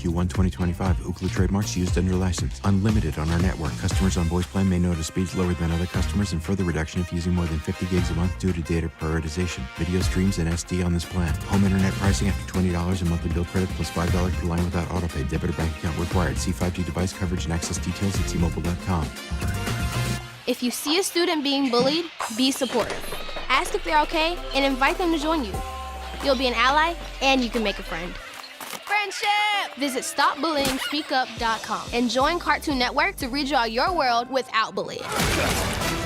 Q1 2025. Ookla trademarks used under license. Unlimited on our network. Customers on voice plan may notice speeds lower than other customers and further reduction if using more than 50 gigs a month due to data prioritization. Video streams and SD on this plan. Home internet pricing after $20 in monthly bill credit plus $5 per line without autopay. Debit or bank account required. See 5G device coverage and access details at T-Mobile.com. If you see a student being bullied, be supportive. Ask if they're okay and invite them to join you. You'll be an ally and you can make a friend. Friendship! Visit StopBullyingSpeakUp.com and join Cartoon Network to redraw your world without bullying.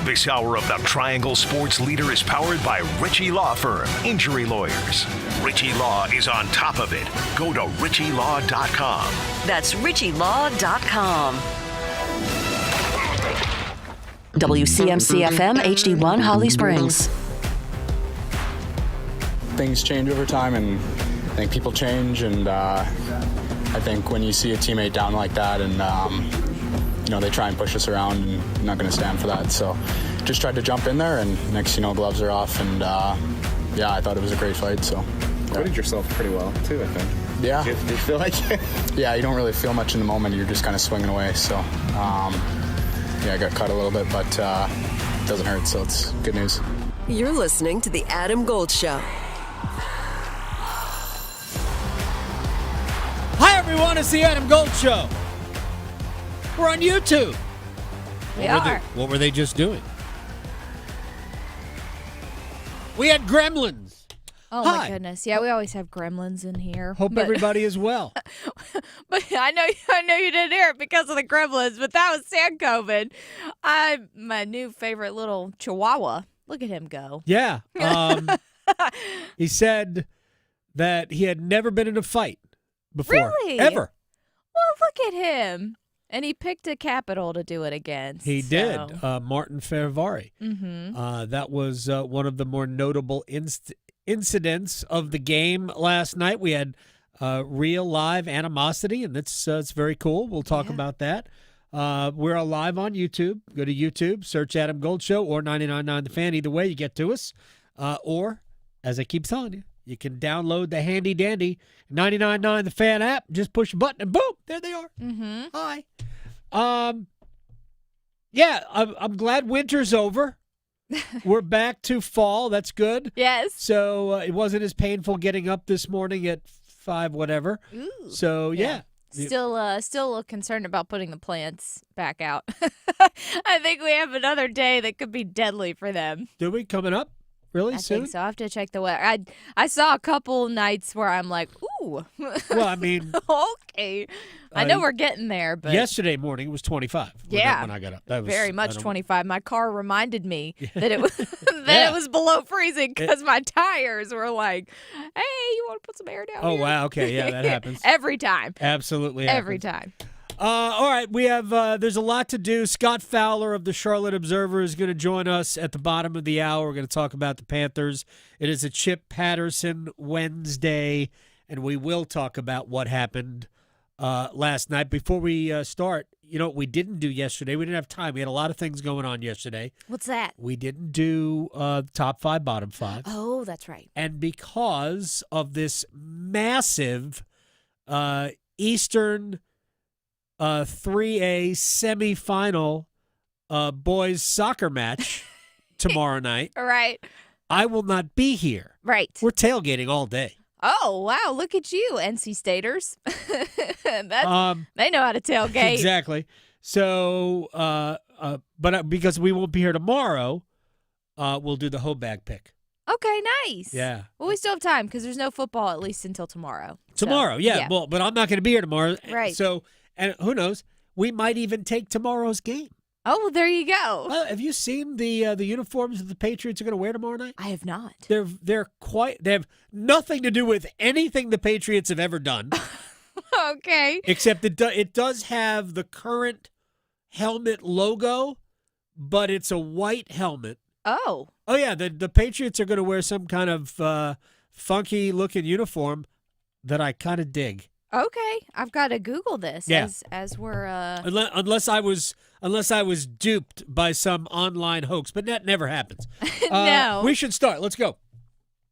This hour of the Triangle Sports Leader is powered by Ritchie Law Firm, Injury Lawyers. Ritchie Law is on top of it. Go to RitchieLaw.com. That's RitchieLaw.com. WCMC-FM HD1 Holly Springs. Things change over time, and I think people change, and I think when you see a teammate down like that and they try and push us around, and I'm not going to stand for that. So just tried to jump in there, and next gloves are off, and I thought it was a great fight. So acquitted yourself pretty well too, I think. Yeah. Did you feel like it? Yeah, you don't really feel much in the moment. You're just kind of swinging away. So I got cut a little bit, but it doesn't hurt, so it's good news. You're listening to The Adam Gold Show. Hi, everyone. It's The Adam Gold Show. We're on YouTube. What were they just doing? We had gremlins. Oh, Hi. my goodness. Yeah, we always have gremlins in here. Hope everybody is well. But I know you didn't hear it because of the gremlins, but that was San COVID. My new favorite little chihuahua. Look at him go. Yeah. He said that he had never been in a fight before. Really? Ever. Well, look at him. And he picked a capital to do it against. He did. Martin Ferravari. Mm-hmm. That was one of the more notable incidents of the game last night. We had real live animosity, and it's very cool. We'll talk about that. We're live on YouTube. Go to YouTube, search Adam Gold Show or 99.9 The Fan. Either way, you get to us. Or, as I keep telling you, you can download the handy-dandy 99.9 The Fan app. Just push a button, and boom, there they are. Mm-hmm. Hi. I'm glad winter's over. We're back to fall. That's good. Yes. So it wasn't as painful getting up this morning at 5 whatever. Ooh. So, yeah. Still a little concerned about putting the plants back out. I think we have another day that could be deadly for them. Do we? Coming up? Really soon? I think so. I have to check the weather. I saw a couple nights where I'm like, ooh. Well, I mean. Okay. I know we're getting there, but. Yesterday morning it was 25 when I got up. That was very much 25. My car reminded me that it was it was below freezing because my tires were like, hey, you want to put some air down here? Oh, wow. Okay. Yeah, that happens. Every time. Absolutely Every happens. time. All right, we have there's a lot to do. Scott Fowler of the Charlotte Observer is going to join us at the bottom of the hour. We're going to talk about the Panthers. It is a Chip Patterson Wednesday, and we will talk about what happened last night. Before we start, what we didn't do yesterday? We didn't have time. We had a lot of things going on yesterday. What's that? We didn't do top 5, bottom 5. Oh, that's right. And because of this massive Eastern 3A semifinal boys soccer match tomorrow night. Right. I will not be here. Right. We're tailgating all day. Oh, wow. Look at you, NC Staters. They know how to tailgate. Exactly. So, but because we won't be here tomorrow, we'll do the HOBAG pick. Okay, nice. Yeah. Well, we still have time because there's no football at least until tomorrow. Tomorrow, yeah. Well, but I'm not going to be here tomorrow. Right. So, and who knows? We might even take tomorrow's game. Oh, well, there you go. Have you seen the uniforms that the Patriots are going to wear tomorrow night? I have not. They have nothing to do with anything the Patriots have ever done. Okay. Except it does have the current helmet logo, but it's a white helmet. Oh. Oh yeah, the Patriots are going to wear some kind of funky looking uniform that I kind of dig. Okay, I've got to Google this as we're unless I was duped by some online hoax, but that never happens. No. We should start. Let's go.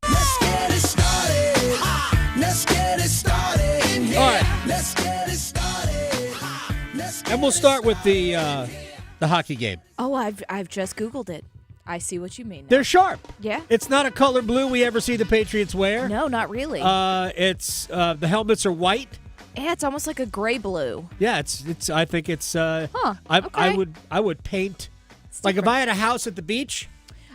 Let's get it started. Let's get it started. All right. And we'll start with the hockey game. Oh, I've just Googled it. I see what you mean now. They're sharp. Yeah. It's not a color blue we ever see the Patriots wear. No, not really. It's the helmets are white. Yeah, it's almost like a gray blue. Yeah, it's. I think it's. Okay. I would paint. Like if I had a house at the beach,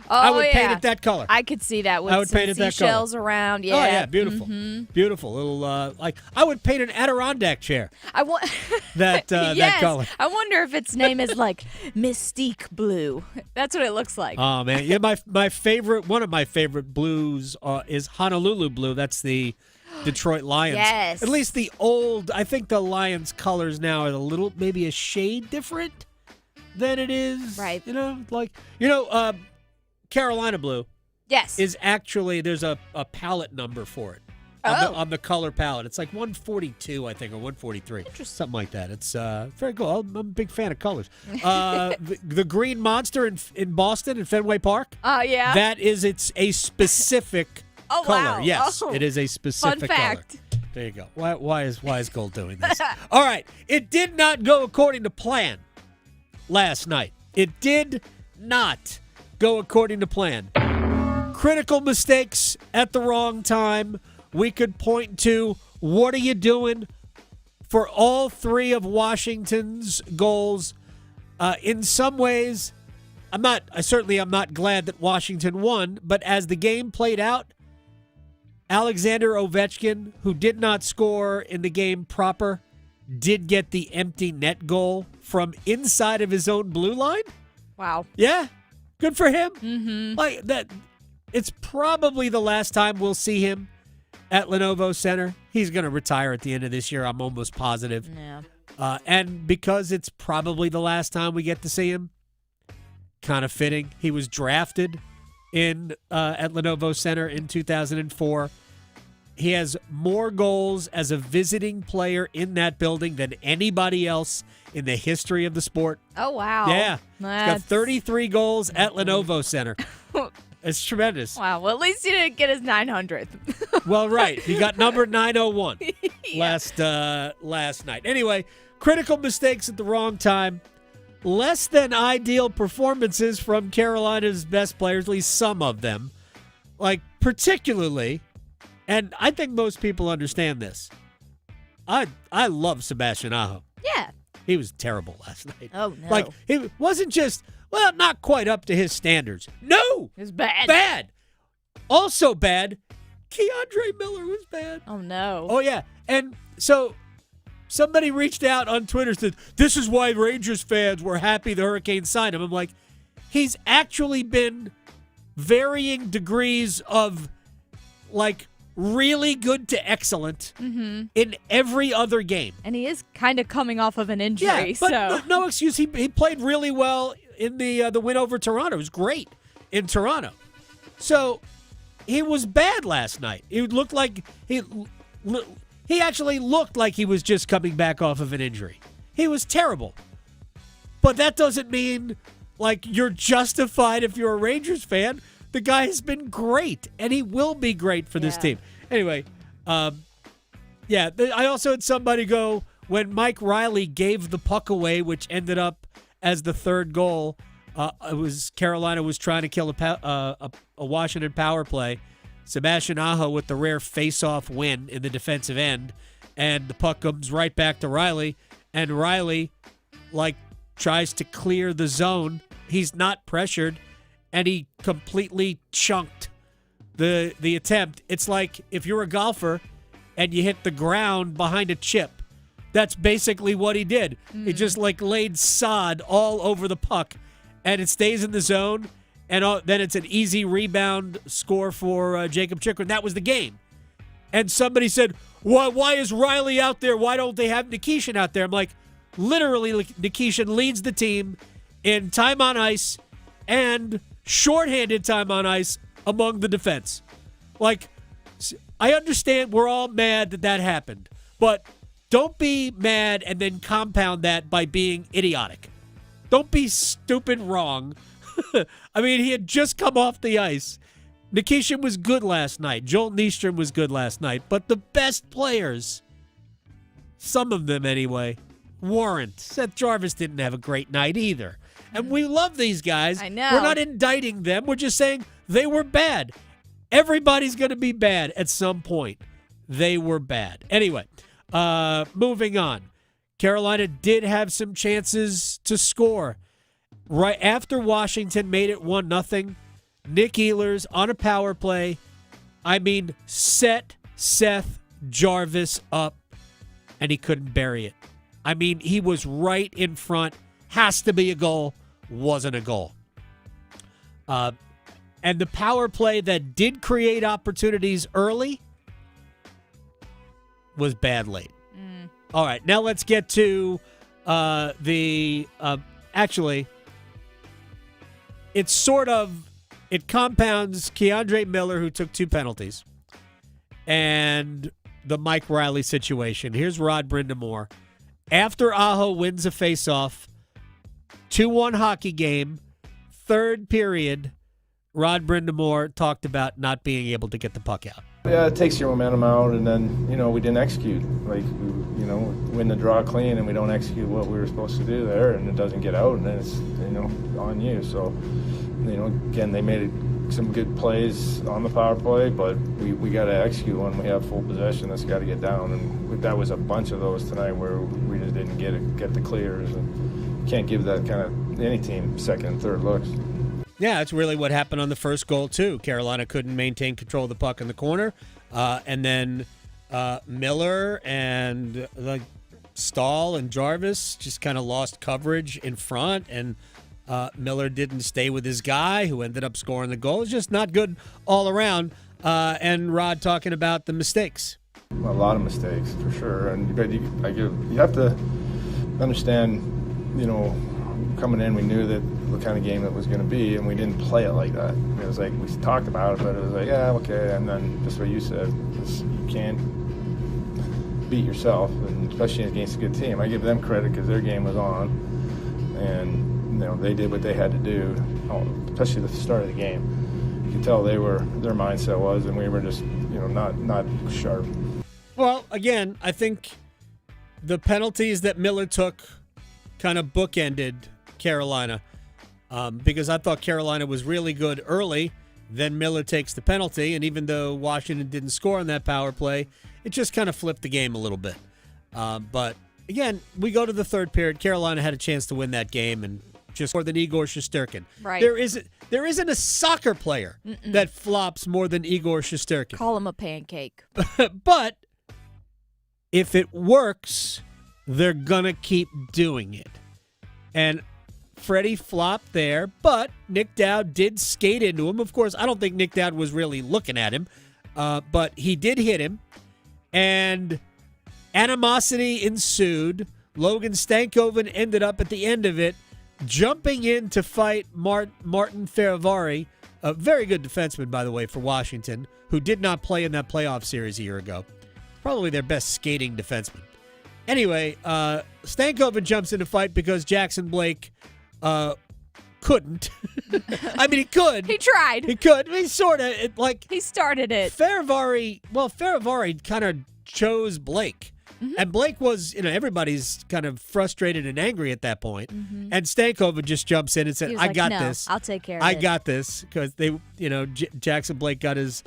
Oh, I would yeah. paint it that color. I could see that with I would some paint it that seashells color. around. Yeah. Oh yeah, beautiful, Mhm. beautiful. Little like I would paint an Adirondack chair I want that yes. that color. I wonder if its name is like Mystique Blue. That's what it looks like. Oh man, yeah. My favorite, one of my favorite blues is Honolulu blue. That's the Detroit Lions. Yes. At least the old. I think the Lions colors now are a little, maybe a shade different than it is. Right. Carolina blue Yes. is actually, there's a palette number for it on the color palette. It's like 142, I think, or 143. Something like that. It's very cool. I'm a big fan of colors. The green monster in Boston, in Fenway Park, yeah. that is, it's a specific Oh, color. wow. Yes, Oh. it is a specific Fun fact. color. There you go. Why is Gold doing this? All right. It did not go according to plan last night. It did not go according to plan. Critical mistakes at the wrong time. We could point to, what are you doing for all three of Washington's goals? In some ways, I'm not glad that Washington won, but as the game played out, Alexander Ovechkin, who did not score in the game proper, did get the empty net goal from inside of his own blue line. Wow. Yeah, good for him. Mm-hmm. Like that, it's probably the last time we'll see him at Lenovo Center. He's going to retire at the end of this year. I'm almost positive. Yeah. And because it's probably the last time we get to see him, kind of fitting. He was drafted in at Lenovo Center in 2004. He has more goals as a visiting player in that building than anybody else in the history of the sport. Oh, wow. Yeah. He's got 33 goals at Lenovo Center. It's tremendous. Wow. Well, at least he didn't get his 900th. Well, right. He got number 901 last night. Anyway, critical mistakes at the wrong time. Less than ideal performances from Carolina's best players, at least some of them. Like, particularly, and I think most people understand this, I love Sebastian Aho. Yeah. He was terrible last night. Oh, no. Like, he wasn't just, well, not quite up to his standards. No! It was bad. Bad! Also bad, Keandre Miller was bad. Oh, no. Oh, yeah. And so somebody reached out on Twitter and said, this is why Rangers fans were happy the Hurricanes signed him. I'm like, he's actually been varying degrees of, like, really good to excellent in every other game. And he is kind of coming off of an injury. Yeah, but so no excuse. He played really well in the win over Toronto. It was great in Toronto. So he was bad last night. He looked like he actually looked like he was just coming back off of an injury. He was terrible. But that doesn't mean like you're justified if you're a Rangers fan. The guy has been great, and he will be great for this team. Anyway, I also had somebody go, when Mike Riley gave the puck away, which ended up as the third goal, it was Carolina was trying to kill a Washington power play. Sebastian Aho with the rare face-off win in the defensive end, and the puck comes right back to Riley, and Riley, like, tries to clear the zone. He's not pressured, and he completely chunked the attempt. It's like if you're a golfer and you hit the ground behind a chip. That's basically what he did. He just like laid sod all over the puck, and it stays in the zone, and then it's an easy rebound score for Jacob Chikrin. That was the game. And somebody said, why is Riley out there? Why don't they have Nikishin out there? I'm like, literally, Nikishin leads the team in time on ice and shorthanded time on ice among the defense. Like, I understand we're all mad that happened, but don't be mad and then compound that by being idiotic. Don't be stupid wrong. I mean, he had just come off the ice. Nikishin was good last night. Joel Nystrom was good last night. But the best players some of them anyway, weren't. Seth Jarvis didn't have a great night either. And we love these guys. I know. We're not indicting them. We're just saying they were bad. Everybody's going to be bad at some point. They were bad. Anyway, moving on. Carolina did have some chances to score. Right after Washington made it 1-0, Nick Ehlers on a power play, set Seth Jarvis up, and he couldn't bury it. He was right in front. Has to be a goal. Wasn't a goal. And the power play that did create opportunities early was bad late. All right, now let's get to actually, it compounds Keandre Miller, who took 2 penalties, and the Mike Riley situation. Here's Rod Brindamore. After Aho wins a faceoff, 2-1 hockey game, third period, Rod Brindamore talked about not being able to get the puck out. Yeah, it takes your momentum out, and then, we didn't execute. Win the draw clean, and we don't execute what we were supposed to do there, and it doesn't get out, and then it's, on you. So, again, they made some good plays on the power play, but we got to execute when we have full possession. That's got to get down, and that was a bunch of those tonight where we just didn't get the clears, and you can't give that kind of any team second and third looks. Yeah, that's really what happened on the first goal, too. Carolina couldn't maintain control of the puck in the corner. And then Miller and Stahl and Jarvis just kind of lost coverage in front. And Miller didn't stay with his guy, who ended up scoring the goal. It's just not good all around. And Rod talking about the mistakes. A lot of mistakes, for sure. And you have to understand, coming in, we knew that what kind of game it was going to be, and we didn't play it like that. It was like we talked about it, but it was like, yeah, okay. And then just what you said, you can't beat yourself, and especially against a good team. I give them credit because their game was on, and they did what they had to do, especially at the start of the game. You could tell their mindset was, and we were just not sharp. Well, again, I think the penalties that Miller took kind of bookended Carolina, because I thought Carolina was really good early. Then Miller takes the penalty, and even though Washington didn't score on that power play, it just kind of flipped the game a little bit. But again, we go to the third period. Carolina had a chance to win that game, and just more than Igor Shesterkin. Right. There isn't a soccer player that flops more than Igor Shesterkin. Call him a pancake. But if it works, they're gonna keep doing it. And Freddie flopped there, but Nick Dowd did skate into him. Of course, I don't think Nick Dowd was really looking at him, but he did hit him, and animosity ensued. Logan Stankoven ended up at the end of it jumping in to fight Martin Ferravari, a very good defenseman, by the way, for Washington, who did not play in that playoff series a year ago. Probably their best skating defenseman. Anyway, Stankoven jumps in to fight because Jackson Blake couldn't. He could. He tried. He could. He sort of. He started it. Ferravari kind of chose Blake. And Blake was, everybody's kind of frustrated and angry at that point. And Stankoven just jumps in and said, I got this. I'll take care of it. I got this. Because they, Jackson Blake got his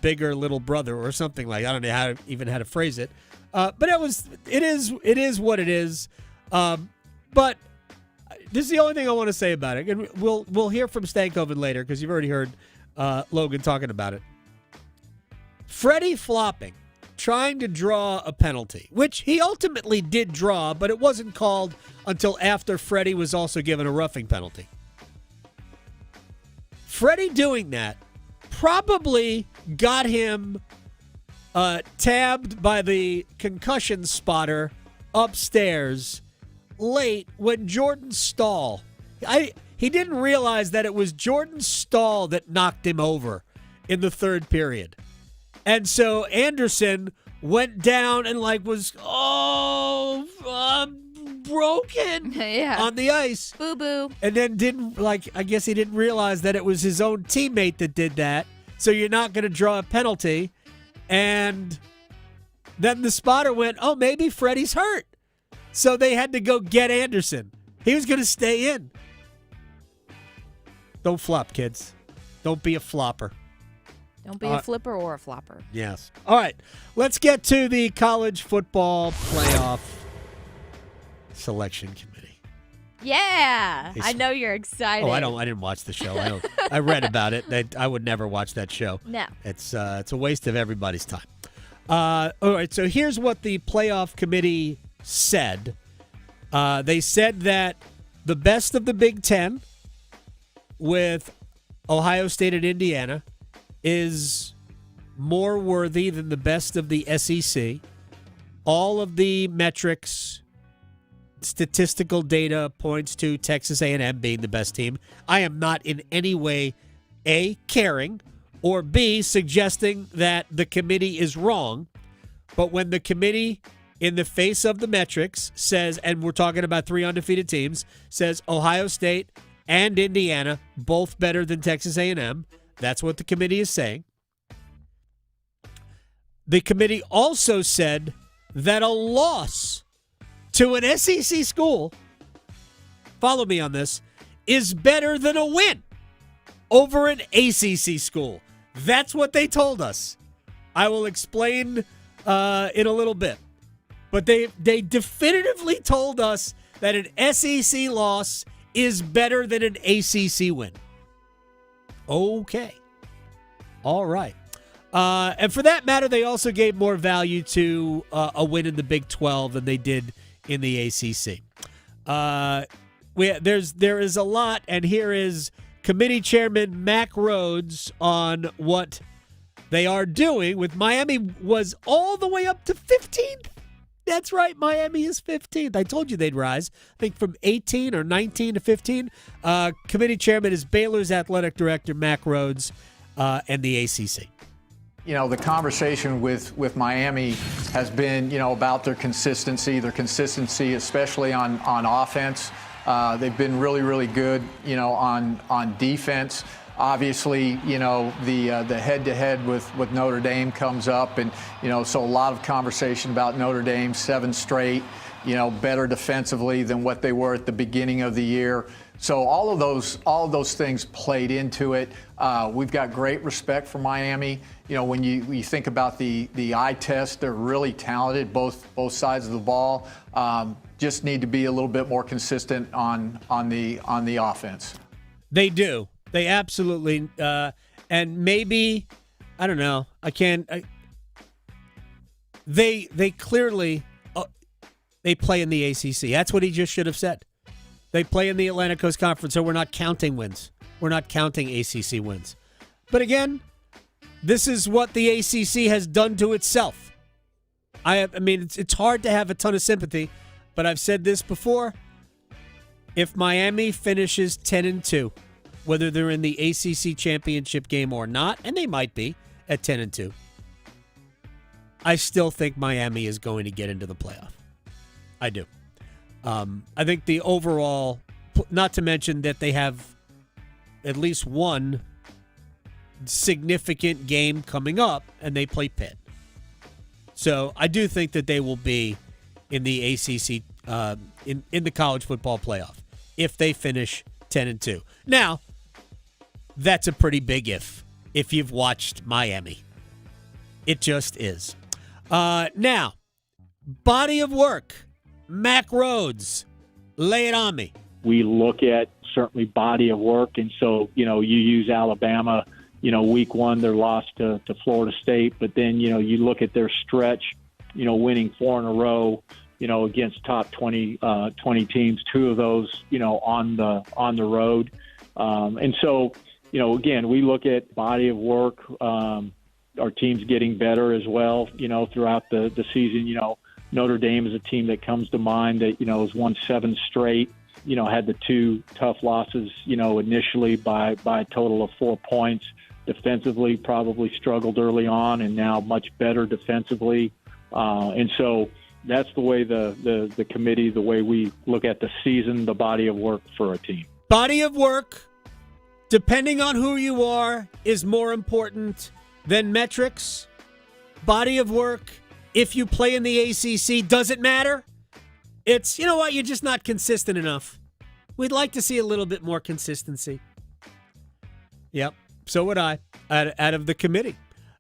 bigger little brother or something like, I don't know how to phrase it. But it is what it is. But this is the only thing I want to say about it. And we'll hear from Stankoven later because you've already heard Logan talking about it. Freddie flopping, trying to draw a penalty, which he ultimately did draw, but it wasn't called until after Freddie was also given a roughing penalty. Freddie doing that probably got him tabbed by the concussion spotter upstairs late when Jordan Stahl, he didn't realize that it was Jordan Stahl that knocked him over in the third period. And so Anderson went down and was, broken on the ice. Boo-boo. And then I guess he didn't realize that it was his own teammate that did that. So you're not going to draw a penalty. And Then the spotter went, oh, maybe Freddie's hurt. So they had to go get Anderson. He was going to stay in. Don't flop, kids. Don't be a flopper. Don't be a flipper or a flopper. Yes. All right. Let's get to the college football playoff selection committee. Yeah. I know you're excited. Oh, I didn't watch the show. I read about it. I would never watch that show. No. It's a waste of everybody's time. All right. So here's what the playoff committee said. They said that the best of the Big Ten, with Ohio State and Indiana, is more worthy than the best of the SEC. All of the metrics, statistical data points to Texas A&M being the best team. I am not in any way, A, caring, or B, suggesting that the committee is wrong. But when the committee, in the face of the metrics, says, and we're talking about 3 undefeated teams, says Ohio State and Indiana both better than Texas A&M, that's what the committee is saying. The committee also said that a loss to an SEC school, follow me on this, is better than a win over an ACC school. That's what they told us. I will explain in a little bit. But they definitively told us that an SEC loss is better than an ACC win. Okay. All right. And for that matter, they also gave more value to a win in the Big 12 than they did in the ACC. There is a lot, and here is committee chairman Mack Rhodes on what they are doing with Miami. Was all the way up to 15th. That's right, Miami is 15th. I told you they'd rise. I think from 18 or 19 to 15. Committee chairman is Baylor's athletic director, Mack Rhodes, and the ACC. You know, the conversation with Miami has been, about their consistency especially on offense. They've been really, really good, on defense. Obviously, the head-to-head with Notre Dame comes up, and, so a lot of conversation about Notre Dame, 7 straight, better defensively than what they were at the beginning of the year. So all of those things played into it. We've got great respect for Miami. When you think about the eye test, they're really talented, both sides of the ball. Just need to be a little bit more consistent on the offense. They do. They absolutely, and maybe, I don't know. They clearly, they play in the ACC. That's what he just should have said. They play in the Atlantic Coast Conference, so we're not counting wins. We're not counting ACC wins. But again, this is what the ACC has done to itself. I mean, it's hard to have a ton of sympathy, but I've said this before. If Miami finishes 10-2, whether they're in the ACC championship game or not, and they might be at 10-2, I still think Miami is going to get into the playoff. I do. I think the overall, not to mention that they have at least one significant game coming up, and they play Pitt. So I do think that they will be in the ACC, in the college football playoff, if they finish 10-2. Now, that's a pretty big if you've watched Miami. It just is. Now, body of work. Mack Rhodes, lay it on me. We look at certainly body of work, and so, you use Alabama, week 1, their loss to Florida State, but then, you look at their stretch, winning 4 in a row, against top 20 teams, 2 of those, on the road. And so, again, we look at body of work, our team's getting better as well, throughout the season. Notre Dame is a team that comes to mind that, has won 7 straight, had the 2 tough losses, initially by a total of 4 points. Defensively, probably struggled early on, and now much better defensively. And so that's the way the committee, the way we look at the season, the body of work for a team. Body of work, depending on who you are, is more important than metrics. Body of work if you play in the ACC, does it matter? It's, you know what, you're just not consistent enough. We'd like to see a little bit more consistency. Yep, so would I, out of the committee.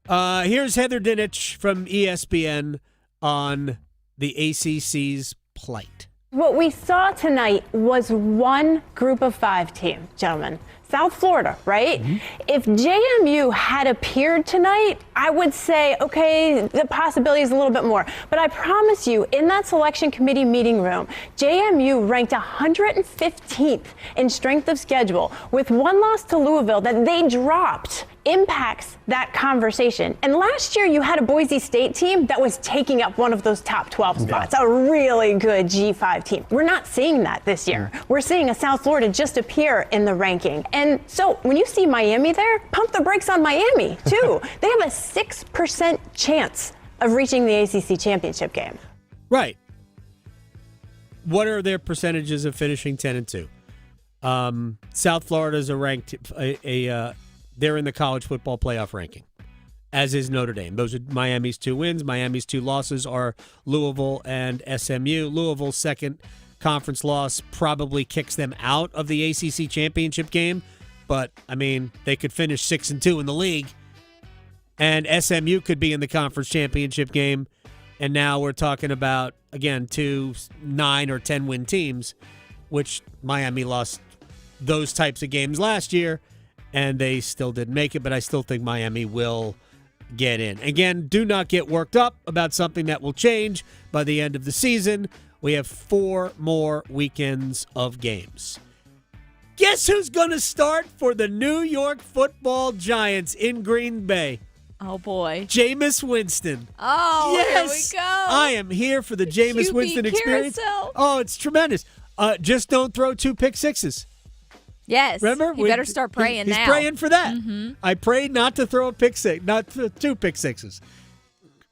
Here's Heather Dinich from ESPN on the ACC's plight. What we saw tonight was one group of 5 team, gentlemen. South Florida, right? Mm-hmm. If JMU had appeared tonight, I would say, okay, the possibility is a little bit more. But I promise you, in that selection committee meeting room, JMU ranked 115th in strength of schedule with one loss to Louisville that they dropped. Impacts that conversation. And last year you had a Boise State team that was taking up one of those top 12 spots, a really good G5 team. We're not seeing that this year. We're seeing a South Florida just appear in the ranking. And so when you see Miami there, pump the brakes on Miami too. They have a 6% chance of reaching the ACC championship game. Right. What are their percentages of finishing 10-2? South Florida's a ranked they're in the college football playoff ranking, as is Notre Dame. Those are Miami's 2 wins. Miami's 2 losses are Louisville and SMU. Louisville's second conference loss probably kicks them out of the ACC championship game, but, I mean, they could finish 6-2 in the league, and SMU could be in the conference championship game, and now we're talking about, again, 2 9 or 10-win teams, which Miami lost those types of games last year, and they still didn't make it, but I still think Miami will get in. Again, do not get worked up about something that will change by the end of the season. We have 4 more weekends of games. Guess who's going to start for the New York Football Giants in Green Bay? Oh, boy. Jameis Winston. Oh, yes, here we go. I am here for the Jameis Winston experience. Carousel. Oh, it's tremendous. Just don't throw 2 pick sixes. Yes. Remember? You better start praying he's now. He's praying for that. Mm-hmm. I prayed not to throw a pick six, not 2 pick sixes.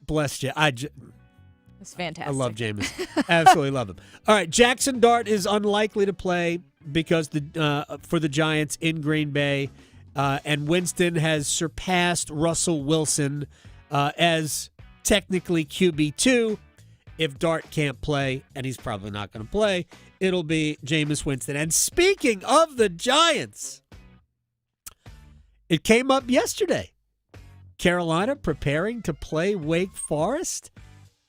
Bless you. It's fantastic. I love Jameis. Absolutely love him. All right, Jackson Dart is unlikely to play because for the Giants in Green Bay, and Winston has surpassed Russell Wilson as technically QB2. If Dart can't play, and he's probably not going to play, it'll be Jameis Winston. And speaking of the Giants, it came up yesterday. Carolina preparing to play Wake Forest.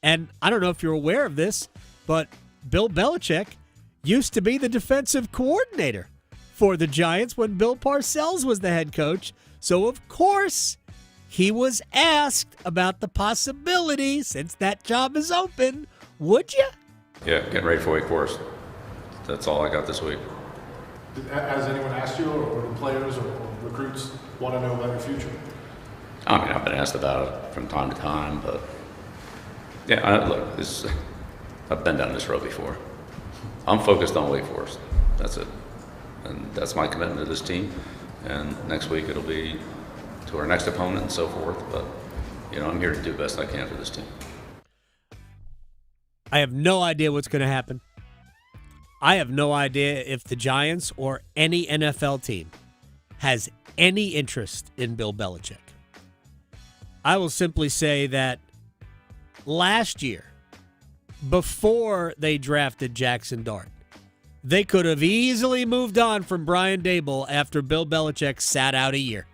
And I don't know if you're aware of this, but Bill Belichick used to be the defensive coordinator for the Giants when Bill Parcells was the head coach. So, of course, he was asked about the possibility, since that job is open, would you? Yeah, getting ready for Wake Forest. That's all I got this week. Has anyone asked you, or the players or recruits want to know about your future? I mean, I've been asked about it from time to time, but yeah, I've been down this road before. I'm focused on Wake Forest. That's it. And that's my commitment to this team. And next week it'll be to our next opponent and so forth. But, I'm here to do the best I can for this team. I have no idea what's going to happen. I have no idea if the Giants or any NFL team has any interest in Bill Belichick. I will simply say that last year, before they drafted Jackson Dart, they could have easily moved on from Brian Daboll after Bill Belichick sat out a year.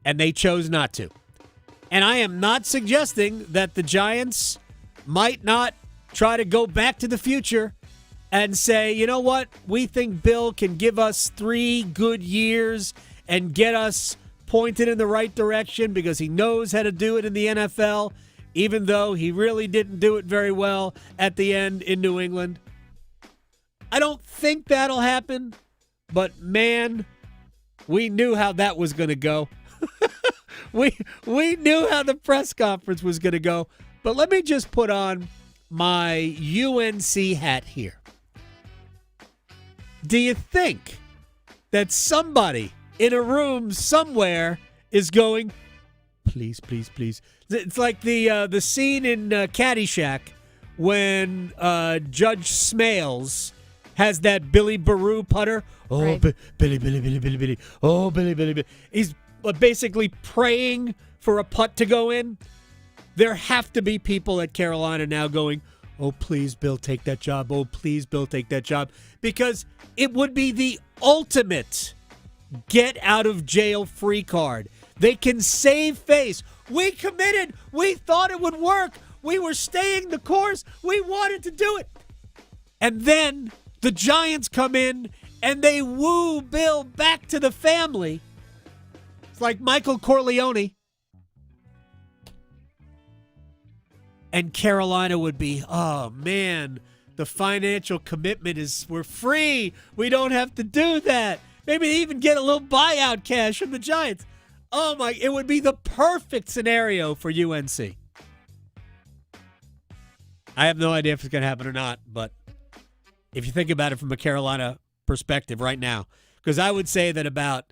And they chose not to. And I am not suggesting that the Giants might not try to go back to the future and say, you know what, we think Bill can give us 3 good years and get us pointed in the right direction because he knows how to do it in the NFL, even though he really didn't do it very well at the end in New England. I don't think that'll happen, but man, we knew how that was going to go. We knew how the press conference was going to go. But let me just put on my UNC hat here. Do you think that somebody in a room somewhere is going, please, please, please? It's like the scene in Caddyshack when Judge Smales has that Billy Baru putter. Oh, right. Billy. Oh, Billy. He's basically praying for a putt to go in. There have to be people at Carolina now going, oh, please, Bill, take that job. Oh, please, Bill, take that job. Because it would be the ultimate get-out-of-jail-free card. They can save face. We committed. We thought it would work. We were staying the course. We wanted to do it. And then the Giants come in and they woo Bill back to the family. It's like Michael Corleone. And Carolina would be, oh, man, the financial commitment is we're free. We don't have to do that. Maybe they even get a little buyout cash from the Giants. Oh, my, it would be the perfect scenario for UNC. I have no idea if it's going to happen or not, but if you think about it from a Carolina perspective right now, because I would say that about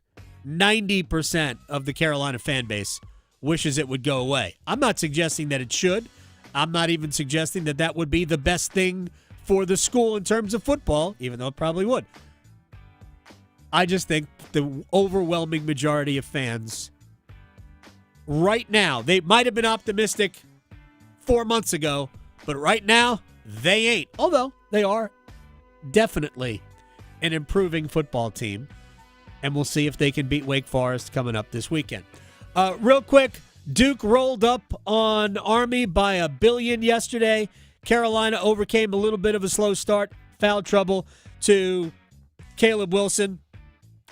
90% of the Carolina fan base wishes it would go away. I'm not suggesting that it should. I'm not even suggesting that that would be the best thing for the school in terms of football, even though it probably would. I just think the overwhelming majority of fans right now, they might have been optimistic 4 months ago, but right now, they ain't. Although they are definitely an improving football team, and we'll see if they can beat Wake Forest coming up this weekend. Real quick, Duke rolled up on Army by $1 billion yesterday. Carolina overcame a little bit of a slow start, foul trouble to Caleb Wilson,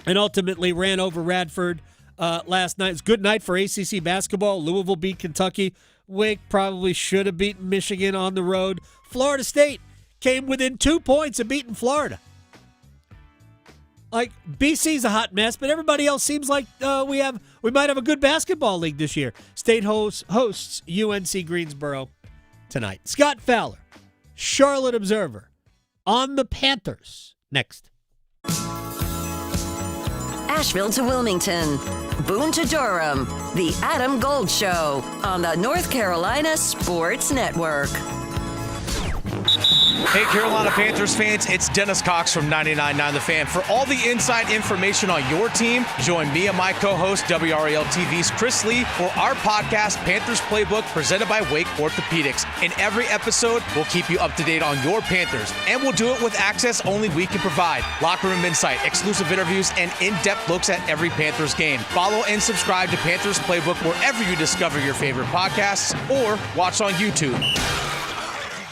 and ultimately ran over Radford last night. It's a good night for ACC basketball. Louisville beat Kentucky. Wake probably should have beaten Michigan on the road. Florida State came within 2 points of beating Florida. Like, BC's a hot mess, but everybody else seems like we might have a good basketball league this year. State hosts UNC Greensboro tonight. Scott Fowler, Charlotte Observer, on the Panthers. Next. Asheville to Wilmington, Boone to Durham, The Adam Gold Show on the North Carolina Sports Network. Hey, Carolina Panthers fans, it's Dennis Cox from 99.9 The Fan. For all the inside information on your team, join me and my co-host, WRAL TV's Chris Lee, for our podcast, Panthers Playbook, presented by Wake Orthopedics. In every episode, we'll keep you up to date on your Panthers, and we'll do it with access only we can provide. Locker room insight, exclusive interviews, and in-depth looks at every Panthers game. Follow and subscribe to Panthers Playbook wherever you discover your favorite podcasts or watch on YouTube.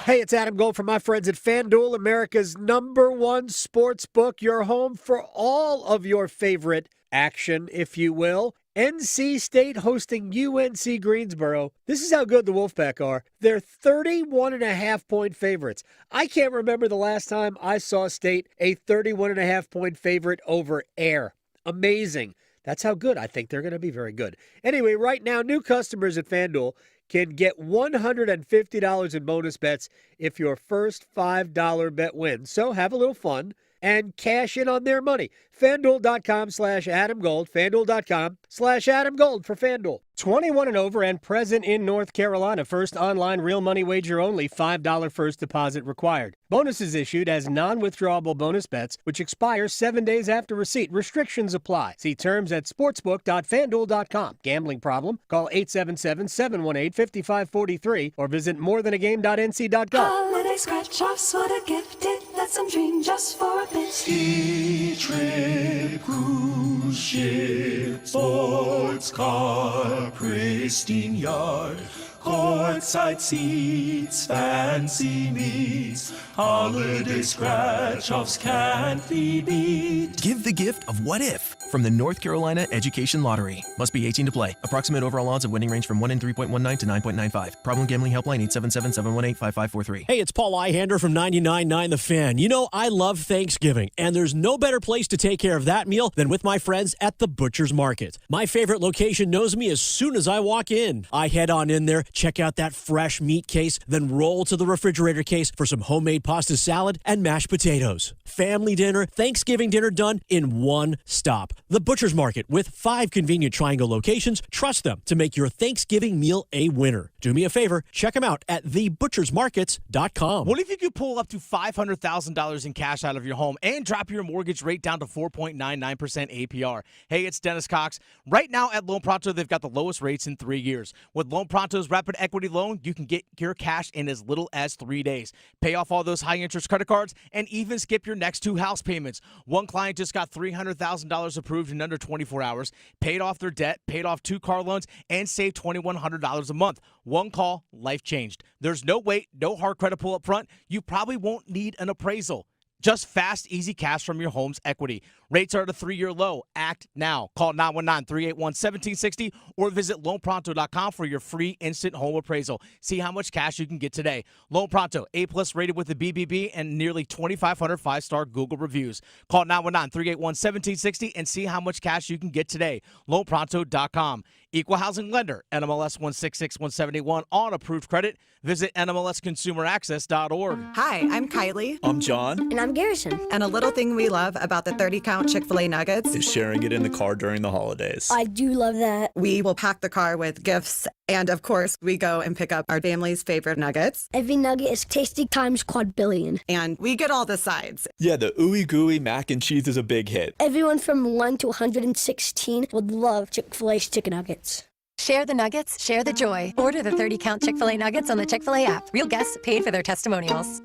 Hey, it's Adam Gold from my friends at FanDuel, America's #1 sports book. Your home for all of your favorite action, if you will. NC State hosting UNC Greensboro. This is how good the Wolfpack are. They're 31.5-point favorites. I can't remember the last time I saw State a 31.5-point favorite over air. Amazing. That's how good I think they're going to be. Very good. Anyway, right now, new customers at FanDuel can get $150 in bonus bets if your first $5 bet wins. So have a little fun and cash in on their money. FanDuel.com/AdamGold. FanDuel.com/AdamGold for FanDuel. 21 and over and present in North Carolina. First online real money wager only. $5 first deposit required. Bonuses issued as non-withdrawable bonus bets, which expire 7 days after receipt. Restrictions apply. See terms at sportsbook.fanduel.com. Gambling problem? Call 877-718-5543 or visit morethanagame.nc.gov. Holiday scratch-offs, what a gift it lets them dream just for a bit. Ski trip, cruise ship, sports car, pristine yard, courtside seats, fancy meats, holiday scratch-offs can't be beat. Give the gift of what if from the North Carolina Education Lottery. Must be 18 to play. Approximate overall odds of winning range from 1 in 3.19 to 9.95. Problem gambling helpline 877-718-5543. Hey, it's Paul Ihander from 99.9 The Fan. You know, I love Thanksgiving, and there's no better place to take care of that meal than with my friends at the Butcher's Market. My favorite location knows me as soon as I walk in. I head on in there, check out that fresh meat case, then roll to the refrigerator case for some homemade pasta salad and mashed potatoes. Family dinner, Thanksgiving dinner done in one stop. The Butcher's Market, with 5 convenient Triangle locations. Trust them to make your Thanksgiving meal a winner. Do me a favor, check them out at thebutchersmarkets.com. What if you could pull up to $500,000 in cash out of your home and drop your mortgage rate down to 4.99% APR? Hey, it's Dennis Cox. Right now at Loan Pronto, they've got the lowest rates in 3 years. With Loan Pronto's Rapid Equity Loan, you can get your cash in as little as 3 days. Pay off all those high-interest credit cards and even skip your next 2 house payments. One client just got $300,000 approved in under 24 hours, paid off their debt, paid off 2 car loans, and saved $2,100 a month. One call, life changed. There's no wait, no hard credit pull up front. You probably won't need an appraisal. Just fast, easy cash from your home's equity. Rates are at a 3-year low. Act now. Call 919-381-1760 or visit loanpronto.com for your free instant home appraisal. See how much cash you can get today. Loan Pronto, A+ rated with the BBB and nearly 2,500 5-star Google reviews. Call 919-381-1760 and see how much cash you can get today. Loanpronto.com. Equal housing lender, NMLS 166171 on approved credit. Visit NMLSconsumeraccess.org. Hi, I'm Kylie. I'm John. And I'm Garrison. And a little thing we love about the 30-count Chick-fil-A nuggets Is sharing it in the car during the holidays. I do love that. We will pack the car with gifts. And of course, we go and pick up our family's favorite nuggets. Every nugget is tasty times quadrillion. And we get all the sides. Yeah, the ooey gooey mac and cheese is a big hit. Everyone from 1 to 116 would love Chick-fil-A's chicken nuggets. Share the nuggets, share the joy. Order the 30-count Chick-fil-A nuggets on the Chick-fil-A app. Real guests paid for their testimonials.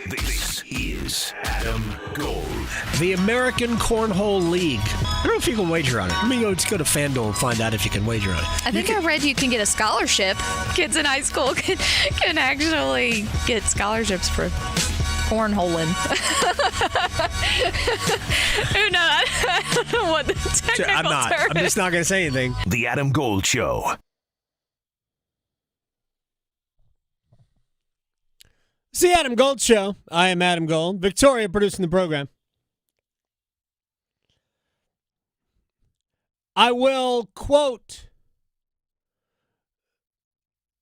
This is Adam Gold. The American Cornhole League. I don't know if you can wager on it. Let me go to FanDuel and find out if you can wager on it. I think I read you can get a scholarship. Kids in high school can actually get scholarships for cornholing. Who knows? I don't know what the technical term I'm just not going to say anything. The Adam Gold Show. It's the Adam Gold Show. I am Adam Gold. Victoria producing the program. I will quote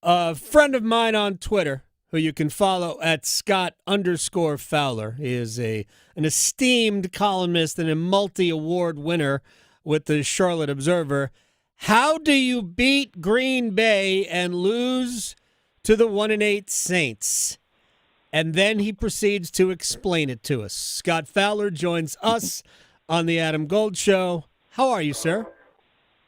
a friend of mine on Twitter who you can follow at Scott_Fowler. He is an esteemed columnist and a multi-award winner with the Charlotte Observer. How do you beat Green Bay and lose to the 1-8 Saints? And then he proceeds to explain it to us. Scott Fowler joins us on the Adam Gold Show. How are you, sir?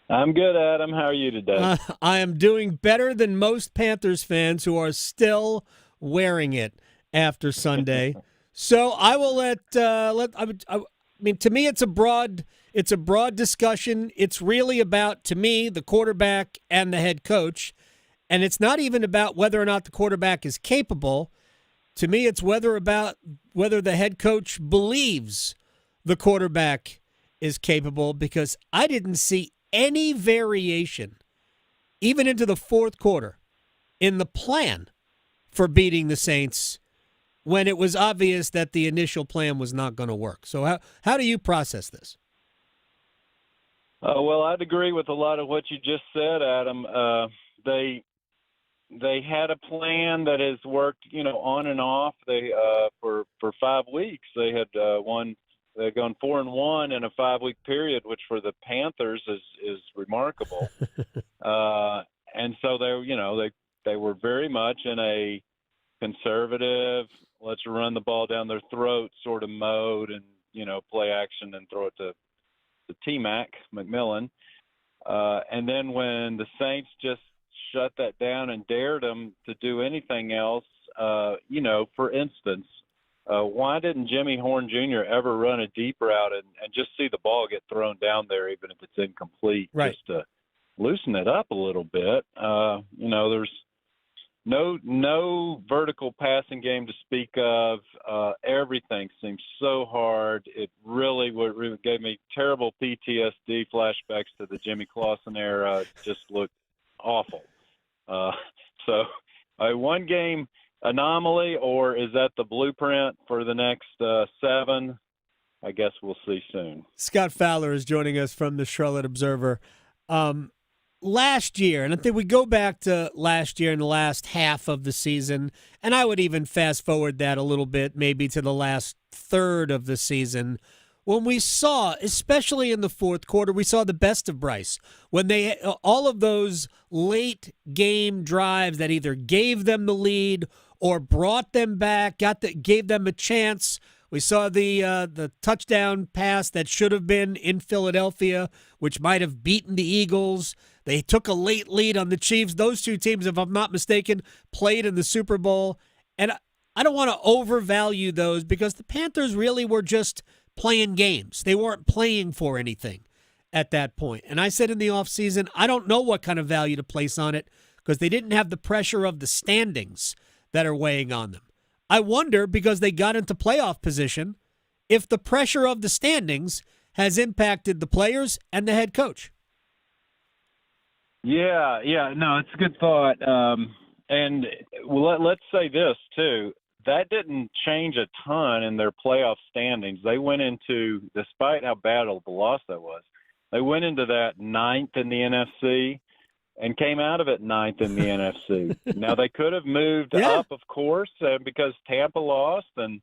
I'm good, Adam. How are you today? I am doing better than most Panthers fans who are still wearing it after Sunday. So I will I mean, to me, it's a broad discussion. It's really about, to me, the quarterback and the head coach. And it's not even about whether or not the quarterback is capable. To me, it's whether the head coach believes the quarterback is capable, because I didn't see any variation, even into the fourth quarter, in the plan for beating the Saints when it was obvious that the initial plan was not going to work. So how do you process this? Well, I'd agree with a lot of what you just said, Adam. They had a plan that has worked, on and off. They for 5 weeks they had they'd gone 4-1 in a 5-week period, which for the Panthers is remarkable. And so they were very much in a conservative, let's run the ball down their throat sort of mode, and play action and throw it to T-Mac McMillan. And then when the Saints just shut that down and dared them to do anything else, for instance, why didn't Jimmy Horn Jr. ever run a deep route and just see the ball get thrown down there, even if it's incomplete, right, just to loosen it up a little bit? There's no vertical passing game to speak of. Everything seems so hard. It really gave me terrible PTSD flashbacks to the Jimmy Clausen era. It just looked awful. So a one-game anomaly, or is that the blueprint for the next 7? I guess we'll see soon. Scott Fowler is joining us from the Charlotte Observer. Last year, and I think we go back to last year in the last half of the season, and I would even fast forward that a little bit, maybe to the last third of the season, when we saw, especially in the fourth quarter, we saw the best of Bryce. When they all of those late game drives that either gave them the lead or brought them back, gave them a chance. We saw the touchdown pass that should have been in Philadelphia, which might have beaten the Eagles. They took a late lead on the Chiefs. Those two teams, if I'm not mistaken, played in the Super Bowl. And I don't want to overvalue those because the Panthers really were just playing games. They weren't playing for anything at that point. And I said in the offseason, I don't know what kind of value to place on it because they didn't have the pressure of the standings that are weighing on them. I wonder, because they got into playoff position, if the pressure of the standings has impacted the players and the head coach. Yeah, no, it's a good thought. And let's say this, too. That didn't change a ton in their playoff standings. They went into, despite how bad of a loss that was, they went into that 9th in the NFC and came out of it 9th in the NFC. Now, they could have moved up, of course, because Tampa lost and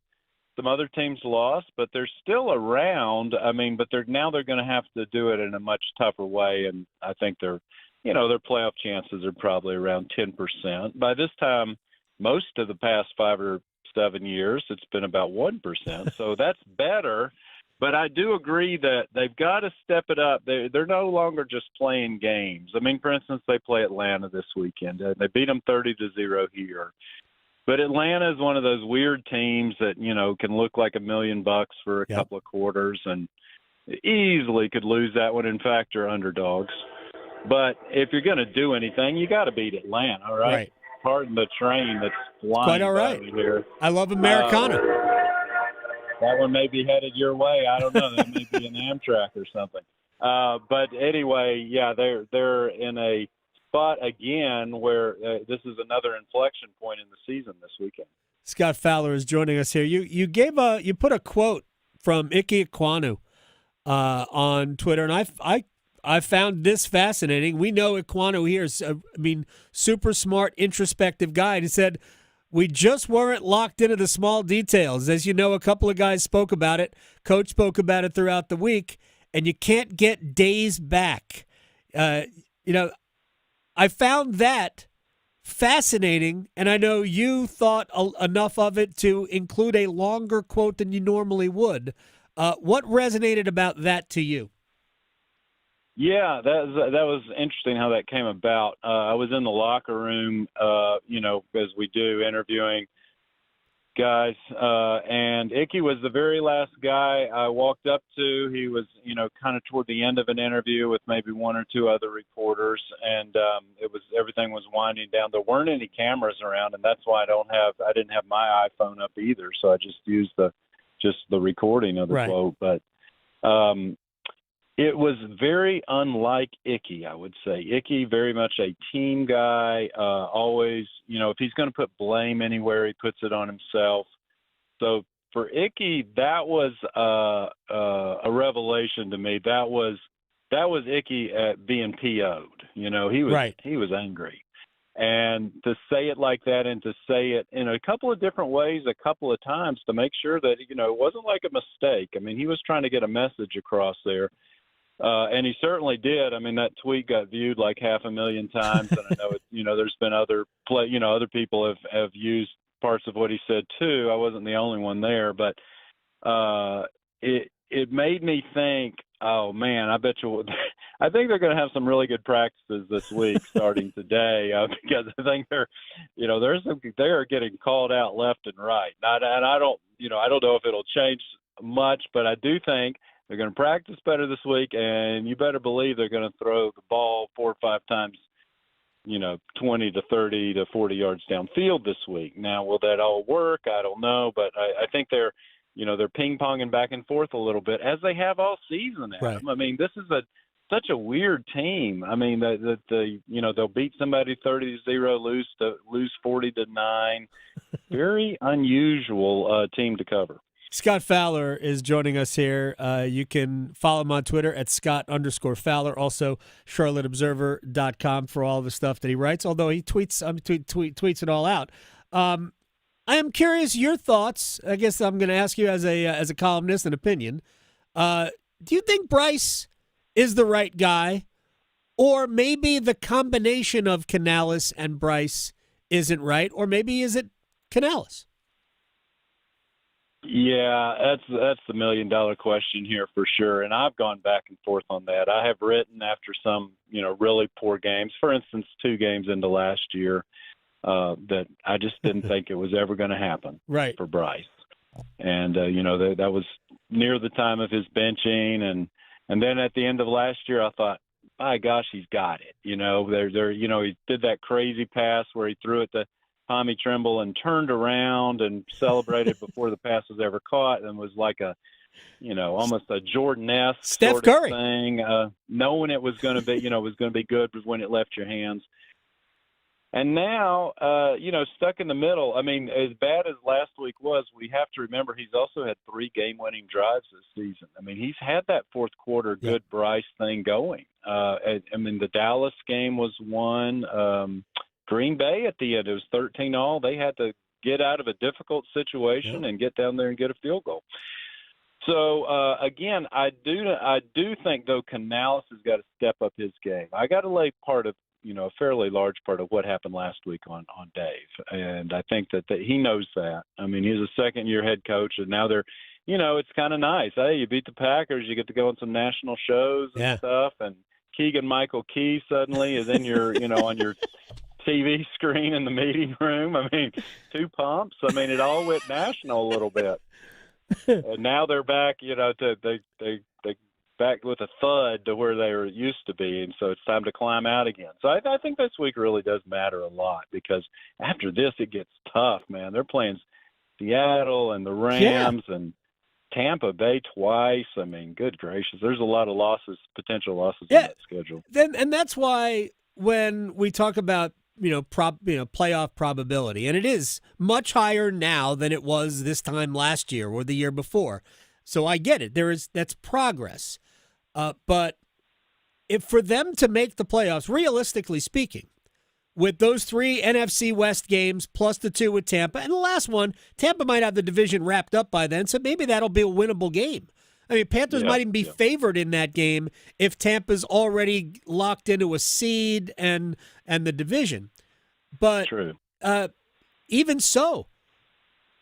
some other teams lost, but they're still around. I mean, but they're going to have to do it in a much tougher way, and I think their playoff chances are probably around 10%. By this time, most of the past 5 or 7 years, it's been about 1%, so that's better. But I do agree that they've got to step it up. They're no longer just playing games. I mean, for instance, they play Atlanta this weekend. They beat them 30-0 here. But Atlanta is one of those weird teams that, can look like $1 million for a couple of quarters and easily could lose that one. In fact, they're underdogs. But if you're going to do anything, you got to beat Atlanta, all right? Right. Pardon the train that's flying Quite all right. by me here. I love Americana. That one may be headed your way. I don't know. That may be an Amtrak or something. But anyway, yeah, they're in a spot again where this is another inflection point in the season this weekend. Scott Fowler is joining us here. You put a quote from Ike Ekwonu on Twitter, and I found this fascinating. We know Ekwonu here is, super smart, introspective guy. And he said, "We just weren't locked into the small details." As you know, a couple of guys spoke about it. Coach spoke about it throughout the week, and you can't get days back. I found that fascinating, and I know you thought enough of it to include a longer quote than you normally would. What resonated about that to you? Yeah, that was interesting how that came about. I was in the locker room, as we do, interviewing guys, and Icky was the very last guy I walked up to. He was, kind of toward the end of an interview with maybe one or two other reporters, and everything was winding down. There weren't any cameras around, and that's why I didn't have my iPhone up either, so I just used the recording of the quote. But it was very unlike Icky, I would say. Icky, very much a team guy, always, if he's going to put blame anywhere, he puts it on himself. So for Icky, that was a revelation to me. That was Icky being PO'd. He was angry. And to say it like that and to say it in a couple of different ways a couple of times to make sure that, it wasn't like a mistake. I mean, he was trying to get a message across there. And he certainly did. I mean, that tweet got viewed like 500,000 times, and I know there's been other people have used parts of what he said too. I wasn't the only one there, but it made me think, oh man, I think they're going to have some really good practices this week starting today, because I think they are getting called out left and right. And I don't know if it'll change much, but I do think they're going to practice better this week, and you better believe they're going to throw the ball 4 or 5 times, 20 to 30 to 40 yards downfield this week. Now, will that all work? I don't know, but I think they're ping-ponging back and forth a little bit, as they have all season, Adam. Right. I mean, this is such a weird team. I mean, they'll beat somebody 30-0, lose 40-9. Very unusual team to cover. Scott Fowler is joining us here. You can follow him on Twitter at Scott_Fowler. Also, CharlotteObserver.com for all the stuff that he writes, although he tweets it all out. I am curious your thoughts. I guess I'm going to ask you as a columnist an opinion. Do you think Bryce is the right guy? Or maybe the combination of Canales and Bryce isn't right? Or maybe is it Canales? Yeah, that's the $1,000,000 question here for sure. And I've gone back and forth on that. I have written after some, really poor games, for instance, 2 games into last year, that I just didn't think it was ever going to happen for Bryce. And, that was near the time of his benching. And then at the end of last year, I thought, my gosh, he's got it. He did that crazy pass where he threw it to Tommy Trimble and turned around and celebrated before the pass was ever caught, and was like a, almost a Jordan-esque Steph sort Curry of thing, knowing it was going to be, was going to be good when it left your hands. And now, stuck in the middle. I mean, as bad as last week was, we have to remember he's also had 3 game-winning drives this season. I mean, he's had that fourth quarter good Bryce thing going. The Dallas game was one. Green Bay at the end, it was 13-all. They had to get out of a difficult situation and get down there and get a field goal. So, again, I do think, though, Canales has got to step up his game. I got to lay part of, a fairly large part of what happened last week on Dave. And I think that he knows that. I mean, he's a second-year head coach, and now they're, it's kind of nice. Hey, you beat the Packers, you get to go on some national shows and stuff, and Keegan-Michael Key suddenly is in your, on your TV screen in the meeting room. I mean, 2 pumps. I mean, it all went national a little bit. And now they're back, they back with a thud to where they were used to be, and so it's time to climb out again. So I think this week really does matter a lot, because after this it gets tough, man. They're playing Seattle and the Rams and Tampa Bay twice. I mean, good gracious, there's a lot of potential losses in that schedule. And that's why when we talk about playoff probability, and it is much higher now than it was this time last year or the year before. So I get it. That's progress. But if for them to make the playoffs, realistically speaking, with those 3 NFC West games plus the 2 with Tampa, and the last one, Tampa might have the division wrapped up by then, so maybe that'll be a winnable game. I mean, Panthers might even be favored in that game if Tampa's already locked into a seed and the division. But even so,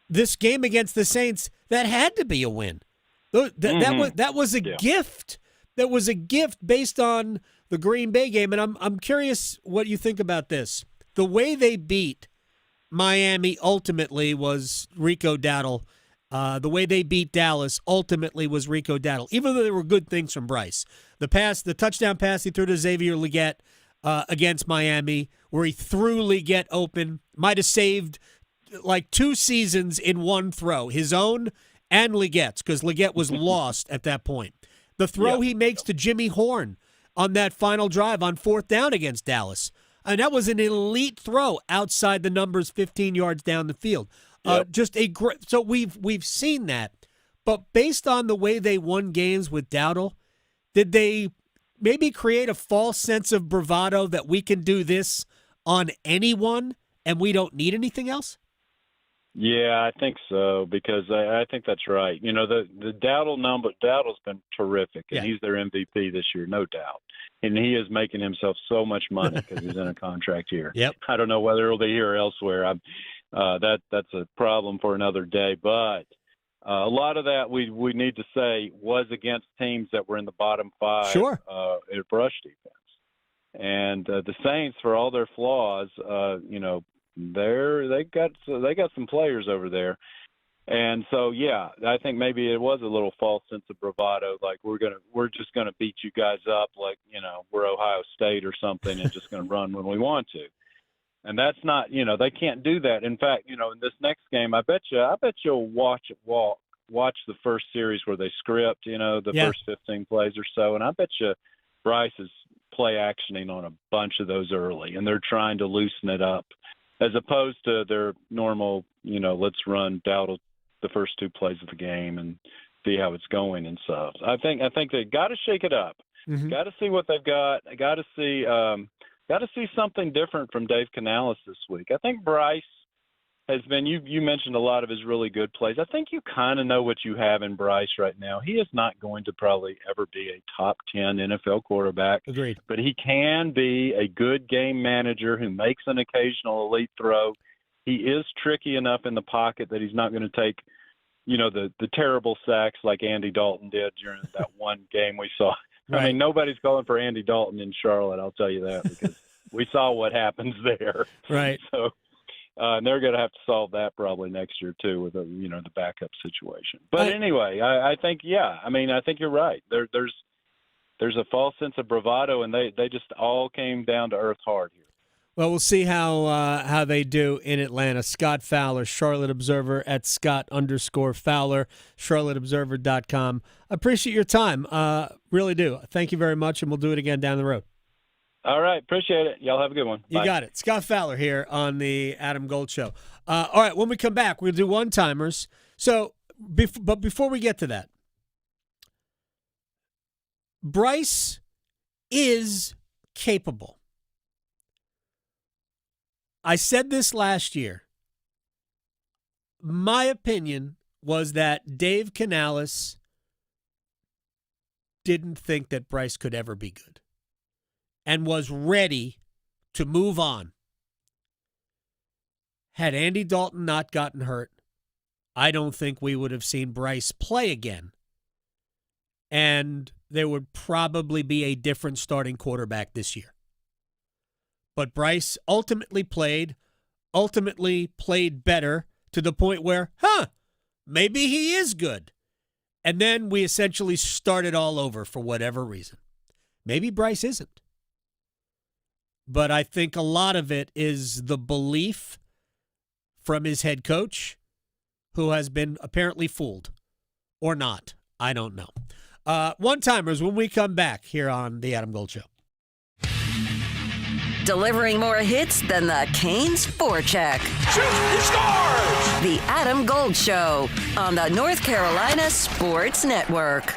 this game against the Saints, that had to be a win. That was a gift. That was a gift based on the Green Bay game, and I'm curious what you think about this. The way they beat Miami ultimately was Rico Dowdle. The way they beat Dallas ultimately was Rico Dowdle, even though there were good things from Bryce. The touchdown pass he threw to Xavier Legette against Miami, where he threw Legette open, might have saved like 2 seasons in one throw, his own and Legette's, because Legette was lost at that point. The throw he makes to Jimmy Horn on that final drive on 4th down against Dallas, and that was an elite throw outside the numbers 15 yards down the field. Just a great. So we've seen that, but based on the way they won games with Dowdle, did they maybe create a false sense of bravado that we can do this on anyone and we don't need anything else? Yeah, I think so, because I think that's right. The Dowdle number, Dowdle's been terrific, and he's their MVP this year, no doubt. And he is making himself so much money because he's in a contract here. I don't know whether it'll be here or elsewhere. That's a problem for another day. But a lot of that we need to say was against teams that were in the bottom 5 at rush defense. And the Saints, for all their flaws, they got some players over there. And so, I think maybe it was a little false sense of bravado, like we're just gonna beat you guys up, like we're Ohio State or something, and just gonna run when we want to. And that's not, they can't do that. In fact, in this next game, I bet you'll watch the first series where they script, the first 15 plays or so, and I bet you Bryce is play actioning on a bunch of those early, and they're trying to loosen it up, as opposed to their normal, let's run Dowdle the first 2 plays of the game and see how it's going and stuff. I think they got to shake it up. Got to see what they've got. Got to see something different from Dave Canales this week. I think Bryce has been, you mentioned a lot of his really good plays. I think you kind of know what you have in Bryce right now. He is not going to probably ever be a top 10 NFL quarterback. Agreed. But he can be a good game manager who makes an occasional elite throw. He is tricky enough in the pocket that he's not going to take, the terrible sacks like Andy Dalton did during that one game we saw. Right. I mean, nobody's going for Andy Dalton in Charlotte, I'll tell you that, because we saw what happens there. Right. So, and they're going to have to solve that probably next year too with the backup situation. But anyway, I think I think you're right. There's a false sense of bravado, and they just all came down to earth hard here. Well, we'll see how they do in Atlanta. Scott Fowler, Charlotte Observer at Scott_Fowler, CharlotteObserver.com. Appreciate your time. Really do. Thank you very much, and we'll do it again down the road. All right. Appreciate it. Y'all have a good one. You Bye. got it. Scott Fowler here on the Adam Gold Show. All right, when we come back, we'll do one-timers. So, but before we get to that, Bryce is capable. I said this last year. My opinion was that Dave Canales didn't think that Bryce could ever be good and was ready to move on. Had Andy Dalton not gotten hurt, I don't think we would have seen Bryce play again. And there would probably be a different starting quarterback this year. But Bryce ultimately played better to the point where, maybe he is good. And then we essentially started all over for whatever reason. Maybe Bryce isn't. But I think a lot of it is the belief from his head coach, who has been apparently fooled. Or not. I don't know. One-timers when we come back here on The Adam Gold Show. Delivering more hits than the Canes forecheck. He scores! The Adam Gold Show on the North Carolina Sports Network.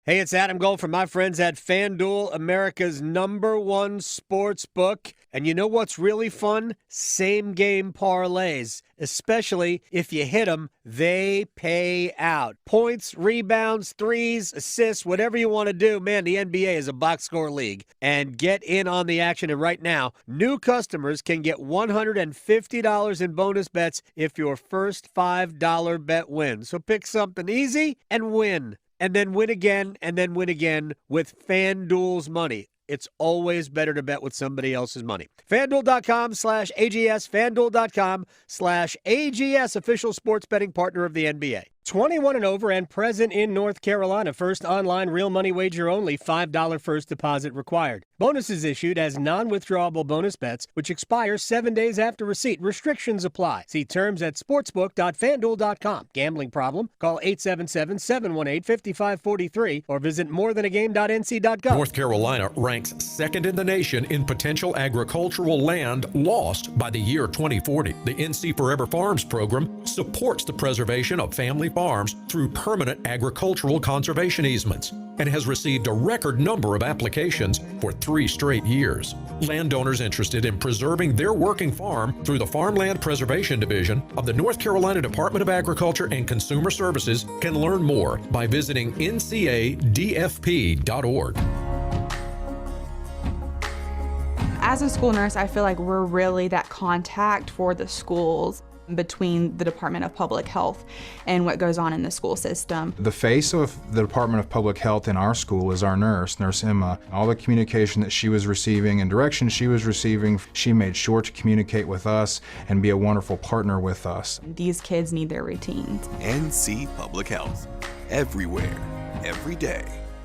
Hey, it's Adam Gold from my friends at FanDuel, America's #1 sports book. And you know what's really fun? Same-game parlays. Especially if you hit them, they pay out. Points, rebounds, threes, assists, whatever you want to do. Man, the NBA is a box score league. And get in on the action. And right now, new customers can get $150 in bonus bets if your first $5 bet wins. So pick something easy and win. And then win again, and then win again with FanDuel's money. It's always better to bet with somebody else's money. FanDuel.com/AGS, FanDuel.com/AGS, official sports betting partner of the NBA. 21 and over and present in North Carolina. First online real money wager only. $5 first deposit required. Bonuses issued as non-withdrawable bonus bets, which expire 7 days after receipt. Restrictions apply. See terms at sportsbook.fanduel.com. Gambling problem? Call 877-718-5543 or visit morethanagame.nc.gov. North Carolina ranks second in the nation in potential agricultural land lost by the year 2040. The NC Forever Farms program supports the preservation of family farms through permanent agricultural conservation easements and has received a record number of applications for 3 straight years. Landowners interested in preserving their working farm through the Farmland Preservation Division of the North Carolina Department of Agriculture and Consumer Services can learn more by visiting ncadfp.org. As a school nurse, I feel like we're really that contact for the schools between the Department of Public Health and what goes on in the school system. The face of the Department of Public Health in our school is our nurse, Nurse Emma. All the communication that she was receiving and direction she was receiving, she made sure to communicate with us and be a wonderful partner with us. These kids need their routines. NC Public Health. Everywhere, every day.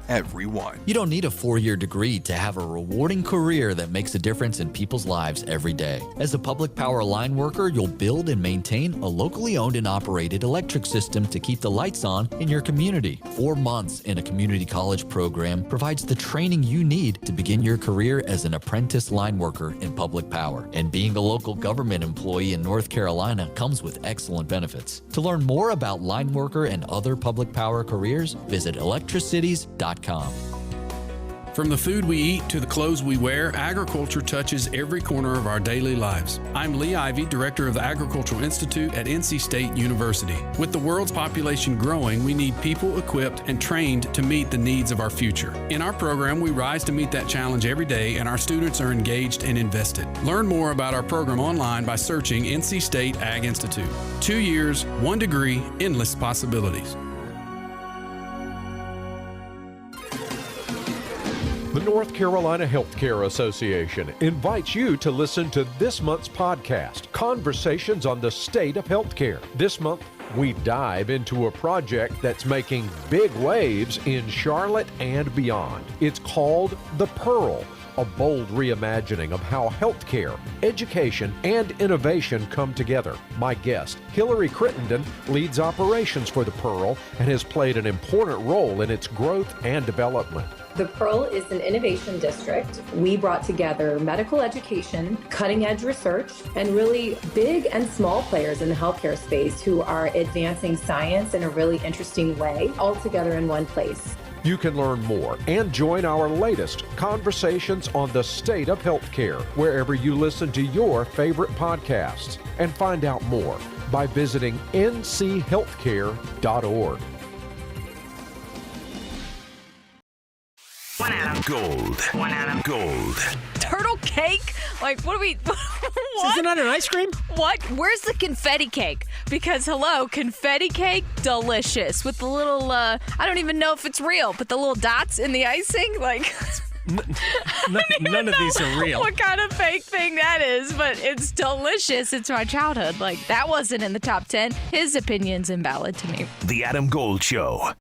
Everyone. You don't need a 4-year degree to have a rewarding career that makes a difference in people's lives every day. As a public power line worker, you'll build and maintain a locally owned and operated electric system to keep the lights on in your community. 4 months in a community college program provides the training you need to begin your career as an apprentice line worker in public power. And being a local government employee in North Carolina comes with excellent benefits. To learn more about line worker and other public power careers, visit electricities.com. From the food we eat to the clothes we wear, agriculture touches every corner of our daily lives. I'm Lee Ivey, Director of the Agricultural Institute at NC State University. With the world's population growing, we need people equipped and trained to meet the needs of our future. In our program, we rise to meet that challenge every day, and our students are engaged and invested. Learn more about our program online by searching NC State Ag Institute. 2 years, 1 degree, endless possibilities. The North Carolina Healthcare Association invites you to listen to this month's podcast, Conversations on the State of Healthcare. This month, we dive into a project that's making big waves in Charlotte and beyond. It's called The Pearl, a bold reimagining of how healthcare, education, and innovation come together. My guest, Hillary Crittenden, leads operations for The Pearl and has played an important role in its growth and development. The Pearl is an innovation district. We brought together medical education, cutting-edge research, and really big and small players in the healthcare space who are advancing science in a really interesting way, all together in one place. You can learn more and join our latest Conversations on the State of Healthcare wherever you listen to your favorite podcasts. And find out more by visiting nchealthcare.org. One Adam Gold. One Adam Gold. Turtle cake? Like, what do we... What? Isn't that an ice cream? What? Where's the confetti cake? Because, hello, confetti cake, delicious. With the little, I don't even know if it's real, but the little dots in the icing, like... None of these are real. What kind of fake thing that is, but it's delicious. It's my childhood. Like, that wasn't in the top 10. His opinion's invalid to me. The Adam Gold Show.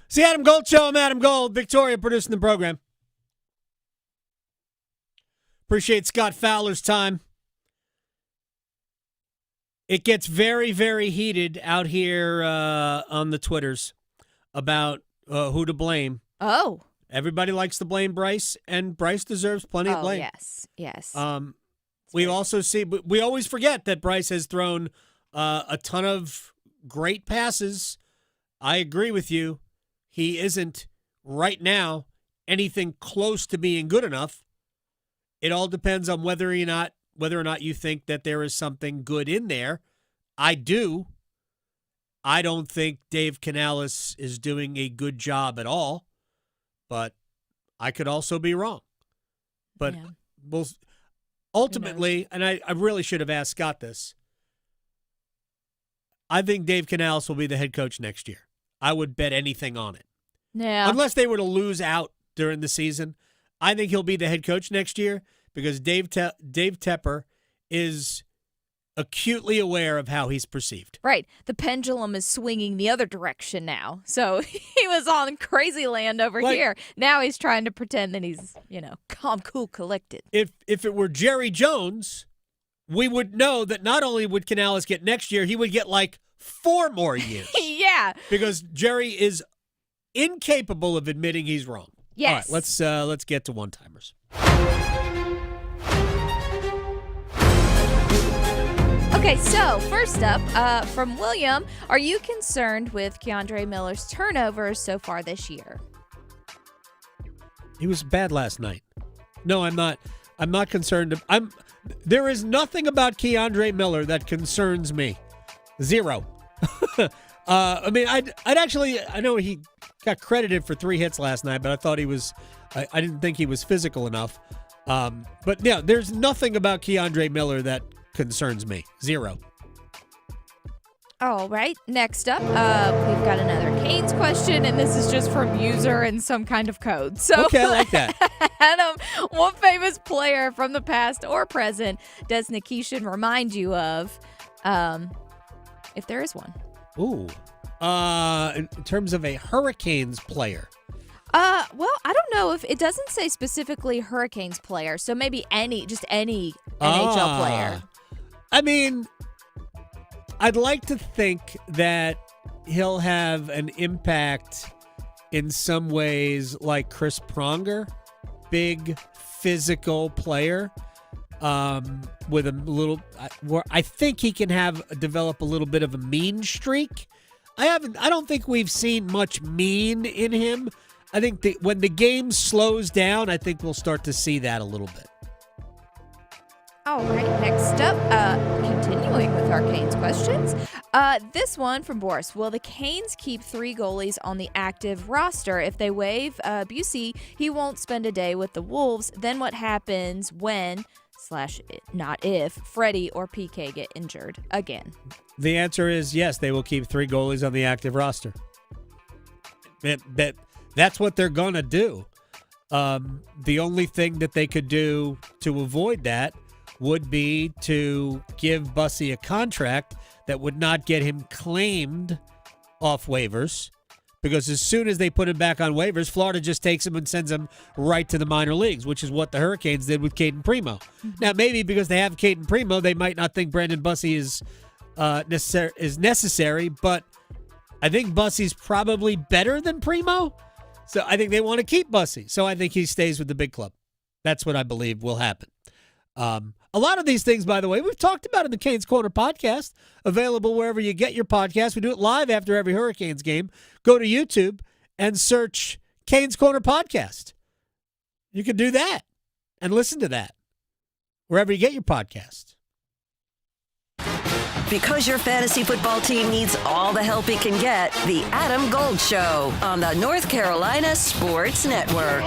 It's the Adam Gold Show. I'm Adam Gold. Victoria producing the program. Appreciate Scott Fowler's time. It gets very, very heated out here on the Twitters about who to blame. Oh. Everybody likes to blame Bryce, and Bryce deserves plenty of blame. Yes. We also see, we always forget that Bryce has thrown a ton of great passes. I agree with you. He isn't right now anything close to being good enough. It all depends on whether or not you think that there is something good in there. I do. I don't think Dave Canales is doing a good job at all, but I could also be wrong. But we'll ultimately, and I really should have asked Scott this, I think Dave Canales will be the head coach next year. I would bet anything on it. Yeah. Unless they were to lose out during the season, I think he'll be the head coach next year because Dave Tepper is acutely aware of how he's perceived. Right. The pendulum is swinging the other direction now. So he was on crazy land over here. Now he's trying to pretend that he's, calm, cool, collected. If it were Jerry Jones, we would know that not only would Canales get next year, he would get like 4 more years. Yeah. Because Jerry is incapable of admitting he's wrong. Yes. All right, let's get to one-timers. Okay, so first up, from William, are you concerned with Keandre Miller's turnovers so far this year? He was bad last night. No, I'm not. I'm not concerned. There is nothing about Keandre Miller that concerns me. 0. I mean, I know he got credited for 3 hits last night, but I thought I didn't think he was physical enough. But yeah, there's nothing about Keandre Miller that concerns me. 0. All right. Next up, we've got another Canes question, and this is just from user and some kind of code. So, okay, I like that. Adam, what famous player from the past or present does Nikishin remind you of, if there is one? Ooh. In terms of a Hurricanes player. Well, I don't know if it doesn't say specifically Hurricanes player, so maybe any NHL player. I mean, I'd like to think that he'll have an impact in some ways like Chris Pronger, big physical player. with a little. Where I think he can develop a little bit of a mean streak. I don't think we've seen much mean in him. I think when the game slows down, I think we'll start to see that a little bit. All right, next up, continuing with our Canes questions. This one from Boris. Will the Canes keep 3 goalies on the active roster? If they waive Busey, he won't spend a day with the Wolves. Then what happens when / not if Freddie or PK get injured again? The answer is yes, they will keep 3 goalies on the active roster. That's what they're going to do. The only thing that they could do to avoid that would be to give Bussey a contract that would not get him claimed off waivers, because as soon as they put him back on waivers, Florida just takes him and sends him right to the minor leagues, which is what the Hurricanes did with Caden Primo. Mm-hmm. Now, maybe because they have Caden Primo, they might not think Brandon Bussey is necessary, but I think Bussey's probably better than Primo, so I think they want to keep Bussey. So I think he stays with the big club. That's what I believe will happen. A lot of these things, by the way, we've talked about in the Canes Corner podcast, available wherever you get your podcast. We do it live after every Hurricanes game. Go to YouTube and search Canes Corner podcast. You can do that and listen to that wherever you get your podcast. Because your fantasy football team needs all the help it can get, the Adam Gold Show on the North Carolina Sports Network.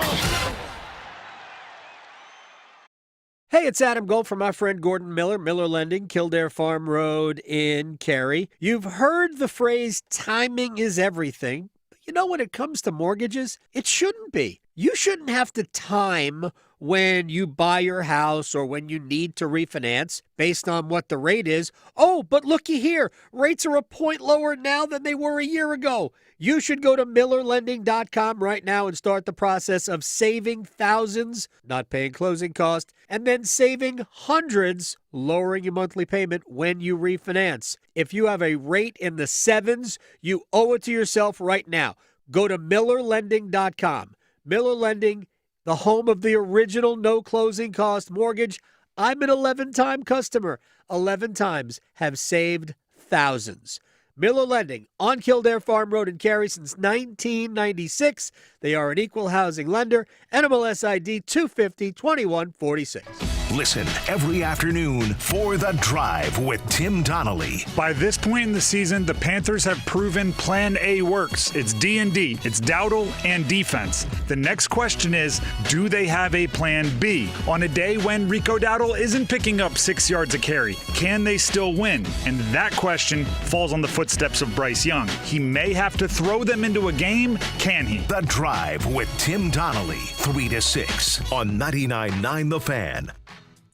Hey, it's Adam Gold from my friend Gordon Miller, Miller Lending, Kildare Farm Road in Cary. You've heard the phrase, timing is everything. But you know, when it comes to mortgages, it shouldn't be. You shouldn't have to time when you buy your house or when you need to refinance based on what the rate is. Oh, but looky here, rates are a point lower now than they were a year ago. You should go to MillerLending.com right now and start the process of saving thousands, not paying closing costs, and then saving hundreds, lowering your monthly payment when you refinance. If you have a rate in the 7s, you owe it to yourself right now. Go to MillerLending.com. Miller Lending, the home of the original no closing cost mortgage. I'm an 11-time customer. 11 times have saved thousands. Miller Lending on Kildare Farm Road in Cary since 1996. They are an equal housing lender. NMLS ID 250-2146. Listen every afternoon for The Drive with Tim Donnelly. By this point in the season, the Panthers have proven Plan A works. It's D&D, it's Dowdle, and defense. The next question is, do they have a Plan B? On a day when Rico Dowdle isn't picking up 6 yards a carry, can they still win? And that question falls on the footsteps of Bryce Young. He may have to throw them into a game. Can he? The Drive with Tim Donnelly, 3 to 6 on 99.9 The Fan.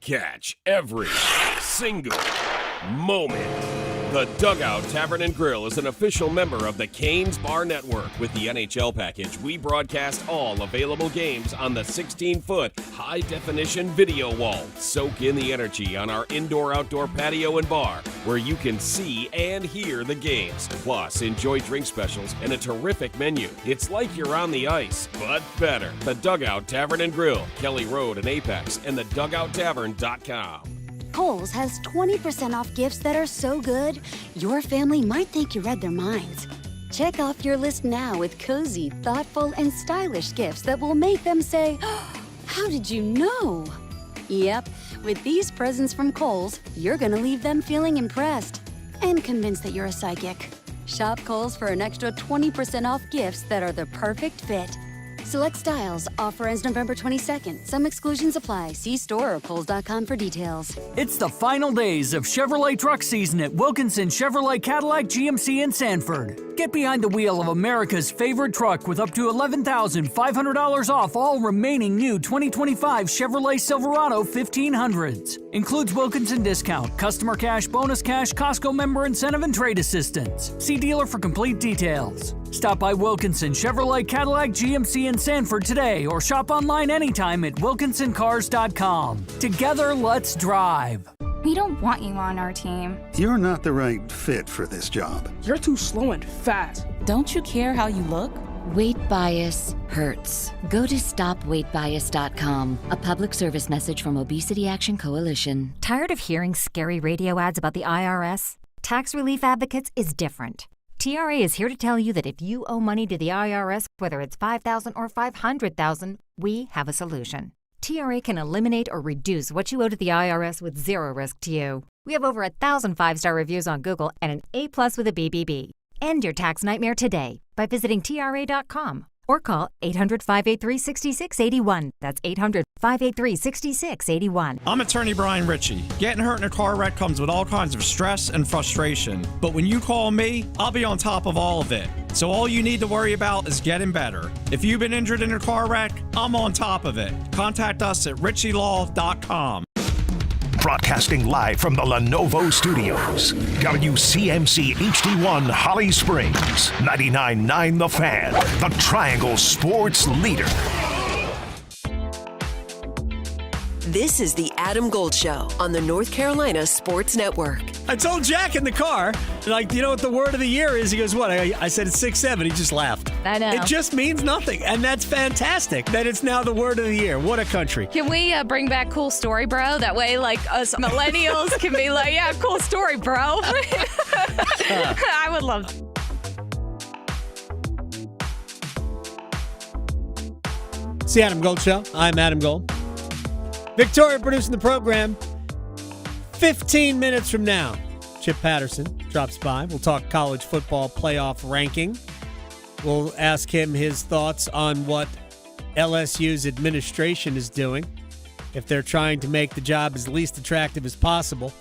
Catch every single moment. The Dugout Tavern and Grill is an official member of the Canes Bar Network. With the NHL package, we broadcast all available games on the 16-foot high-definition video wall. Soak in the energy on our indoor-outdoor patio and bar, where you can see and hear the games. Plus, enjoy drink specials and a terrific menu. It's like you're on the ice, but better. The Dugout Tavern and Grill, Kelly Road in Apex, and thedugouttavern.com. Kohl's has 20% off gifts that are so good, your family might think you read their minds. Check off your list now with cozy, thoughtful, and stylish gifts that will make them say, oh, how did you know? Yep, with these presents from Kohl's, you're gonna leave them feeling impressed and convinced that you're a psychic. Shop Kohl's for an extra 20% off gifts that are the perfect fit. Select styles. Offer ends November 22nd. Some exclusions apply. See store or Kohls.com for details. It's the final days of Chevrolet truck season at Wilkinson Chevrolet Cadillac GMC in Sanford. Get behind the wheel of America's favorite truck with up to $11,500 off all remaining new 2025 Chevrolet Silverado 1500s. Includes Wilkinson discount, customer cash, bonus cash, Costco member incentive, and trade assistance. See dealer for complete details. Stop by Wilkinson Chevrolet Cadillac GMC in Sanford today or shop online anytime at wilkinsoncars.com. Together, let's drive. We don't want you on our team. You're not the right fit for this job. You're too slow and fast. Don't you care how you look? Weight bias hurts. Go to stopweightbias.com. A public service message from Obesity Action Coalition. Tired of hearing scary radio ads about the IRS? Tax Relief Advocates is different. TRA is here to tell you that if you owe money to the IRS, whether it's $5,000 or $500,000, we have a solution. TRA can eliminate or reduce what you owe to the IRS with zero risk to you. We have over 1,000 5-star reviews on Google and an A+ with a BBB. End your tax nightmare today by visiting TRA.com or call 800-583-6681. That's 800-583-6681. I'm attorney Brian Ritchie. Getting hurt in a car wreck comes with all kinds of stress and frustration. But when you call me, I'll be on top of all of it. So all you need to worry about is getting better. If you've been injured in a car wreck, I'm on top of it. Contact us at ritchielaw.com. Broadcasting live from the Lenovo Studios. WCMC HD1 Holly Springs. 99.9 The Fan. The Triangle Sports Leader. This is the Adam Gold Show on the North Carolina Sports Network. I told Jack in the car, like, you know what the word of the year is? He goes, what? I said it's 6'7". He just laughed. I know. It just means nothing. And that's fantastic that it's now the word of the year. What a country. Can we bring back cool story, bro? That way, like, us millennials can be like, yeah, cool story, bro. I would love that. It's the Adam Gold Show. I'm Adam Gold. Victoria producing the program. 15 minutes from now, Chip Patterson drops by. We'll talk college football playoff ranking. We'll ask him his thoughts on what LSU's administration is doing, if they're trying to make the job as least attractive as possible.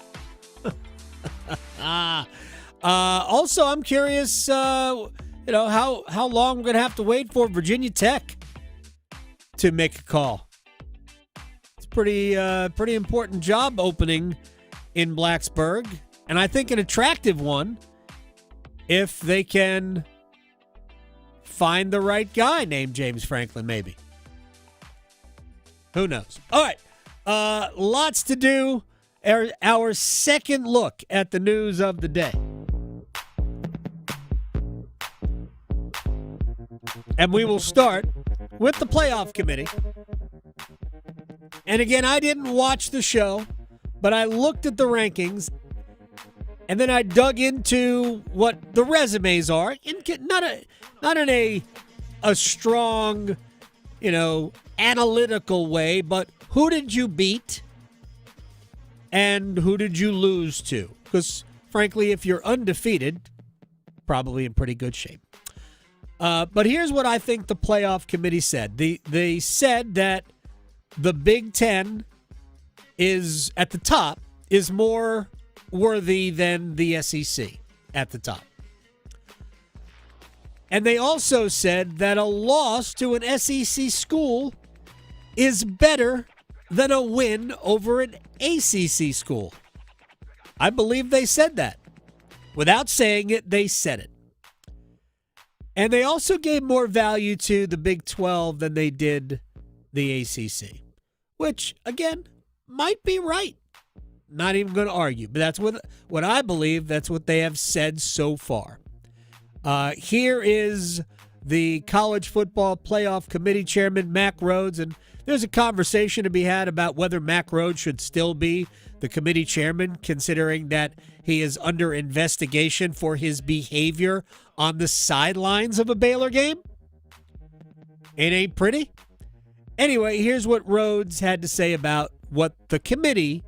Also, I'm curious, how long we're going to have to wait for Virginia Tech to make a call. Pretty important job opening in Blacksburg, and I think an attractive one if they can find the right guy named James Franklin, maybe. Who knows? All right, lots to do. Our second look at the news of the day. And we will start with the playoff committee. And again, I didn't watch the show, but I looked at the rankings, and then I dug into what the resumes are, not in a strong, analytical way, but who did you beat and who did you lose to? Because, frankly, if you're undefeated, probably in pretty good shape. But here's what I think the playoff committee said. They said that the Big Ten is at the top, is more worthy than the SEC at the top. And they also said that a loss to an SEC school is better than a win over an ACC school. I believe they said that. Without saying it, they said it. And they also gave more value to the Big 12 than they did the ACC, which, again, might be right. Not even going to argue, but that's what I believe. That's what they have said so far. Here is the College Football Playoff Committee Chairman, Mack Rhoades, and there's a conversation to be had about whether Mack Rhoades should still be the committee chairman, considering that he is under investigation for his behavior on the sidelines of a Baylor game. It ain't pretty. Anyway, here's what Rhoades had to say about what the committee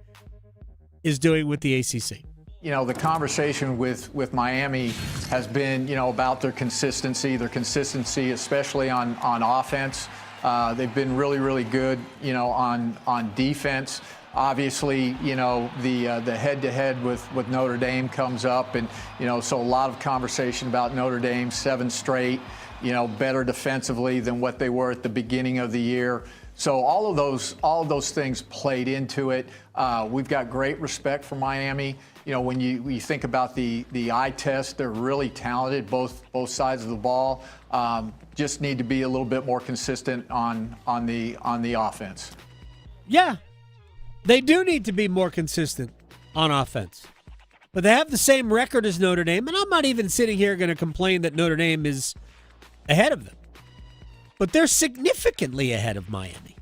is doing with the ACC. The conversation with Miami has been, about their consistency especially on offense. They've been really, really good, on defense. Obviously, the head-to-head with Notre Dame comes up, and, so a lot of conversation about Notre Dame, 7 straight, better defensively than what they were at the beginning of the year. So all of those things played into it. We've got great respect for Miami. When you think about the eye test, they're really talented, both sides of the ball. Just need to be a little bit more consistent on the offense. Yeah, they do need to be more consistent on offense. But they have the same record as Notre Dame, and I'm not even sitting here going to complain that Notre Dame is ahead of them. but they're significantly ahead of Miami.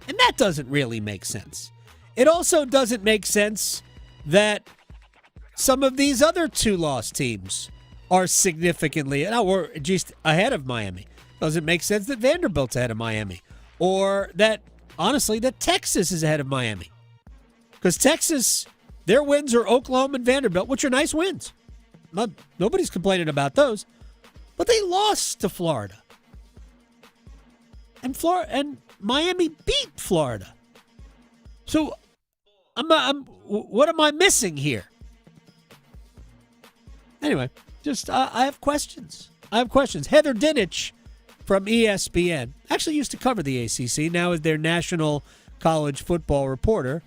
And that doesn't really make sense. It also doesn't make sense that some of these other 2-loss teams are significantly, or just ahead of Miami. Doesn't make sense that Vanderbilt's ahead of Miami. Or that, honestly, that Texas is ahead of Miami. Because Texas, their wins are Oklahoma and Vanderbilt, which are nice wins. Nobody's complaining about those. But they lost to Florida. And Miami beat Florida. So what am I missing here? Anyway, I have questions. Heather Dinich from ESPN actually used to cover the ACC. Now is their national college football reporter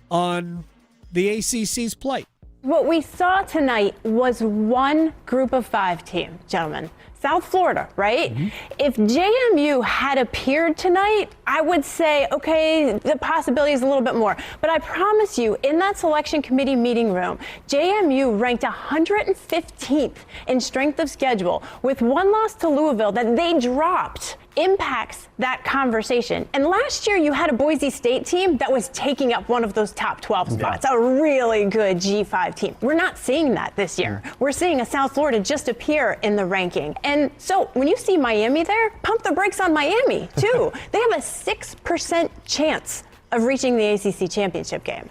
on the ACC's plight. What we saw tonight was one group of 5 team, gentlemen. South Florida, right? Mm-hmm. If JMU had appeared tonight, I would say, okay, the possibility is a little bit more. But I promise you, in that selection committee meeting room, JMU ranked 115th in strength of schedule with one loss to Louisville that they dropped. Impacts that conversation. And last year you had a Boise State team that was taking up one of those top 12 spots, a really good G5 team. We're not seeing that this year. We're seeing a South Florida just appear in the ranking. And so when you see Miami there, pump the brakes on Miami too. They have a 6% chance of reaching the ACC championship game.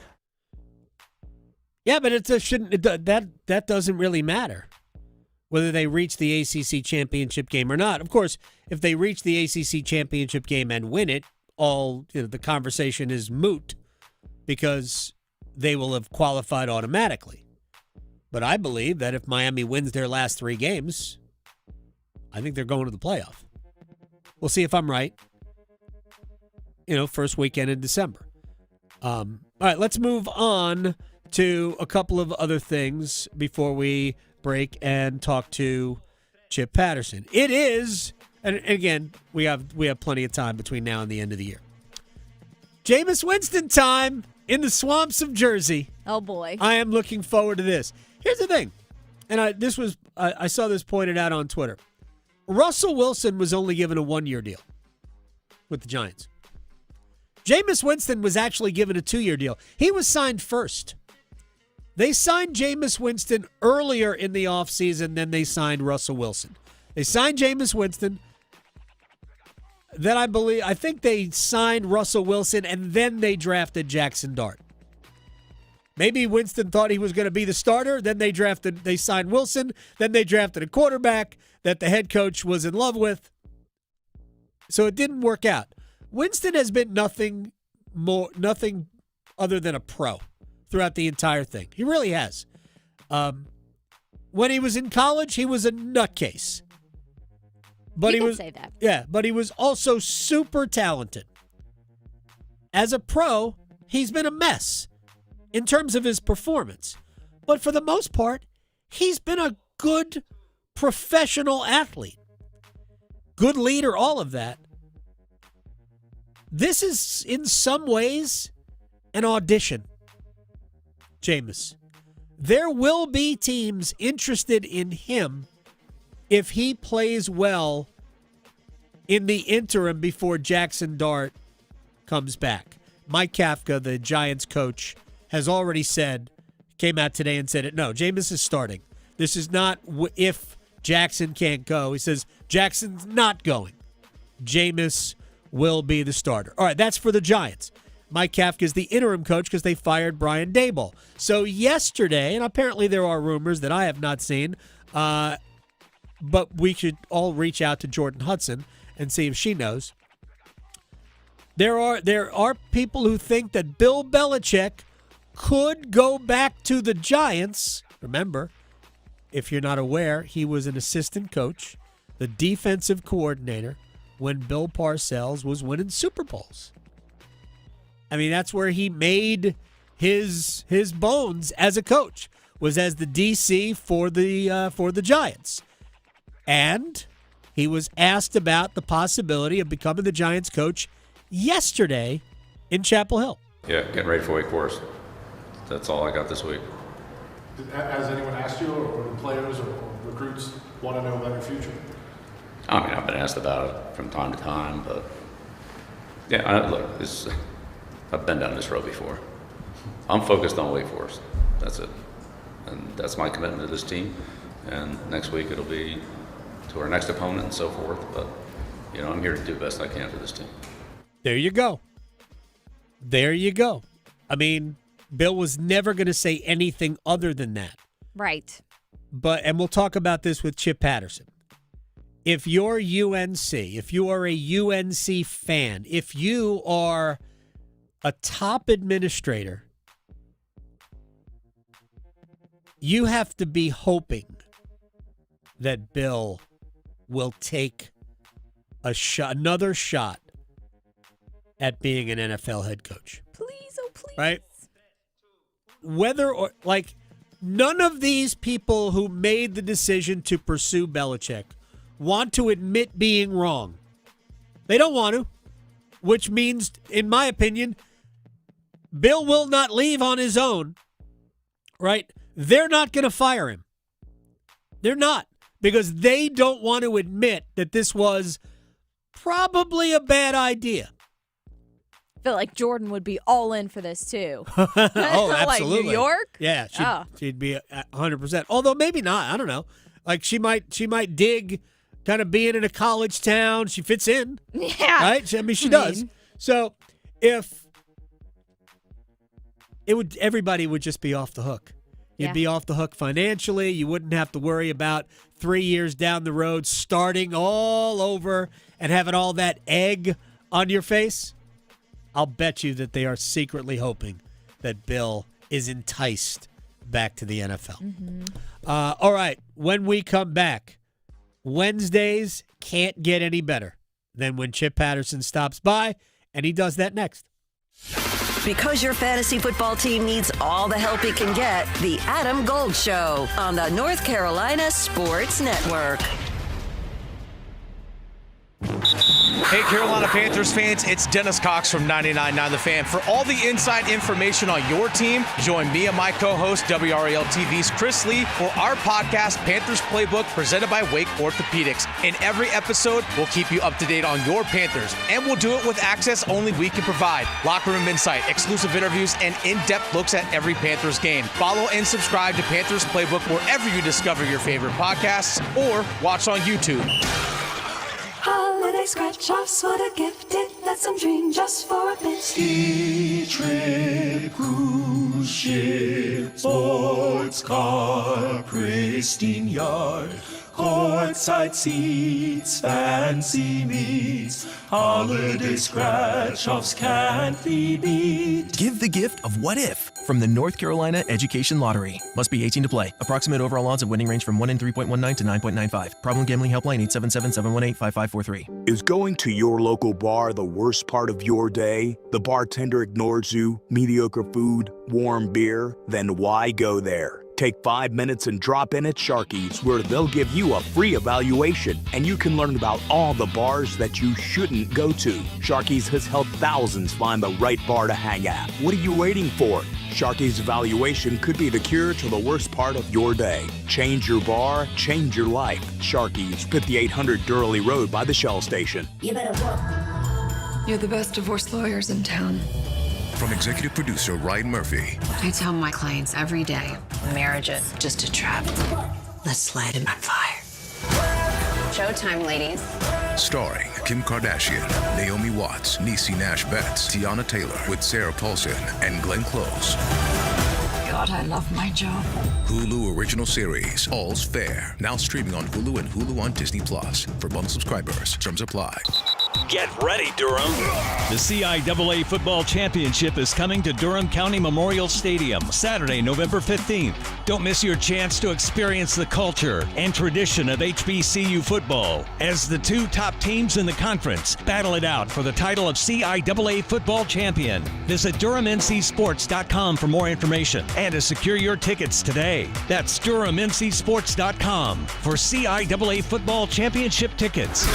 Yeah, but that doesn't really matter whether they reach the ACC championship game or not. Of course, if they reach the ACC championship game and win it, the conversation is moot because they will have qualified automatically. But I believe that if Miami wins their last 3 games, I think they're going to the playoff. We'll see if I'm right. First weekend in December. All right, let's move on to a couple of other things before we break and talk to Chip Patterson. It is, and again, we have plenty of time between now and the end of the year. Jameis Winston time in the swamps of Jersey. Oh boy. I am looking forward to this. Here's the thing, and I saw this pointed out on Twitter. Russell Wilson was only given a 1-year deal with the Giants. Jameis Winston was actually given a 2-year deal. He was signed first. They signed Jameis Winston earlier in the offseason than they signed Russell Wilson. They signed Jameis Winston. Then I think they signed Russell Wilson, and then they drafted Jackson Dart. Maybe Winston thought he was going to be the starter. Then they signed Wilson. Then they drafted a quarterback that the head coach was in love with. So it didn't work out. Winston has been nothing other than a pro throughout the entire thing. He really has. When he was in college, he was a nutcase. But you can say that. Yeah, but he was also super talented. As a pro, he's been a mess in terms of his performance. But for the most part, he's been a good professional athlete. Good leader, all of that. This is, in some ways, an audition. Jameis. There will be teams interested in him if he plays well in the interim before Jackson Dart comes back. Mike Kafka, the Giants coach, has already came out today and said it. No, Jameis is starting. This is not if Jackson can't go. He says Jackson's not going. Jameis will be the starter. All right, that's for the Giants. Mike Kafka is the interim coach because they fired Brian Daboll. So yesterday, and apparently there are rumors that I have not seen, but we should all reach out to Jordan Hudson and see if she knows. There are people who think that Bill Belichick could go back to the Giants. Remember, if you're not aware, he was an assistant coach, the defensive coordinator, when Bill Parcells was winning Super Bowls. I mean, that's where he made his bones as a coach, was as the DC for the Giants. And he was asked about the possibility of becoming the Giants coach yesterday in Chapel Hill. Yeah, getting ready for Wake Forest. That's all I got this week. Has anyone asked you, or the players or recruits want to know about your future? I mean, I've been asked about it from time to time, but yeah, look, I've been down this road before. I'm focused on Wake Forest. That's it. And that's my commitment to this team. And next week it'll be to our next opponent and so forth. But, I'm here to do the best I can for this team. There you go. There you go. I mean, Bill was never going to say anything other than that. Right. And we'll talk about this with Chip Patterson. If you're UNC, if you are a UNC fan, if you are a top administrator, you have to be hoping that Bill will take another shot at being an NFL head coach. Please, oh please. Right? Whether or none of these people who made the decision to pursue Belichick want to admit being wrong. They don't want to, which means, in my opinion, Bill will not leave on his own, right? They're not going to fire him. They're not, because they don't want to admit that this was probably a bad idea. I feel like Jordan would be all in for this, too. Oh, absolutely. Like New York? Yeah, she'd be 100%. Although maybe not. I don't know. Like she might dig kind of being in a college town. She fits in. Yeah. Right? I mean, she does. So everybody would just be off the hook. You'd be off the hook financially. You wouldn't have to worry about 3 years down the road starting all over and having all that egg on your face. I'll bet you that they are secretly hoping that Bill is enticed back to the NFL. Mm-hmm. All right, when we come back, Wednesdays can't get any better than when Chip Patterson stops by, and he does that next. Because your fantasy football team needs all the help it can get, the Adam Gold Show on the North Carolina Sports Network. Hey, Carolina Panthers fans, it's Dennis Cox from 99.9 The Fan. For all the inside information on your team, join me and my co-host, WRAL TV's Chris Lee, for our podcast, Panthers Playbook, presented by Wake Orthopedics. In every episode, we'll keep you up to date on your Panthers, and we'll do it with access only we can provide. Locker room insight, exclusive interviews, and in-depth looks at every Panthers game. Follow and subscribe to Panthers Playbook wherever you discover your favorite podcasts, or watch on YouTube. Holiday scratch-offs, what a gift it lets them dream just for a bit. Ski trip, cruise ship, sports car, pristine yard, courtside seats, fancy meats, holiday scratch-offs can't be beat. Give the gift of what if from the North Carolina Education Lottery. Must be 18 to play. Approximate overall odds of winning range from 1 in 3.19 to 9.95. Problem gambling helpline 877-718-5543. Is going to your local bar the worst part of your day? The bartender ignores you, mediocre food, warm beer? Then why go there? Take 5 minutes and drop in at Sharky's, where they'll give you a free evaluation, and you can learn about all the bars that you shouldn't go to. Sharky's has helped thousands find the right bar to hang at. What are you waiting for? Sharky's evaluation could be the cure to the worst part of your day. Change your bar, change your life. Sharky's, 5800 Durley Road by the Shell Station. You better work. You're the best divorce lawyers in town. From executive producer Ryan Murphy. I tell my clients every day, marriage is just a trap. Let's light it on fire. Showtime, ladies. Starring Kim Kardashian, Naomi Watts, Niecy Nash Betts, Tiana Taylor, with Sarah Paulson and Glenn Close. God, I love my job. Hulu original series, All's Fair. Now streaming on Hulu and Hulu on Disney+. For bundle subscribers, terms apply. Get ready, Durham. The CIAA Football Championship is coming to Durham County Memorial Stadium Saturday, November 15th. Don't miss your chance to experience the culture and tradition of HBCU football as the two top teams in the conference battle it out for the title of CIAA Football Champion. Visit DurhamNCSports.com for more information and to secure your tickets today. That's DurhamNCSports.com for CIAA Football Championship tickets.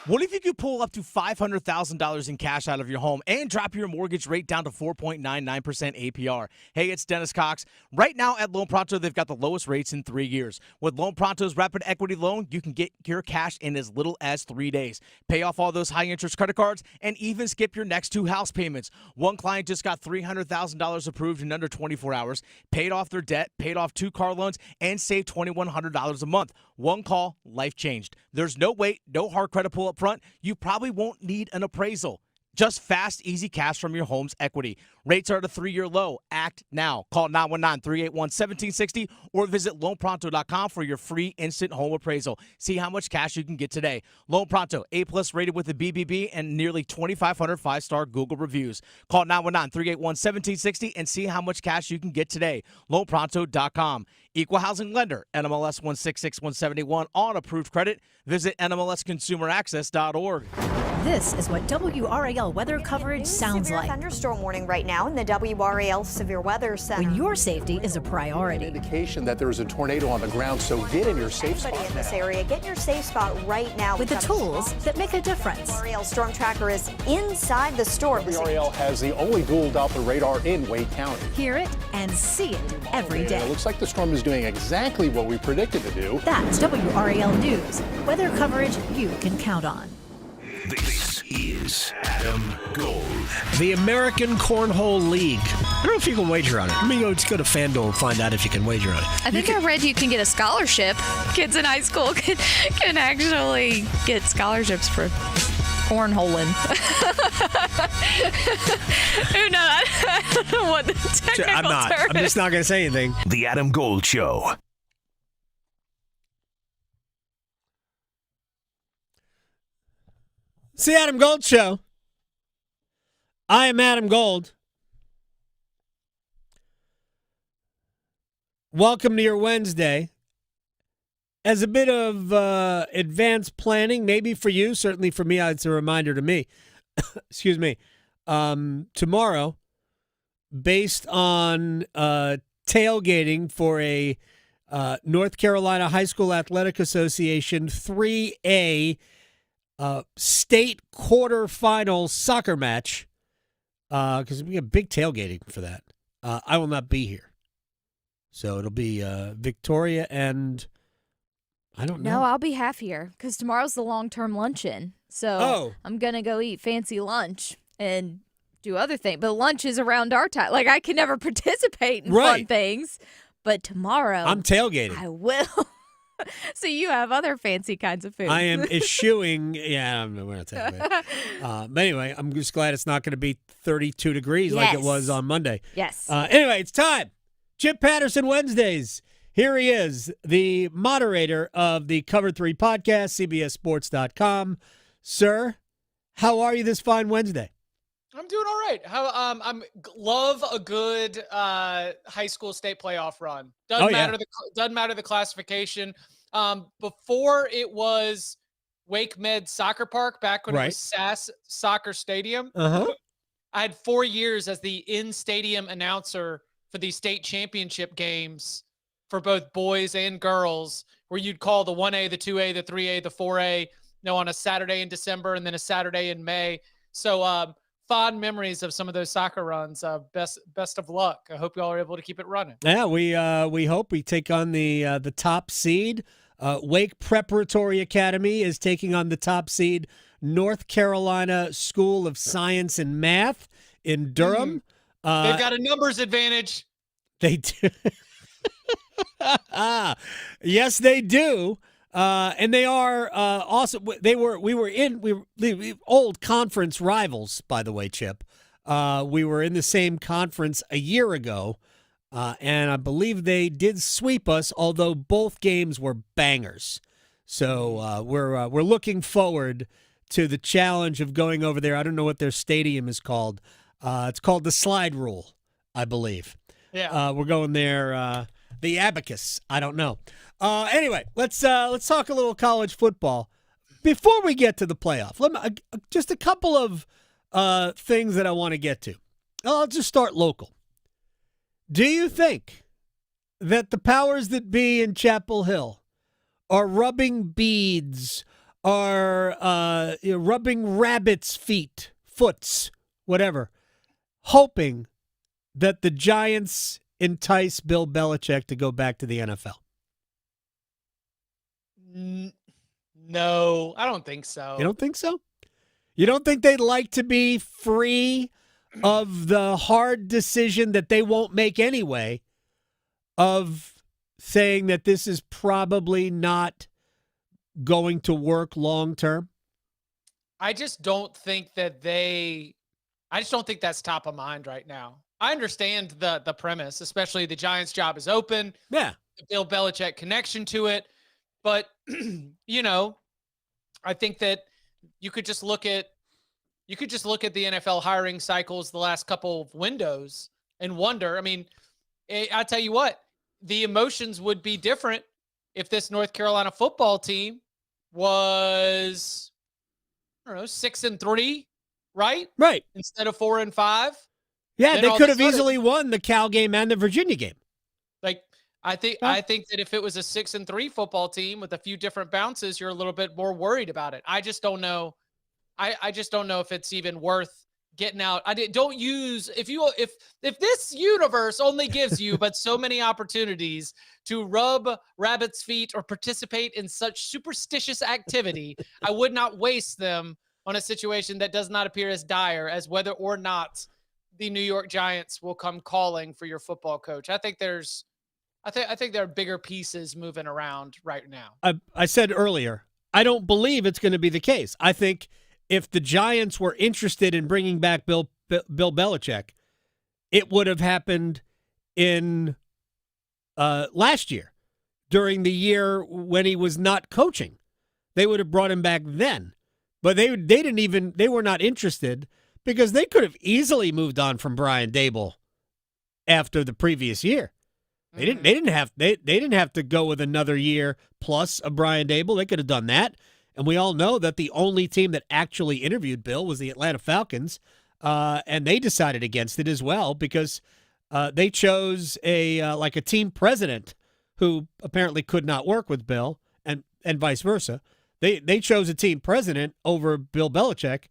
What if you could pull up to $500,000 in cash out of your home and drop your mortgage rate down to 4.99% APR? Hey, it's Dennis Cox. Right now at Loan Pronto, they've got the lowest rates in 3 years. With Loan Pronto's Rapid Equity Loan, you can get your cash in as little as 3 days. Pay off all those high-interest credit cards and even skip your next 2 house payments. One client just got $300,000 approved in under 24 hours, paid off their debt, paid off 2 car loans, and saved $2,100 a month. One call, life changed. There's no wait, no hard credit pull up front. You probably won't need an appraisal. Just fast, easy cash from your home's equity. Rates are at a 3-year low. Act now. Call 919-381-1760 or visit loanpronto.com for your free instant home appraisal. See how much cash you can get today. Loan Pronto, A+ rated with the BBB and nearly 2,500 5-star Google reviews. Call 919-381-1760 and see how much cash you can get today. Loanpronto.com. Equal housing lender, NMLS 166171 on approved credit. Visit NMLSconsumeraccess.org. This is what WRAL weather coverage sounds severe like. Thunderstorm warning right now in the WRAL Severe Weather Center. When your safety is a priority. An indication that there is a tornado on the ground, so get in your safe spot in this area, get in your safe spot right now. With the tools that make a difference. WRAL Storm Tracker is inside the storm. WRAL has the only dual Doppler radar in Wade County. Hear it and see it every day. It looks like the storm is doing exactly what we predicted to do. That's WRAL News. Weather coverage you can count on. This is Adam Gold. The American Cornhole League. I don't know if you can wager on it. Let me go to FanDuel and find out if you can wager on it. I think I read you can get a scholarship. Kids in high school can actually get scholarships for cornholing. Who knows? I don't know what the technical term I'm just not going to say anything. The Adam Gold Show. It's the Adam Gold Show. I am Adam Gold. Welcome to your Wednesday. As a bit of advanced planning, maybe for you, certainly for me, it's a reminder to me. Excuse me. Tomorrow, based on tailgating for a North Carolina High School Athletic Association 3A state quarterfinal soccer match, because we have big tailgating for that. I will not be here. So it'll be Victoria and I don't know. No, I'll be half here because tomorrow's the long-term luncheon. So I'm going to go eat fancy lunch and do other things. But lunch is around our time. Like, I can never participate in fun things. But tomorrow, I'm tailgating. I will. So you have other fancy kinds of food. I am eschewing. Yeah, we're not taking that. But anyway, I'm just glad it's not going to be 32 degrees like it was on Monday. Yes. Anyway, it's time. Chip Patterson Wednesdays. Here he is, the moderator of the Cover 3 podcast, CBSSports.com. Sir, how are you this fine Wednesday? I'm doing all right. I'm love a good high school state playoff run. Doesn't matter the classification. Before it was Wake Med Soccer Park, back when it was SAS Soccer Stadium. I had 4 years as the in-stadium announcer for the state championship games for both boys and girls, where you'd call the 1A, the 2A, the 3A, the 4A, on a Saturday in December and then a Saturday in May. So fond memories of some of those soccer runs. Best of luck. I hope you all are able to keep it running. Yeah, we hope. We take on the top seed. Wake Preparatory Academy is taking on the top seed North Carolina School of Science and Math in Durham. They've got a numbers advantage. They do. Yes, they do. And they are also. We were old conference rivals, by the way, Chip. We were in the same conference a year ago, and I believe they did sweep us. Although both games were bangers, so we're looking forward to the challenge of going over there. I don't know what their stadium is called. It's called the Slide Rule, I believe. Yeah, we're going there. The Abacus. I don't know. Anyway, let's talk a little college football before we get to the playoff. Just a couple of things that I want to get to. I'll just start local. Do you think that the powers that be in Chapel Hill are rubbing beads are rubbing rabbits' foots, whatever, hoping that the Giants entice Bill Belichick to go back to the NFL? No, I don't think so. You don't think so? You don't think they'd like to be free of the hard decision that they won't make anyway of saying that this is probably not going to work long term? I just don't think that's top of mind right now. I understand the premise, especially the Giants job is open. Yeah. The Bill Belichick connection to it. But, I think that you could just look at the NFL hiring cycles the last couple of windows and wonder. I mean, I tell you what, the emotions would be different if this North Carolina football team was, 6-3, right? Right. Instead of 4-5. Yeah, Then they all could of have a sudden, easily won the Cal game and the Virginia game. Like, I think that if it was a 6-3 football team with a few different bounces, you're a little bit more worried about it. I just don't know. I just don't know if it's even worth getting out. Don't use if this universe only gives you but so many opportunities to rub rabbits' feet or participate in such superstitious activity, I would not waste them on a situation that does not appear as dire as whether or not the New York Giants will come calling for your football coach. I think there are bigger pieces moving around right now. I said earlier, I don't believe it's going to be the case. I think if the Giants were interested in bringing back Bill Belichick, it would have happened in last year, during the year when he was not coaching. They would have brought him back then. But they were not interested because they could have easily moved on from Brian Daboll after the previous year. They didn't have to go with another year plus of Brian Daboll. They could have done that. And we all know that the only team that actually interviewed Bill was the Atlanta Falcons, and they decided against it as well because they chose a team president who apparently could not work with Bill, and vice versa. They chose a team president over Bill Belichick.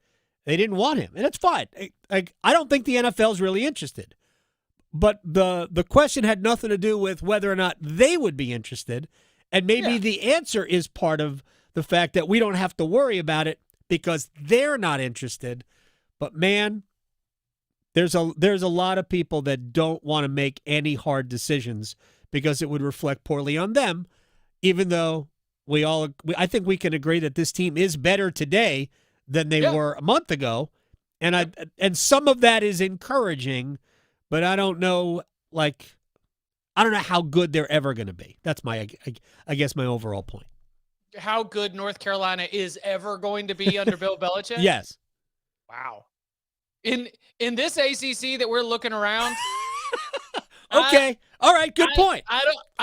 They didn't want him, and it's fine. I don't think the NFL is really interested. But the question had nothing to do with whether or not they would be interested, and maybe the answer is part of the fact that we don't have to worry about it because they're not interested. But man, there's a lot of people that don't want to make any hard decisions because it would reflect poorly on them, even though I think we can agree that this team is better today than they were a month ago, and some of that is encouraging, but I don't know how good they're ever going to be. That's I guess my overall point. How good North Carolina is ever going to be under Bill Belichick? Yes. Wow. In this ACC that we're looking around. Okay. All right. Good point. I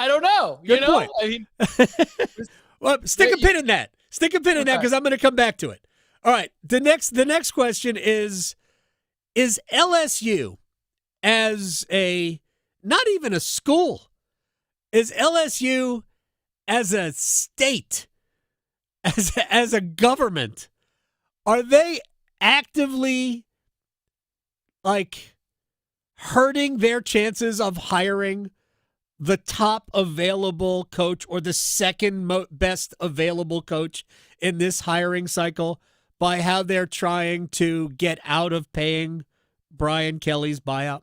don't know. Good point. I mean, well, stick a pin in that. Stick a pin in that because I'm going to come back to it. All right. The next question is LSU as not even a school, is LSU as a state, as a government, are they actively hurting their chances of hiring the top available coach or the second best available coach in this hiring cycle by how they're trying to get out of paying Brian Kelly's buyout?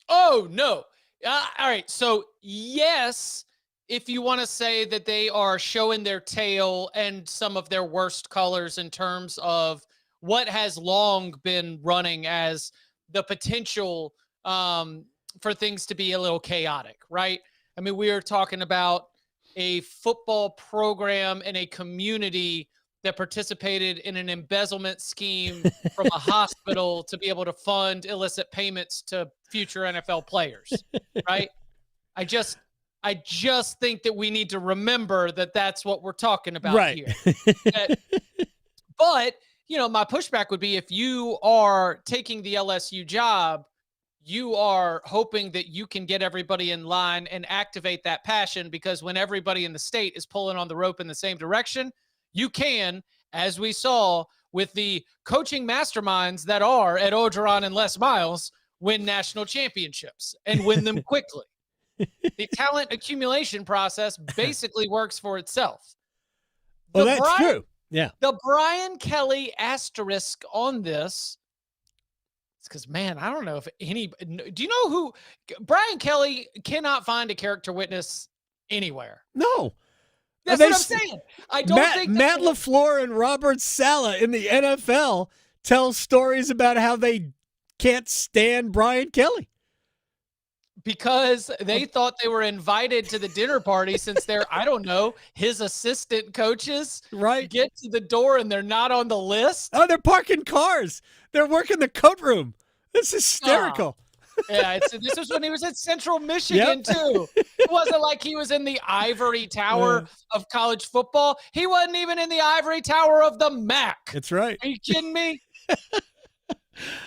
Oh, no. All right. So, yes, if you want to say that they are showing their tail and some of their worst colors in terms of what has long been running as the potential for things to be a little chaotic, right? I mean, we are talking about a football program in a community that participated in an embezzlement scheme from a hospital to be able to fund illicit payments to future NFL players, right? I just think that we need to remember that that's what we're talking about here. But, my pushback would be if you are taking the LSU job, you are hoping that you can get everybody in line and activate that passion, because when everybody in the state is pulling on the rope in the same direction, you can as we saw with the coaching masterminds that are Ed Orgeron and Les Miles, win national championships and win them quickly. The talent accumulation process basically works for itself. Well, that's true. Yeah. The Brian Kelly asterisk on this, it's because, man, I don't know if any, do you know who, Brian Kelly cannot find a character witness anywhere. No. That's what I'm saying. I don't think Matt LaFleur and Robert Saleh in the NFL tell stories about how they can't stand Brian Kelly. Because they thought they were invited to the dinner party since they're, I don't know, his assistant coaches get to the door and they're not on the list. Oh, they're parking cars. They're working the coat room. It's hysterical. Yeah, this was when he was at Central Michigan, too. It wasn't like he was in the ivory tower of college football. He wasn't even in the ivory tower of the MAC. That's right. Are you kidding me?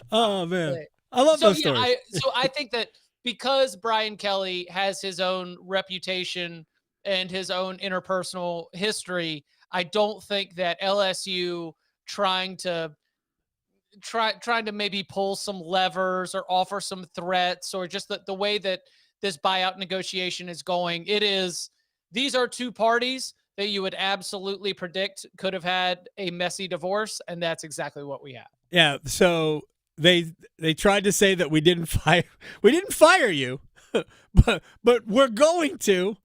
Oh, man. I love those stories. So I think that because Brian Kelly has his own reputation and his own interpersonal history, I don't think that LSU trying to maybe pull some levers or offer some threats or just the way that this buyout negotiation is going, these are two parties that you would absolutely predict could have had a messy divorce, and that's exactly what we have. Yeah, so they tried to say that we didn't fire you, but we're going to,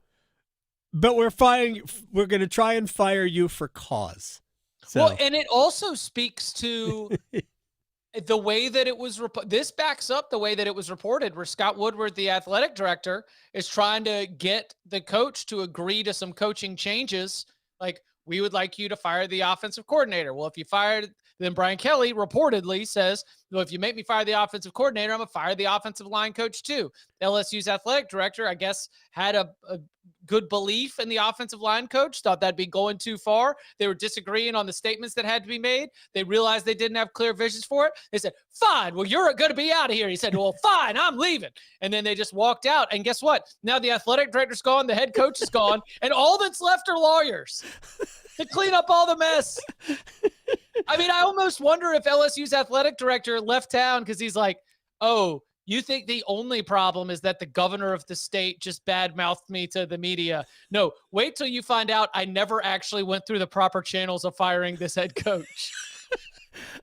but we're going to try and fire you for cause. So. Well, and it also speaks to the way that it was this backs up the way that it was reported, where Scott Woodward, the athletic director, is trying to get the coach to agree to some coaching changes. Like, we would like you to fire the offensive coordinator. Well, if you fired, then Brian Kelly reportedly says, well, if you make me fire the offensive coordinator, I'm going to fire the offensive line coach too. LSU's athletic director, I guess, had a good belief in the offensive line coach, thought that'd be going too far. They were disagreeing on the statements that had to be made. They realized they didn't have clear visions for it. They said, fine, well, you're going to be out of here. He said, well, fine, I'm leaving. And then they just walked out. And guess what? Now the athletic director's gone, the head coach is gone, and all that's left are lawyers to clean up all the mess. I mean, I almost wonder if LSU's athletic director left town because he's like, oh, you think the only problem is that the governor of the state just badmouthed me to the media? No, wait till you find out I never actually went through the proper channels of firing this head coach.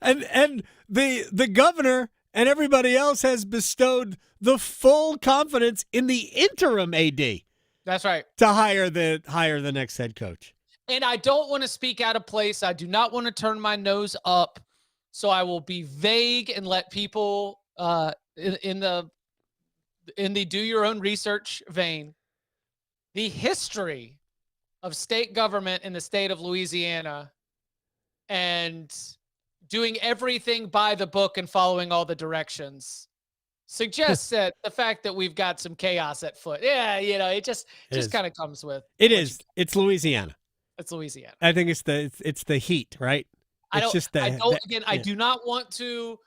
and the governor and everybody else has bestowed the full confidence in the interim AD. That's right. To hire the next head coach. And I don't want to speak out of place. I do not want to turn my nose up. So I will be vague and let people in the do your own research vein. The history of state government in the state of Louisiana and doing everything by the book and following all the directions suggests that the fact that we've got some chaos at foot. Yeah, it just kind of comes with. It's Louisiana. It's Louisiana. I think it's the heat, right? I do not want to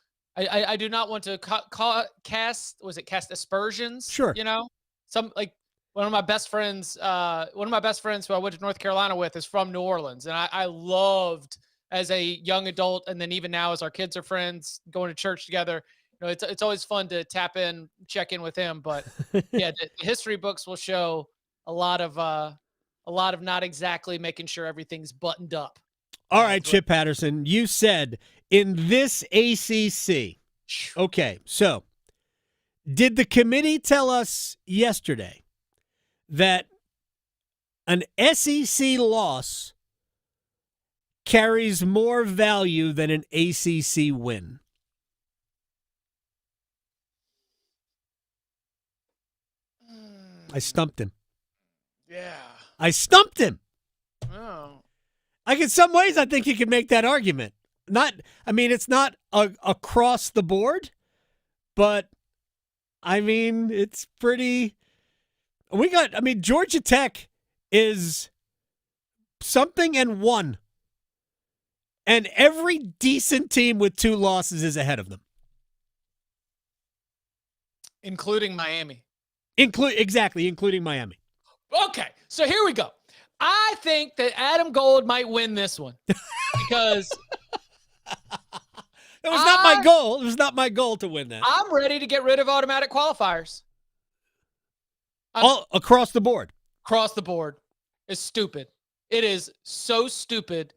cast aspersions. Sure. One of my best friends who I went to North Carolina with is from New Orleans. And I loved as a young adult. And then even now as our kids are friends going to church together, it's always fun to check in with him. But yeah, the history books will show a lot of not exactly making sure everything's buttoned up. All right, Chip Patterson, you said in this ACC. Okay, so did the committee tell us yesterday that an SEC loss carries more value than an ACC win? I stumped him. Yeah. I stumped him. Oh. In some ways, I think you can make that argument. It's not across the board, but it's pretty. Georgia Tech is something and one, and every decent team with 2 losses is ahead of them, including Miami. Including Miami. Okay, so here we go. I think that Adam Gold might win this one because it was not my goal. It was not my goal to win that. I'm ready to get rid of automatic qualifiers. All across the board. Across the board. It's stupid. It is so stupid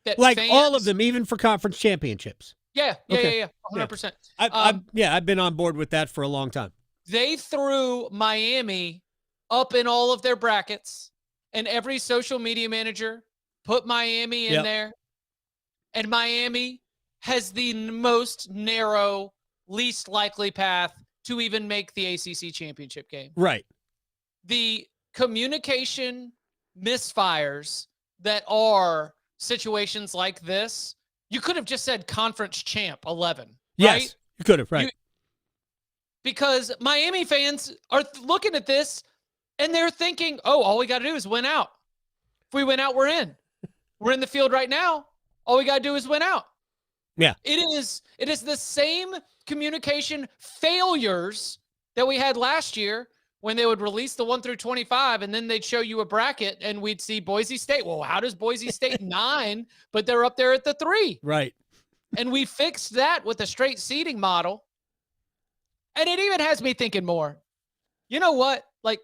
that like fans, all of them, even for conference championships. Yeah, 100%. I've been on board with that for a long time. They threw Miami up in all of their brackets, and every social media manager put Miami in there. And Miami has the most narrow, least likely path to even make the ACC championship game. Right. The communication misfires that are situations like this, you could have just said conference champ 11. Yes, right? you could have, right. Because Miami fans are looking at this and they're thinking, oh, all we got to do is win out. If we win out, we're in. We're in the field right now. All we got to do is win out. Yeah. It is the same communication failures that we had last year when they would release the 1 through 25 and then they'd show you a bracket and we'd see Boise State. Well, how does Boise State 9, but they're up there at the 3? Right. And we fixed that with a straight seeding model. And it even has me thinking more. You know what? Like,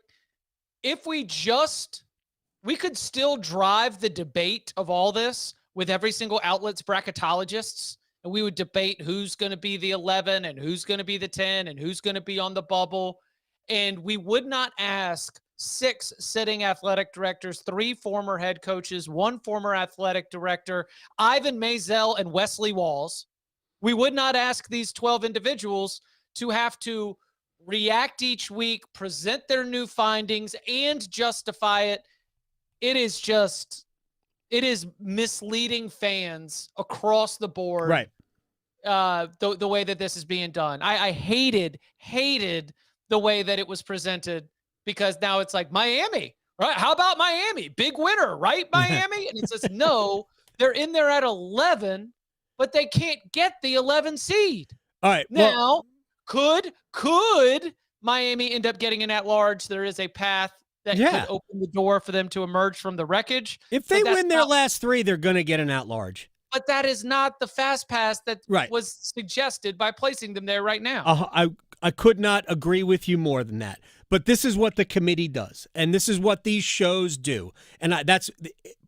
if we could still drive the debate of all this with every single outlet's bracketologists, and we would debate who's going to be the 11 and who's going to be the 10 and who's going to be on the bubble. And we would not ask 6 sitting athletic directors, 3 former head coaches, 1 former athletic director, Ivan Maisel and Wesley Walls. We would not ask these 12 individuals to have to react each week, present their new findings, and justify it. It is misleading fans across the board. Right. The way that this is being done. I hated the way that it was presented, because now it's like Miami, right? How about Miami? Big winner, right? Miami? And it says, no, they're in there at 11, but they can't get the 11 seed. All right. Now, could Miami end up getting an at-large? There is a path that could open the door for them to emerge from the wreckage. If they win their last 3, they're going to get an at-large. But that is not the fast pass that was suggested by placing them there right now. I could not agree with you more than that. But this is what the committee does, and this is what these shows do. And that's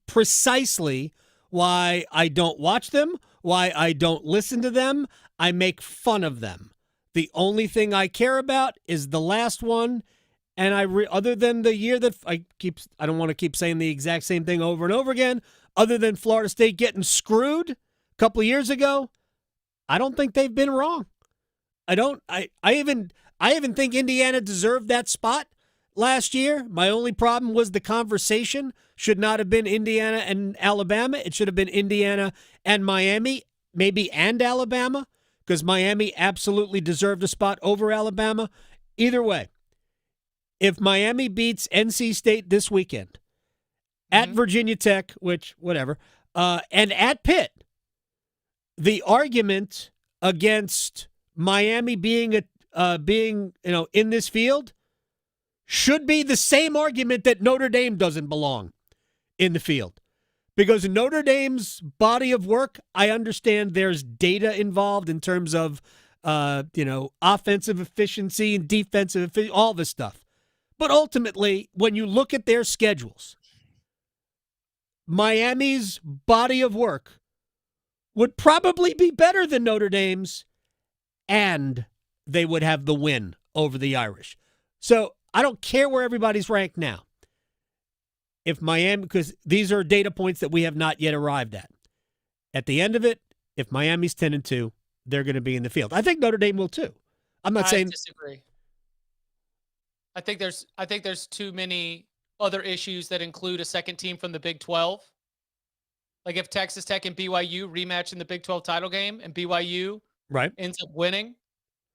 precisely why I don't watch them, why I don't listen to them. I make fun of them. The only thing I care about is the last one. And other than the year that I don't want to keep saying the exact same thing over and over again, other than Florida State getting screwed a couple of years ago, I don't think they've been wrong. I even think Indiana deserved that spot last year. My only problem was the conversation should not have been Indiana and Alabama. It should have been Indiana and Miami, maybe and Alabama, because Miami absolutely deserved a spot over Alabama. Either way, if Miami beats NC State this weekend, at Virginia Tech, which, whatever, and at Pitt, the argument against Miami being in this field should be the same argument that Notre Dame doesn't belong in the field. Because Notre Dame's body of work, I understand there's data involved in terms of, offensive efficiency and defensive efficiency, all this stuff. But ultimately, when you look at their schedules, Miami's body of work would probably be better than Notre Dame's, and they would have the win over the Irish. So I don't care where everybody's ranked now. If Miami, because these are data points that we have not yet arrived at. At the end of it, if Miami's 10-2, they're going to be in the field. I think Notre Dame will too. I'm not saying. I disagree. I think there's too many other issues that include a second team from the Big 12. Like if Texas Tech and BYU rematch in the Big 12 title game and BYU ends up winning,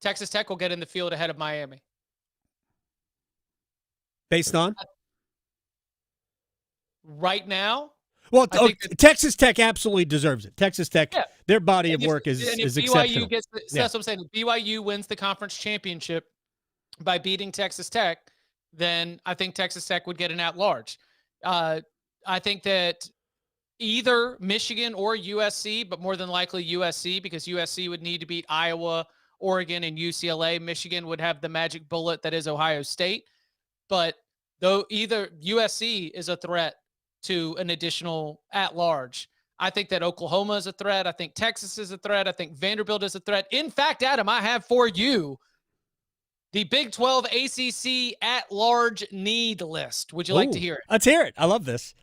Texas Tech will get in the field ahead of Miami. Based on? Right now? Well, Texas Tech absolutely deserves it. Texas Tech, their body of work is exceptional. That's what I'm saying. If BYU wins the conference championship by beating Texas Tech, then I think Texas Tech would get an at-large. I think that either Michigan or USC, but more than likely USC, because USC would need to beat Iowa, Oregon, and UCLA. Michigan would have the magic bullet that is Ohio State. But though either USC is a threat to an additional at-large, I think that Oklahoma is a threat. I think Texas is a threat. I think Vanderbilt is a threat. In fact, Adam, I have for you the Big 12 ACC at-large need list. Would you like to hear it? Let's hear it. I love this.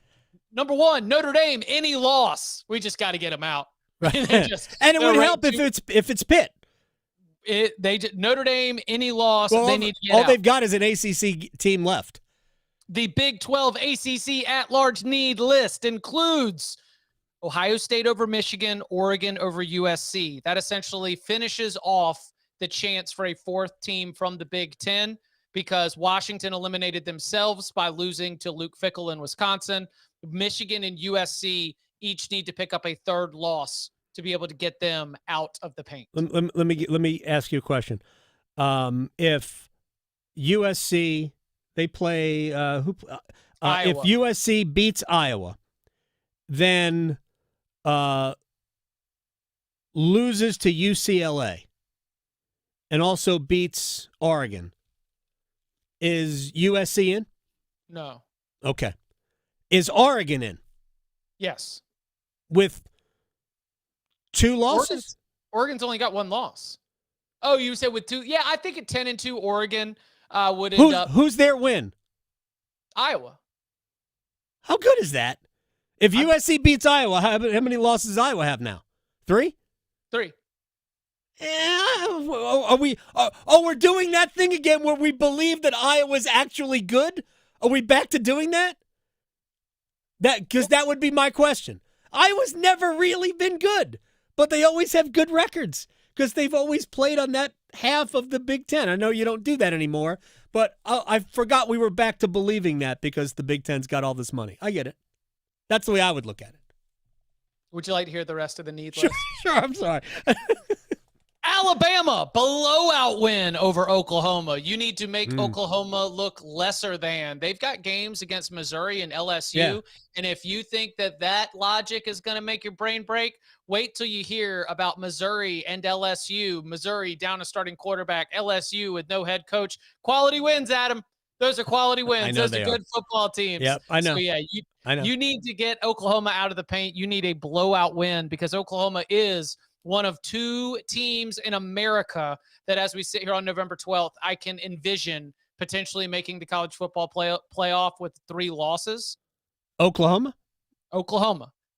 Number 1, Notre Dame, any loss. We just got to get them out. Right. And it would help if it's Pitt. Notre Dame, any loss, well, they need to get all out. they've got is an ACC team left. The Big 12 ACC at-large need list includes Ohio State over Michigan, Oregon over USC. That essentially finishes off the chance for a fourth team from the Big Ten, because Washington eliminated themselves by losing to Luke Fickell in Wisconsin. Michigan and USC each need to pick up a third loss to be able to get them out of the paint. Let me ask you a question. If USC they play if USC beats Iowa, then loses to UCLA and also beats Oregon, is USC in? No. Okay. Is Oregon in? Yes. With 2 losses? Oregon's only got 1 loss. Oh, you said with 2? Yeah, I think at 10-2, Oregon would end up. Who's their win? Iowa. How good is that? If USC beats Iowa, how many losses does Iowa have now? 3? 3. We're doing that thing again where we believe that Iowa's actually good? Are we back to doing that? Because that would be my question. Iowa's never really been good, but they always have good records because they've always played on that half of the Big Ten. I know you don't do that anymore, but I forgot we were back to believing that because the Big Ten's got all this money. I get it. That's the way I would look at it. Would you like to hear the rest of the need list? Sure, I'm sorry. Alabama, blowout win over Oklahoma. You need to make Oklahoma look lesser than. They've got games against Missouri and LSU. Yeah. And if you think that logic is going to make your brain break, wait till you hear about Missouri and LSU. Missouri down a starting quarterback, LSU with no head coach. Quality wins, Adam. Those are quality wins. Those are good football teams. Yep, I know. So, yeah, I know. You need to get Oklahoma out of the paint. You need a blowout win because Oklahoma is one of 2 teams in America that, as we sit here on November 12th, I can envision potentially making the college football playoff with 3 losses. Oklahoma.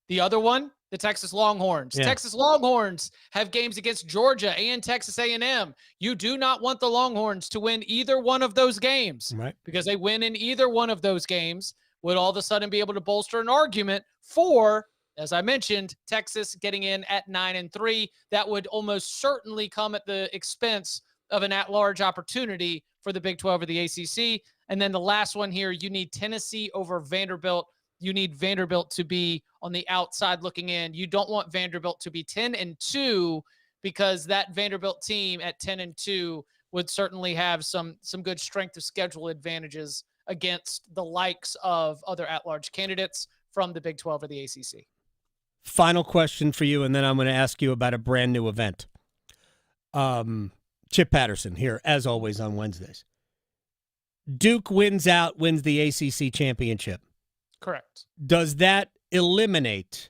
The other one, the Texas Longhorns. Yeah. Texas Longhorns have games against Georgia and Texas A&M. You do not want the Longhorns to win either one of those games, right? Because they win in either one of those games would all of a sudden be able to bolster an argument for, as I mentioned, Texas getting in at 9-3. That would almost certainly come at the expense of an at-large opportunity for the Big 12 or the ACC. And then the last one here, you need Tennessee over Vanderbilt. You need Vanderbilt to be on the outside looking in. You don't want Vanderbilt to be 10-2 because that Vanderbilt team at 10-2 would certainly have some good strength of schedule advantages against the likes of other at-large candidates from the Big 12 or the ACC. Final question for you, and then I'm going to ask you about a brand new event. Chip Patterson here, as always, on Wednesdays. Duke wins the ACC championship. Correct. Does that eliminate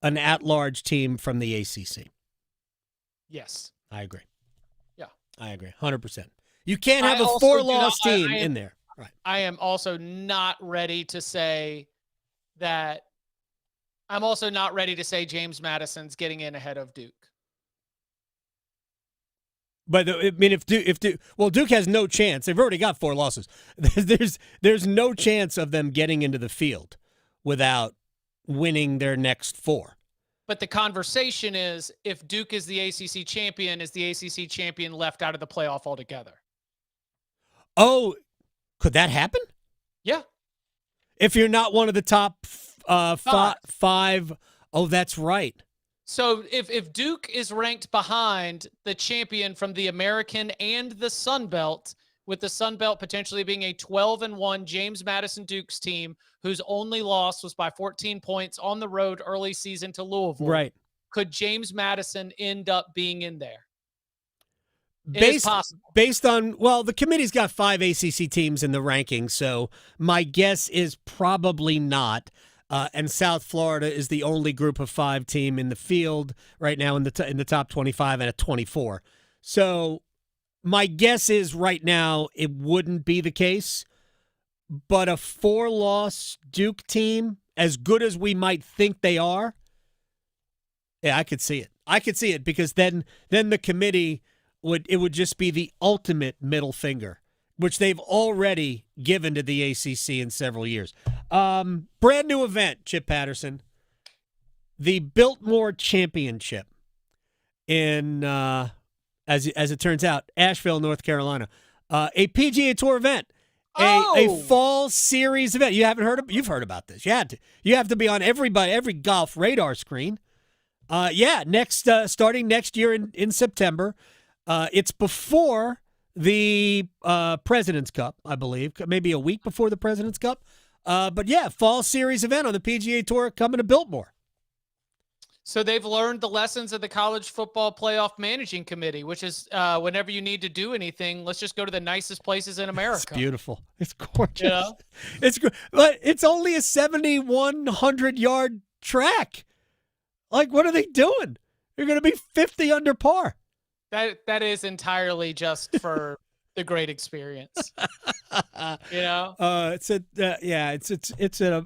an at-large team from the ACC? Yes. I agree. Yeah. I agree, 100%. You can't have a 4-loss team in there. Right. I am also not ready to say that. I'm also not ready to say James Madison's getting in ahead of Duke. But I mean, if Duke has no chance. They've already got 4 losses. There's no chance of them getting into the field without winning their next 4. But the conversation is, if Duke is the ACC champion, is the ACC champion left out of the playoff altogether? Oh, could that happen? Yeah. If you're not one of the top 5. Oh, that's right. So if Duke is ranked behind the champion from the American and the Sun Belt, with the Sun Belt potentially being a 12-1 James Madison Dukes team whose only loss was by 14 points on the road early season to Louisville. Right. Could James Madison end up being in there? Based on, well, the committee's got 5 ACC teams in the rankings, so my guess is probably not. And South Florida is the only group of 5 team in the field right now in the top 25 and at 24. So my guess is right now it wouldn't be the case, but a 4-loss Duke team, as good as we might think they are, yeah, I could see it. I could see it because then the committee would just be the ultimate middle finger, which they've already given to the ACC in several years. Brand new event, Chip Patterson, the Biltmore Championship in as it turns out, Asheville, North Carolina, a PGA Tour event. A fall series event. You haven't heard of? You've heard about this. You had to. You have to be on every golf radar screen. Starting next year in September. It's before the President's Cup, I believe, maybe a week before the President's Cup. But yeah, fall series event on the PGA Tour coming to Biltmore. So they've learned the lessons of the College Football Playoff Managing Committee, which is whenever you need to do anything, let's just go to the nicest places in America. It's beautiful. It's gorgeous. You know? It's good, but it's only a 7,100-yard track. Like, what are they doing? They're going to be 50 under par. That is entirely just for the great experience. You know, it's a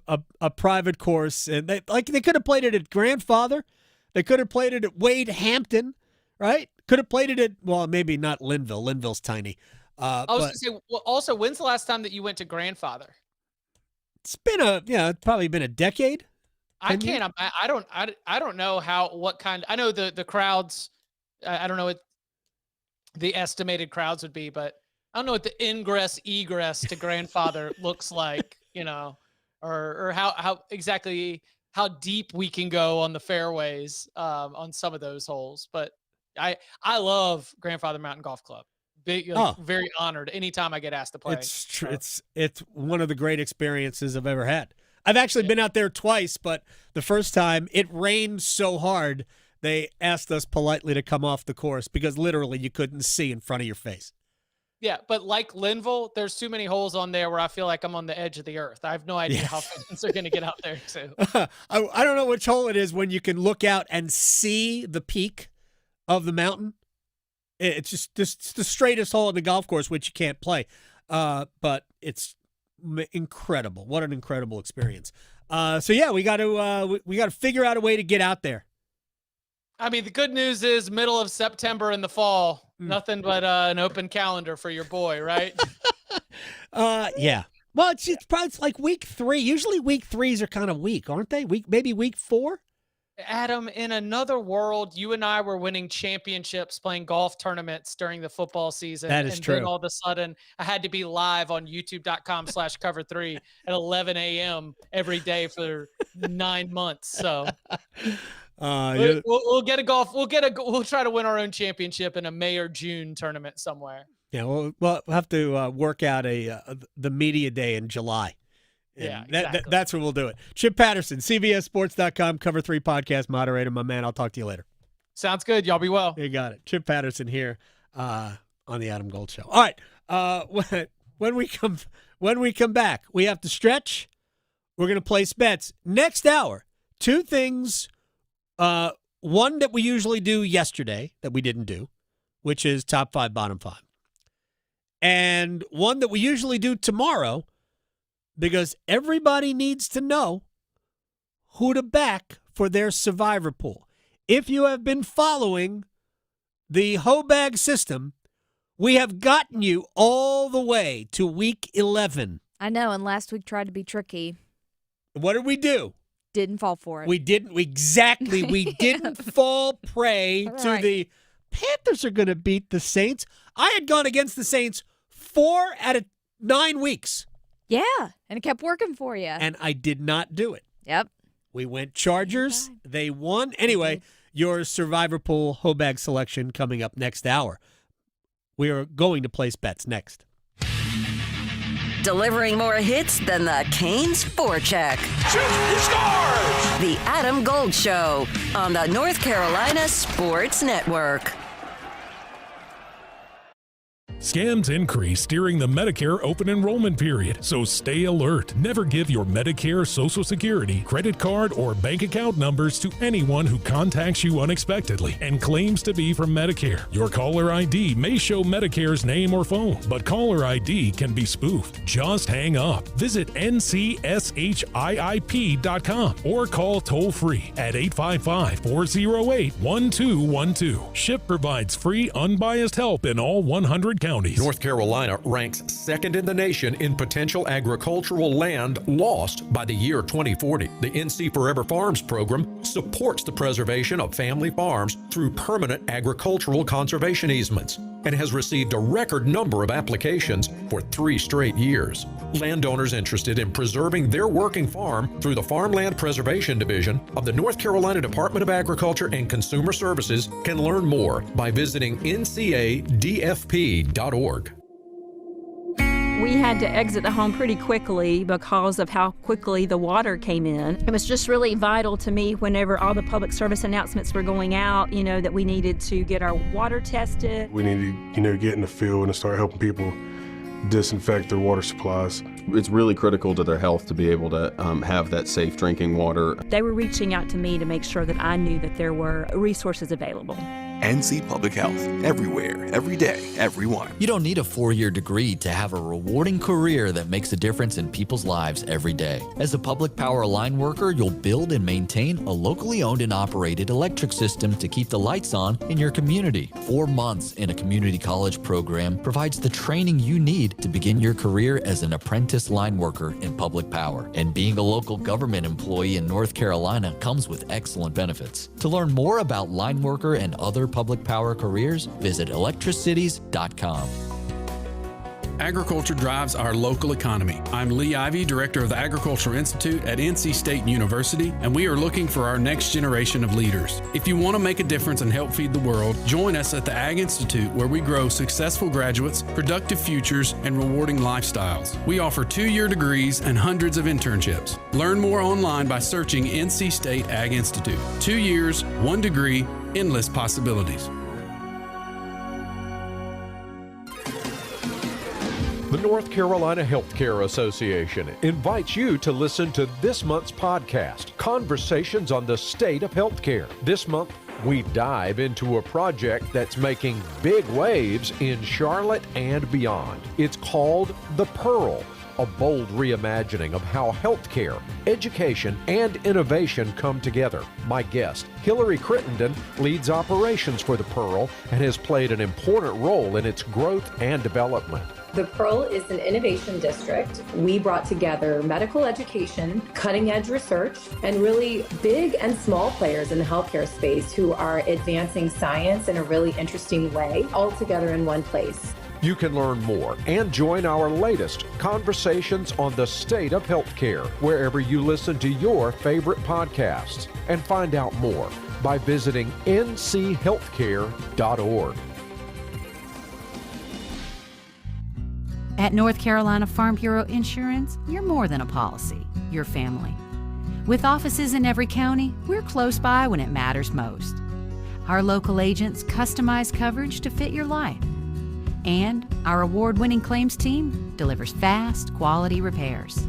private course, and they could have played it at Grandfather, they could have played it at Wade Hampton, right? Could have played it at, well, maybe not Linville. Linville's tiny. I was going to say, well, also, when's the last time that you went to Grandfather? It's been it's probably been a decade. I can't. I don't know what kind. I know the crowds. I don't know what the estimated crowds would be, but I don't know what the ingress egress to Grandfather looks like, you know, or how exactly how deep we can go on the fairways on some of those holes. But I love Grandfather Mountain Golf Club. Very honored anytime I get asked to play. It's true. It's one of the great experiences I've ever had. I've actually been out there twice, but the first time it rained so hard they asked us politely to come off the course because literally you couldn't see in front of your face. Yeah, but like Linville, there's too many holes on there where I feel like I'm on the edge of the earth. I have no idea how fans are going to get out there too. I don't know which hole it is when you can look out and see the peak of the mountain. It's just the straightest hole in the golf course, which you can't play. But it's incredible. What an incredible experience. So yeah, we got to figure out a way to get out there. I mean, the good news is middle of September in the fall, nothing but an open calendar for your boy, right? Yeah. Well, it's probably like week 3. Usually week 3s are kind of weak, aren't they? Maybe week 4. Adam, in another world, you and I were winning championships playing golf tournaments during the football season. That is true. Then all of a sudden, I had to be live on youtube.com/cover3 at 11 a.m. every day for 9 months. So we'll get a golf. We'll try to win our own championship in a May or June tournament somewhere. Yeah, we'll have to work out the media day in July. Yeah, exactly. That's where we'll do it. Chip Patterson, CBSSports.com, Cover 3 podcast moderator, my man. I'll talk to you later. Sounds good. Y'all be well. You got it. Chip Patterson here on the Adam Gold Show. All right. When we come back, we have to stretch. We're going to place bets. Next hour, 2 things. One that we usually do yesterday that we didn't do, which is top 5, bottom 5. And one that we usually do tomorrow, because everybody needs to know who to back for their survivor pool. If you have been following the HOBAG system, we have gotten you all the way to week 11. I know, and last week tried to be tricky. What did we do? Didn't fall for it. We didn't. Exactly. We didn't fall prey to the Panthers are going to beat the Saints. I had gone against the Saints 4 out of 9 weeks. Yeah, and it kept working for you. And I did not do it. Yep. We went Chargers. They won. Anyway, your Survivor Pool HOBAG selection coming up next hour. We are going to place bets next. delivering more hits than the Canes forecheck. He scores! The Adam Gold Show on the North Carolina Sports Network. Scams increase during the Medicare open enrollment period, so stay alert. Never give your Medicare, Social Security, credit card, or bank account numbers to anyone who contacts you unexpectedly and claims to be from Medicare. Your caller ID may show Medicare's name or phone, but caller ID can be spoofed. Just hang up. Visit ncshiip.com or call toll-free at 855-408-1212. SHIP provides free, unbiased help in all 100 counties. North Carolina ranks second in the nation in potential agricultural land lost by the year 2040. The NC Forever Farms program supports the preservation of family farms through permanent agricultural conservation easements and has received a record number of applications for 3 straight years. Landowners interested in preserving their working farm through the Farmland Preservation Division of the North Carolina Department of Agriculture and Consumer Services can learn more by visiting ncadfp.org. We had to exit the home pretty quickly because of how quickly the water came in. It was just really vital to me whenever all the public service announcements were going out, that we needed to get our water tested. We need to, get in the field and start helping people disinfect their water supplies. It's really critical to their health to be able to have that safe drinking water. They were reaching out to me to make sure that I knew that there were resources available. NC Public Health, everywhere, every day, everyone. You don't need a 4-year degree to have a rewarding career that makes a difference in people's lives every day. As a public power line worker, you'll build and maintain a locally owned and operated electric system to keep the lights on in your community. 4 months in a community college program provides the training you need to begin your career as an apprentice line worker in public power. And being a local government employee in North Carolina comes with excellent benefits. To learn more about line worker and other public power careers, visit electricities.com. Agriculture drives our local economy. I'm Lee Ivey, Director of the Agricultural Institute at NC State University, and we are looking for our next generation of leaders. If you want to make a difference and help feed the world, join us at the Ag Institute, where we grow successful graduates, productive futures, and rewarding lifestyles. We offer 2-year degrees and hundreds of internships. Learn more online by searching NC State Ag Institute. 2 years, 1 degree, endless possibilities. The North Carolina Healthcare Association invites you to listen to this month's podcast, Conversations on the State of Healthcare. This month, we dive into a project that's making big waves in Charlotte and beyond. It's called The Pearl, a bold reimagining of how healthcare, education, and innovation come together. My guest, Hillary Crittenden, leads operations for The Pearl and has played an important role in its growth and development. The Pearl is an innovation district. We brought together medical education, cutting-edge research, and really big and small players in the healthcare space who are advancing science in a really interesting way, all together in one place. You can learn more and join our latest Conversations on the State of Healthcare wherever you listen to your favorite podcasts, and find out more by visiting nchealthcare.org. At North Carolina Farm Bureau Insurance, you're more than a policy, you're family. With offices in every county, we're close by when it matters most. Our local agents customize coverage to fit your life. And our award-winning claims team delivers fast, quality repairs.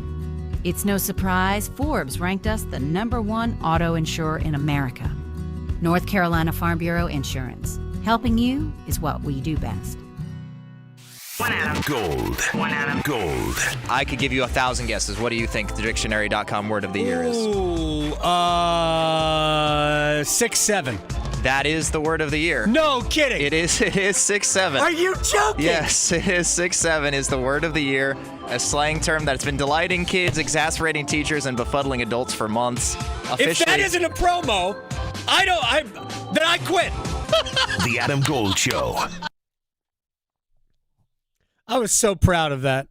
It's no surprise Forbes ranked us the #1 auto insurer in America. North Carolina Farm Bureau Insurance. Helping you is what we do best. Gold. Gold. I could give you 1,000 guesses. What do you think the dictionary.com word of the year is? 6-7. That is the word of the year. No kidding. It is 6-7. Are you joking? Yes, it is 6-7 is the word of the year. A slang term that's been delighting kids, exasperating teachers, and befuddling adults for months. If that isn't a promo, then I quit. The Adam Gold Show. I was so proud of that.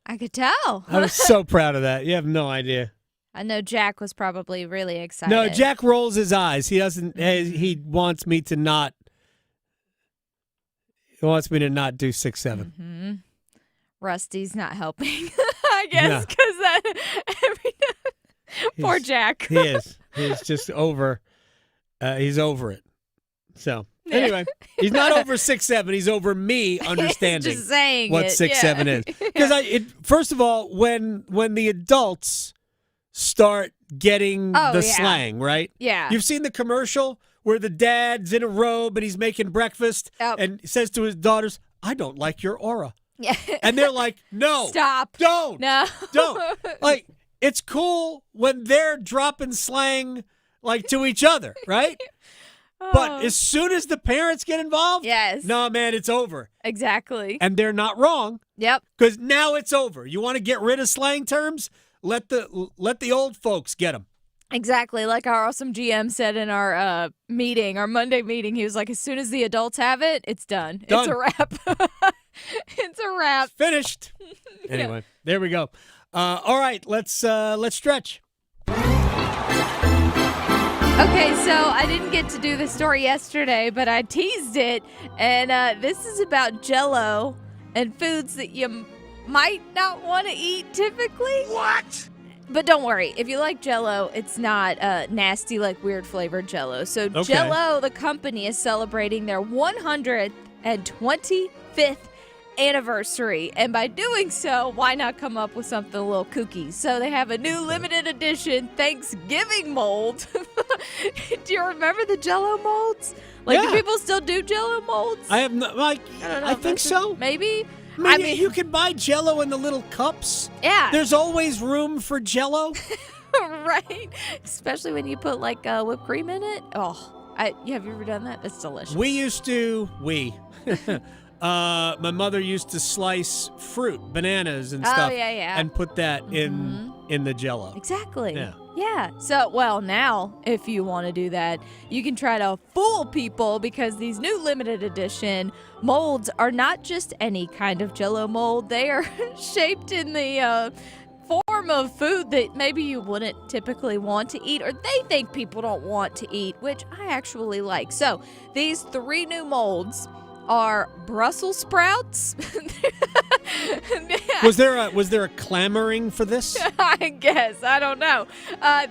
I could tell. I was so proud of that. You have no idea. I know Jack was probably really excited. No, Jack rolls his eyes. He doesn't. He wants me to not. He wants me to not do 6-7. Mm-hmm. Rusty's not helping, I guess, because poor Jack. He is. He's just over. He's over it. So anyway, he's not over 6'7". He's over me understanding just saying what it, 6'7" is. Because first of all, when the adults start getting the slang, right? Yeah. You've seen the commercial where the dad's in a robe and he's making breakfast and says to his daughters, "I don't like your aura." Yeah. And they're like, "No. Stop. Don't. No. Don't." Like, it's cool when they're dropping slang like to each other, right? But as soon as the parents get involved, no, man, it's over. Exactly. And they're not wrong. Yep. Because now it's over. You want to get rid of slang terms? Let the old folks get them. Exactly. Like our awesome GM said in our meeting, our Monday meeting, he was like, as soon as the adults have it, it's done. It's a wrap. It's a wrap. Finished. Anyway, there we go. All right, let's stretch. Okay, so I didn't get to do the story yesterday, but I teased it, and this is about Jell-O and foods that you might not want to eat typically. What? But don't worry, if you like Jell-O, it's not nasty, like weird flavored Jell-O. So Okay. Jell-O, the company, is celebrating their 125th anniversary, and by doing so, why not come up with something a little kooky? So they have a new limited edition Thanksgiving mold. Do you remember the Jell-O molds? Like, do people still do Jell-O molds? I have no, like, I don't know. I think so. Maybe. I mean, you can buy Jell-O in the little cups. Yeah. There's always room for Jell-O. Right? Especially when you put, like, whipped cream in it. Oh, have you ever done that? That's delicious. My mother used to slice fruit, bananas and stuff, and put that in the Jell-O. Exactly. Yeah. So, well, now, if you want to do that, you can try to fool people because these new limited edition molds are not just any kind of Jell-O mold. They are shaped in the form of food that maybe you wouldn't typically want to eat, or they think people don't want to eat, which I actually like. So, these 3 new molds are Brussels sprouts. Was there a clamoring for this? I guess. I don't know.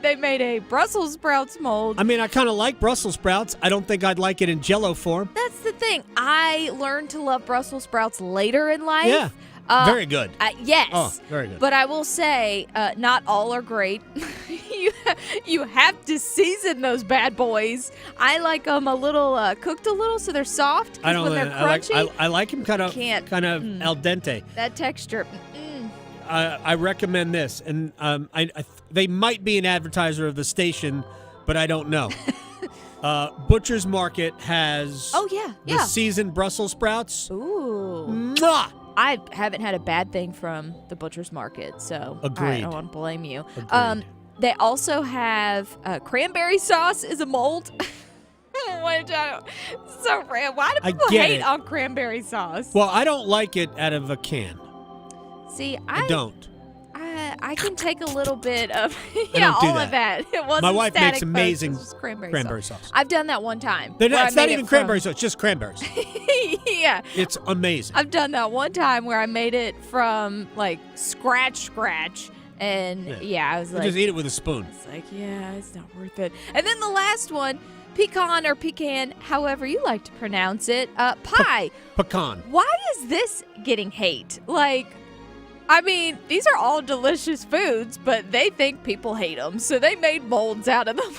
They made a Brussels sprouts mold. I mean, I kind of like Brussels sprouts. I don't think I'd like it in Jell-O form. That's the thing. I learned to love Brussels sprouts later in life. Yeah. Very good. Yes. Oh, very good. But I will say, not all are great. You have to season those bad boys. I like them a little cooked a little so they're soft. I don't. When they're crunchy, I like them kind of al dente. That texture. I recommend this, and they might be an advertiser of the station, but I don't know. Butcher's Market has the seasoned Brussels sprouts. Ooh. Mwah! I haven't had a bad thing from the Butcher's Market, so Agreed. I don't want to blame you. Agreed. They also have cranberry sauce is a mold. Which so random. Why do people hate on cranberry sauce? Well, I don't like it out of a can. See, I don't. I can take a little bit of all of that. It wasn't My wife static makes amazing focus, cranberry sauce. I've done that one time. It's not even cranberry sauce, just cranberries. Yeah. It's amazing. I've done that one time where I made it from like scratch. And I was like, just eat it with a spoon. It's like, it's not worth it. And then the last one, pecan or pecan, however you like to pronounce it, pie. Pecan. Why is this getting hate? Like, I mean, these are all delicious foods, but they think people hate them, so they made molds out of them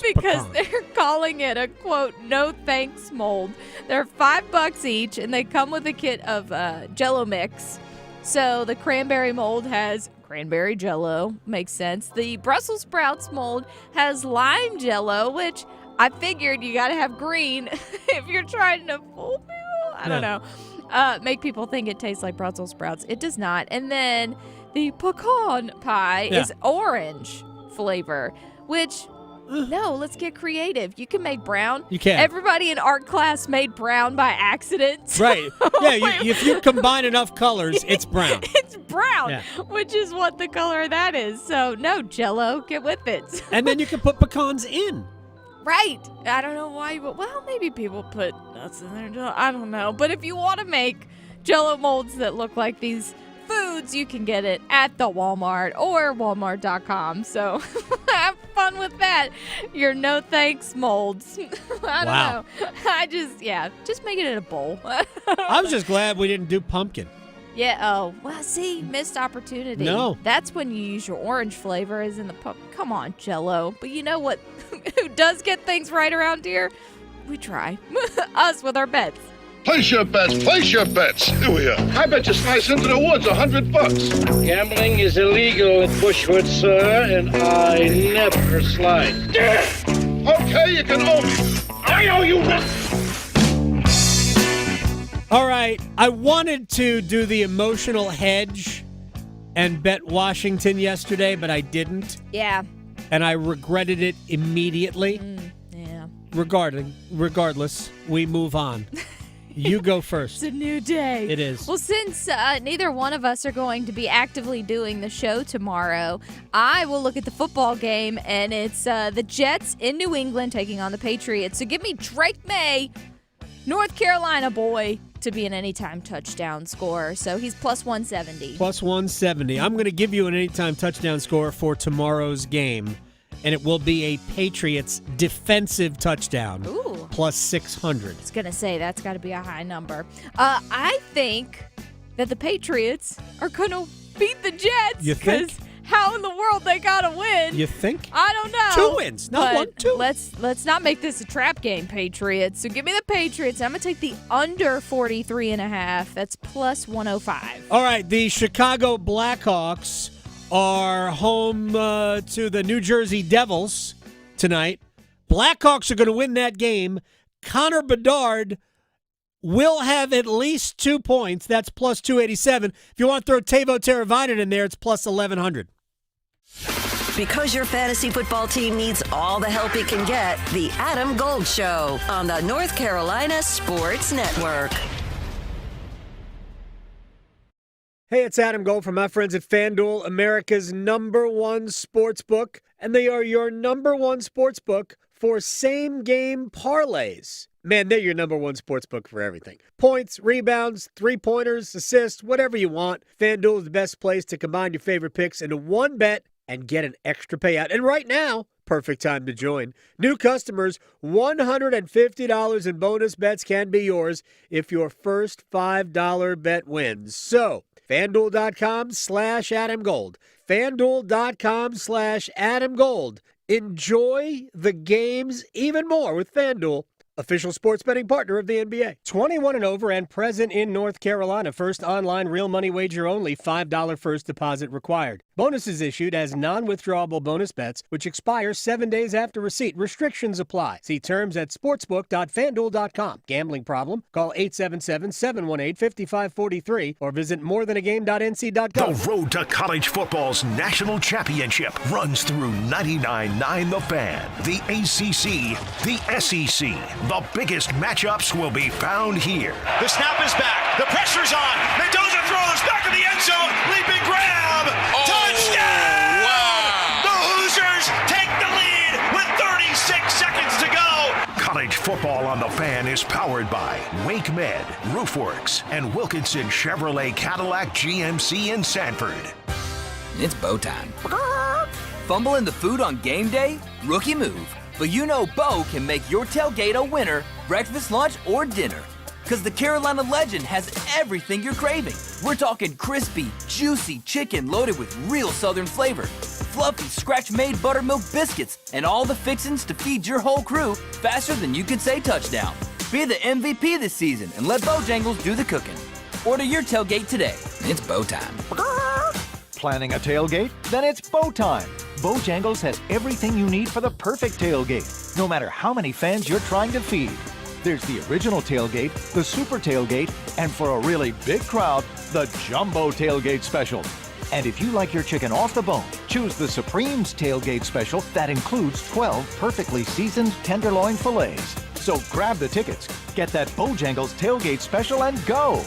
because they're calling it a, quote, no thanks mold. They're $5 each, and they come with a kit of Jell-O mix. So the cranberry mold has cranberry Jell-O, makes sense. The Brussels sprouts mold has lime Jell-O, which I figured you got to have green if you're trying to fool people. I don't know. Make people think it tastes like Brussels sprouts. It does not. And then the pecan pie is orange flavor, which, no, let's get creative. You can make brown. You can. Everybody in art class made brown by accident. Right. Yeah, if you combine enough colors, it's brown. It's brown, which is what the color of that is. So, no, Jell-O, get with it. And then you can put pecans in. Right. I don't know why, but maybe people put nuts in there. I don't know. But if you want to make Jell-O molds that look like these foods. You can get it at the Walmart or Walmart.com. So have fun with that. Your no thanks molds. I don't know. Just make it in a bowl. I was just glad we didn't do pumpkin. Yeah. Oh, well, see, missed opportunity. No. That's when you use your orange flavor is in the Come on, Jell-O. But you know what? Who does get things right around here? We try. Us with our bets. Place your bets. Place your bets. Here. I bet you slice into the woods $100. Gambling is illegal in Bushwood, sir, and I never slide. Okay, you can owe me. I owe you nothing. All right, I wanted to do the emotional hedge and bet Washington yesterday, but I didn't. Yeah. And I regretted it immediately. Yeah. Regardless, we move on. You go first. It's a new day. It is. Well, since neither one of us are going to be actively doing the show tomorrow, I will look at the football game, and it's the Jets in New England taking on the Patriots. So give me Drake May, North Carolina boy, to be an anytime touchdown scorer. So he's plus 170. Plus 170. I'm going to give you an anytime touchdown score for tomorrow's game, and it will be a Patriots defensive touchdown. Ooh. Plus 600. I was going to say, that's got to be a high number. I think that the Patriots are going to beat the Jets. You think? How in the world they got to win? You think? I don't know. 2 wins, not one, 2. Let's not make this a trap game, Patriots. So give me the Patriots. I'm going to take the under 43.5. That's plus 105. All right, the Chicago Blackhawks are home to the New Jersey Devils tonight. Blackhawks are going to win that game. Connor Bedard will have at least 2 points. That's plus 287. If you want to throw Teuvo Teravainen in there, it's plus 1,100. Because your fantasy football team needs all the help it can get, the Adam Gold Show on the North Carolina Sports Network. Hey, it's Adam Gold from my friends at FanDuel, America's #1 sportsbook, and they are your #1 sportsbook for same-game parlays. Man, they're your #1 sportsbook for everything. Points, rebounds, three-pointers, assists, whatever you want. FanDuel is the best place to combine your favorite picks into one bet and get an extra payout. And right now, perfect time to join. New customers, $150 in bonus bets can be yours if your first $5 bet wins. So, FanDuel.com/AdamGold. FanDuel.com/AdamGold. Enjoy the games even more with FanDuel, official sports betting partner of the NBA. 21 and over and present in North Carolina. First online real money wager only. $5 first deposit required. Bonuses issued as non-withdrawable bonus bets, which expire 7 days after receipt. Restrictions apply. See terms at sportsbook.fanduel.com. Gambling problem? Call 877-718-5543 or visit morethanagame.nc.gov. The road to college football's national championship runs through 99.9 The Fan, the ACC, the SEC. The biggest matchups will be found here. The snap is back. The pressure's on. Mendoza throws back in the end zone. Leaping grab. Touchdown! Wow. The Hoosiers take the lead with 36 seconds to go. College football on The Fan is powered by Wake Med, Roofworks, and Wilkinson Chevrolet Cadillac GMC in Sanford. It's Bo time. Fumbling the food on game day? Rookie move. But you know Bo can make your tailgate a winner, breakfast, lunch, or dinner. Because the Carolina Legend has everything you're craving. We're talking crispy, juicy chicken loaded with real Southern flavor, fluffy, scratch-made buttermilk biscuits, and all the fixins to feed your whole crew faster than you can say touchdown. Be the MVP this season and let Bojangles do the cooking. Order your tailgate today. It's Bo time. Planning a tailgate? Then it's Bo time. Bojangles has everything you need for the perfect tailgate, no matter how many fans you're trying to feed. There's the original tailgate, the super tailgate, and for a really big crowd, the jumbo tailgate special. And if you like your chicken off the bone, choose the Supreme's tailgate special that includes 12 perfectly seasoned tenderloin fillets. So grab the tickets, get that Bojangles tailgate special, and go.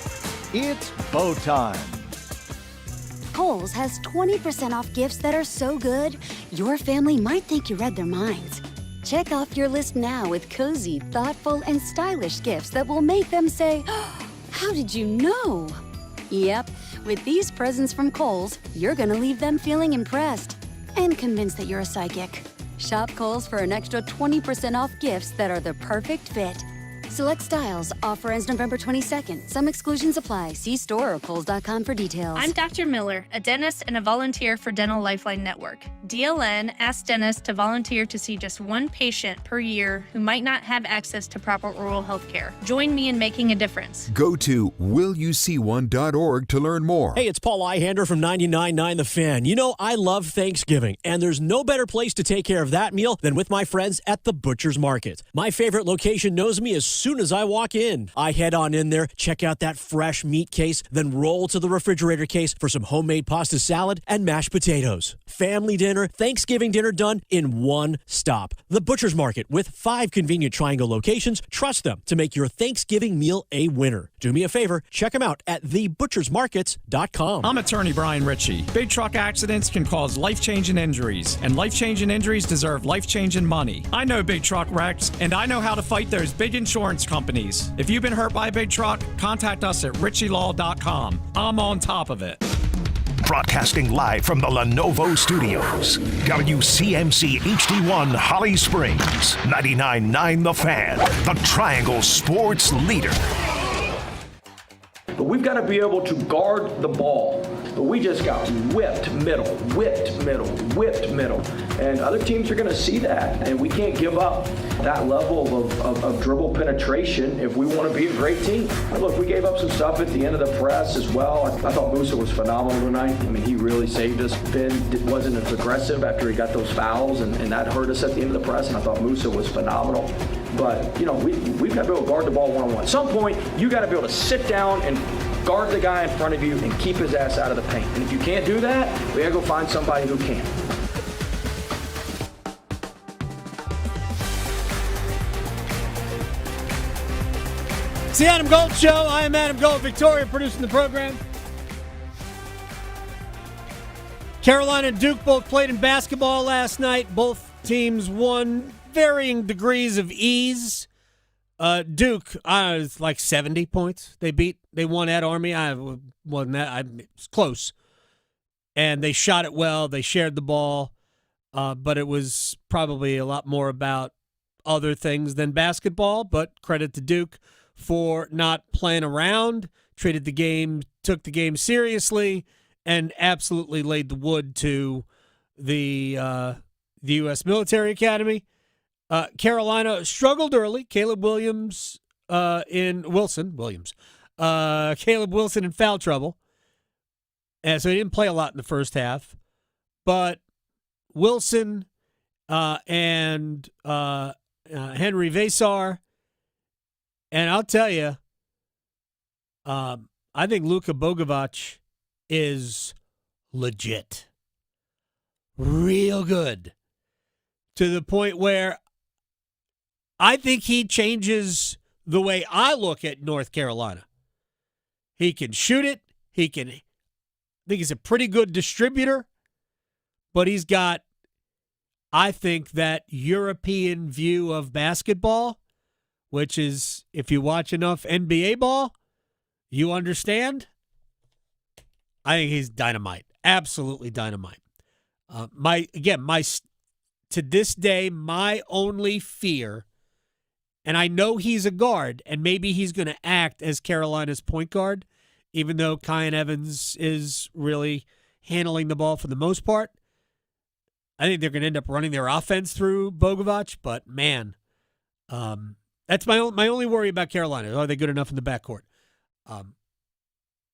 It's Bo time. Kohl's has 20% off gifts that are so good, your family might think you read their minds. Check off your list now with cozy, thoughtful, and stylish gifts that will make them say, How did you know? Yep, with these presents from Kohl's, you're gonna leave them feeling impressed and convinced that you're a psychic. Shop Kohl's for an extra 20% off gifts that are the perfect fit. Select styles. Offer ends November 22nd. Some exclusions apply. See store or Kohl's.com for details. I'm Dr. Miller, a dentist and a volunteer for Dental Lifeline Network. DLN asks dentists to volunteer to see just one patient per year who might not have access to proper oral health care. Join me in making a difference. Go to willyouseeone.org to learn more. Hey, it's Paul Ihander from 99.9 The Fan. You know, I love Thanksgiving, and there's no better place to take care of that meal than with my friends at the Butcher's Market. My favorite location knows me as soon as I walk in. I head on in there, check out that fresh meat case, then roll to the refrigerator case for some homemade pasta salad and mashed potatoes. Family dinner, Thanksgiving dinner done in one stop. The Butcher's Market with 5 convenient Triangle locations. Trust them to make your Thanksgiving meal a winner. Do me a favor, check them out at thebutchersmarkets.com. I'm attorney Brian Ritchie. Big truck accidents can cause life-changing injuries, and life-changing injuries deserve life-changing money. I know big truck wrecks, and I know how to fight those big insurance companies. If you've been hurt by a big truck, contact us at ritchielaw.com. I'm on top of it. Broadcasting live from the Lenovo Studios. WCMC HD1 Holly Springs. 99.9 The Fan. The Triangle Sports Leader. But we've got to be able to guard the ball. But we just got whipped middle. And other teams are going to see that. And we can't give up that level of dribble penetration if we want to be a great team. Look, we gave up some stuff at the end of the press as well. I thought Musa was phenomenal tonight. I mean, he really saved us. Ben wasn't as aggressive after he got those fouls, and that hurt us at the end of the press. And I thought Musa was phenomenal. But, you know, we've got to be able to guard the ball one-on-one. At some point, you got to be able to sit down and guard the guy in front of you and keep his ass out of the paint. And if you can't do that, we got to go find somebody who can. It's the Adam Gold Show. I am Adam Gold. Victoria producing the program. Carolina and Duke both played in basketball last night. Both teams won varying degrees of ease. Duke, it's like 70 points. They won at Army. It's close. And they shot it well. They shared the ball. But it was probably a lot more about other things than basketball. But credit to Duke for not playing around, took the game seriously, and absolutely laid the wood to the U.S. Military Academy. Carolina struggled early. Caleb Wilson in foul trouble. And so he didn't play a lot in the first half. But Wilson and Henry Vesar, and I'll tell you, I think Luka Bogovac is legit. Real good. To the point where I think he changes the way I look at North Carolina. He can shoot it. I think he's a pretty good distributor. But he's got, I think, that European view of basketball, which is, if you watch enough NBA ball, you understand. I think he's dynamite. Absolutely dynamite. To this day, my only fear, and I know he's a guard, and maybe he's going to act as Carolina's point guard, even though Kyan Evans is really handling the ball for the most part. I think they're going to end up running their offense through Bogovac, but man, that's my only worry about Carolina. Are they good enough in the backcourt?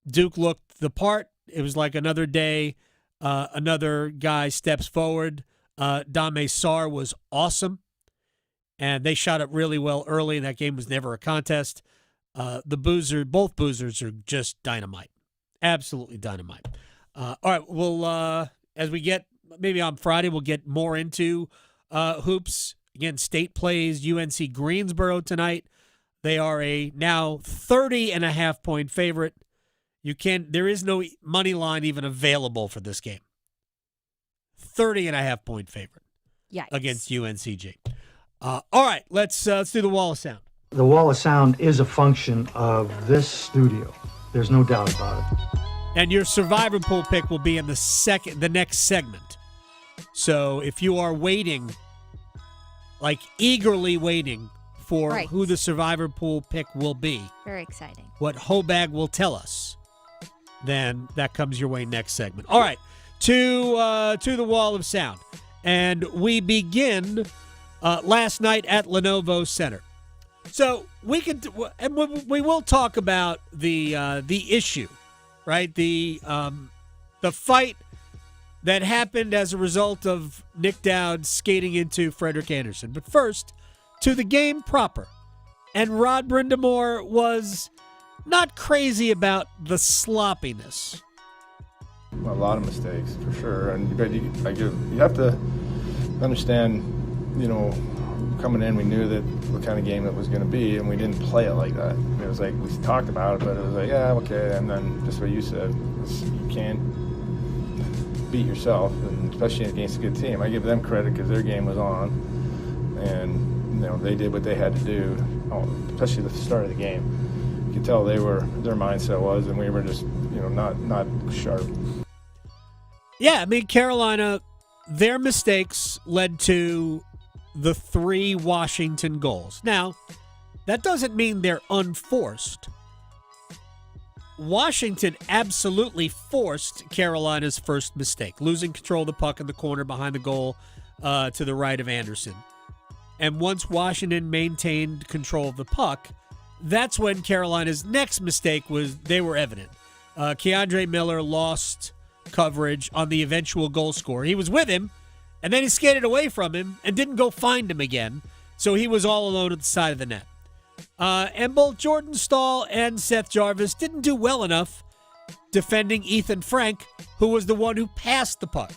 Duke looked the part. It was like another day. Another guy steps forward. Dame Sarr was awesome, and they shot it really well early, and that game was never a contest. Both boozers are just dynamite. Absolutely dynamite. All right, we'll, as we get, maybe on Friday, we'll get more into hoops. Again, State plays UNC Greensboro tonight. They are a now 30.5-point favorite. There is no money line even available for this game. 30.5-point favorite. Yikes. Against UNCG. All right, let's do the wall of sound. The wall of sound is a function of this studio. There's no doubt about it. And your survivor pool pick will be in the next segment. So if you are waiting, like eagerly waiting for who the survivor pool pick will be, very exciting, what HOBAG will tell us, then that comes your way next segment. All right, to the wall of sound. And we begin last night at Lenovo Center. So we will talk about the issue, right? The fight that happened as a result of Nick Dowd skating into Frederick Anderson. But first, to the game proper. And Rod Brindamore was not crazy about the sloppiness. A lot of mistakes, for sure. And you have to understand, coming in, we knew that what kind of game it was going to be, and we didn't play it like that. It was like, we talked about it, but it was like, yeah, okay. And then just what you said, you can't beat yourself, and especially against a good team. I give them credit because their game was on, and they did what they had to do, especially at the start of the game. You could tell their mindset was, and we were just not sharp. Yeah, I mean, Carolina, their mistakes led to the 3 Washington goals. Now, that doesn't mean they're unforced. Washington absolutely forced Carolina's first mistake, losing control of the puck in the corner behind the goal to the right of Anderson. And once Washington maintained control of the puck, that's when Carolina's next mistake they were evident. Keandre Miller lost coverage on the eventual goal scorer. He was with him, and then he skated away from him and didn't go find him again. So he was all alone at the side of the net. And both Jordan Stahl and Seth Jarvis didn't do well enough defending Ethan Frank, who was the one who passed the puck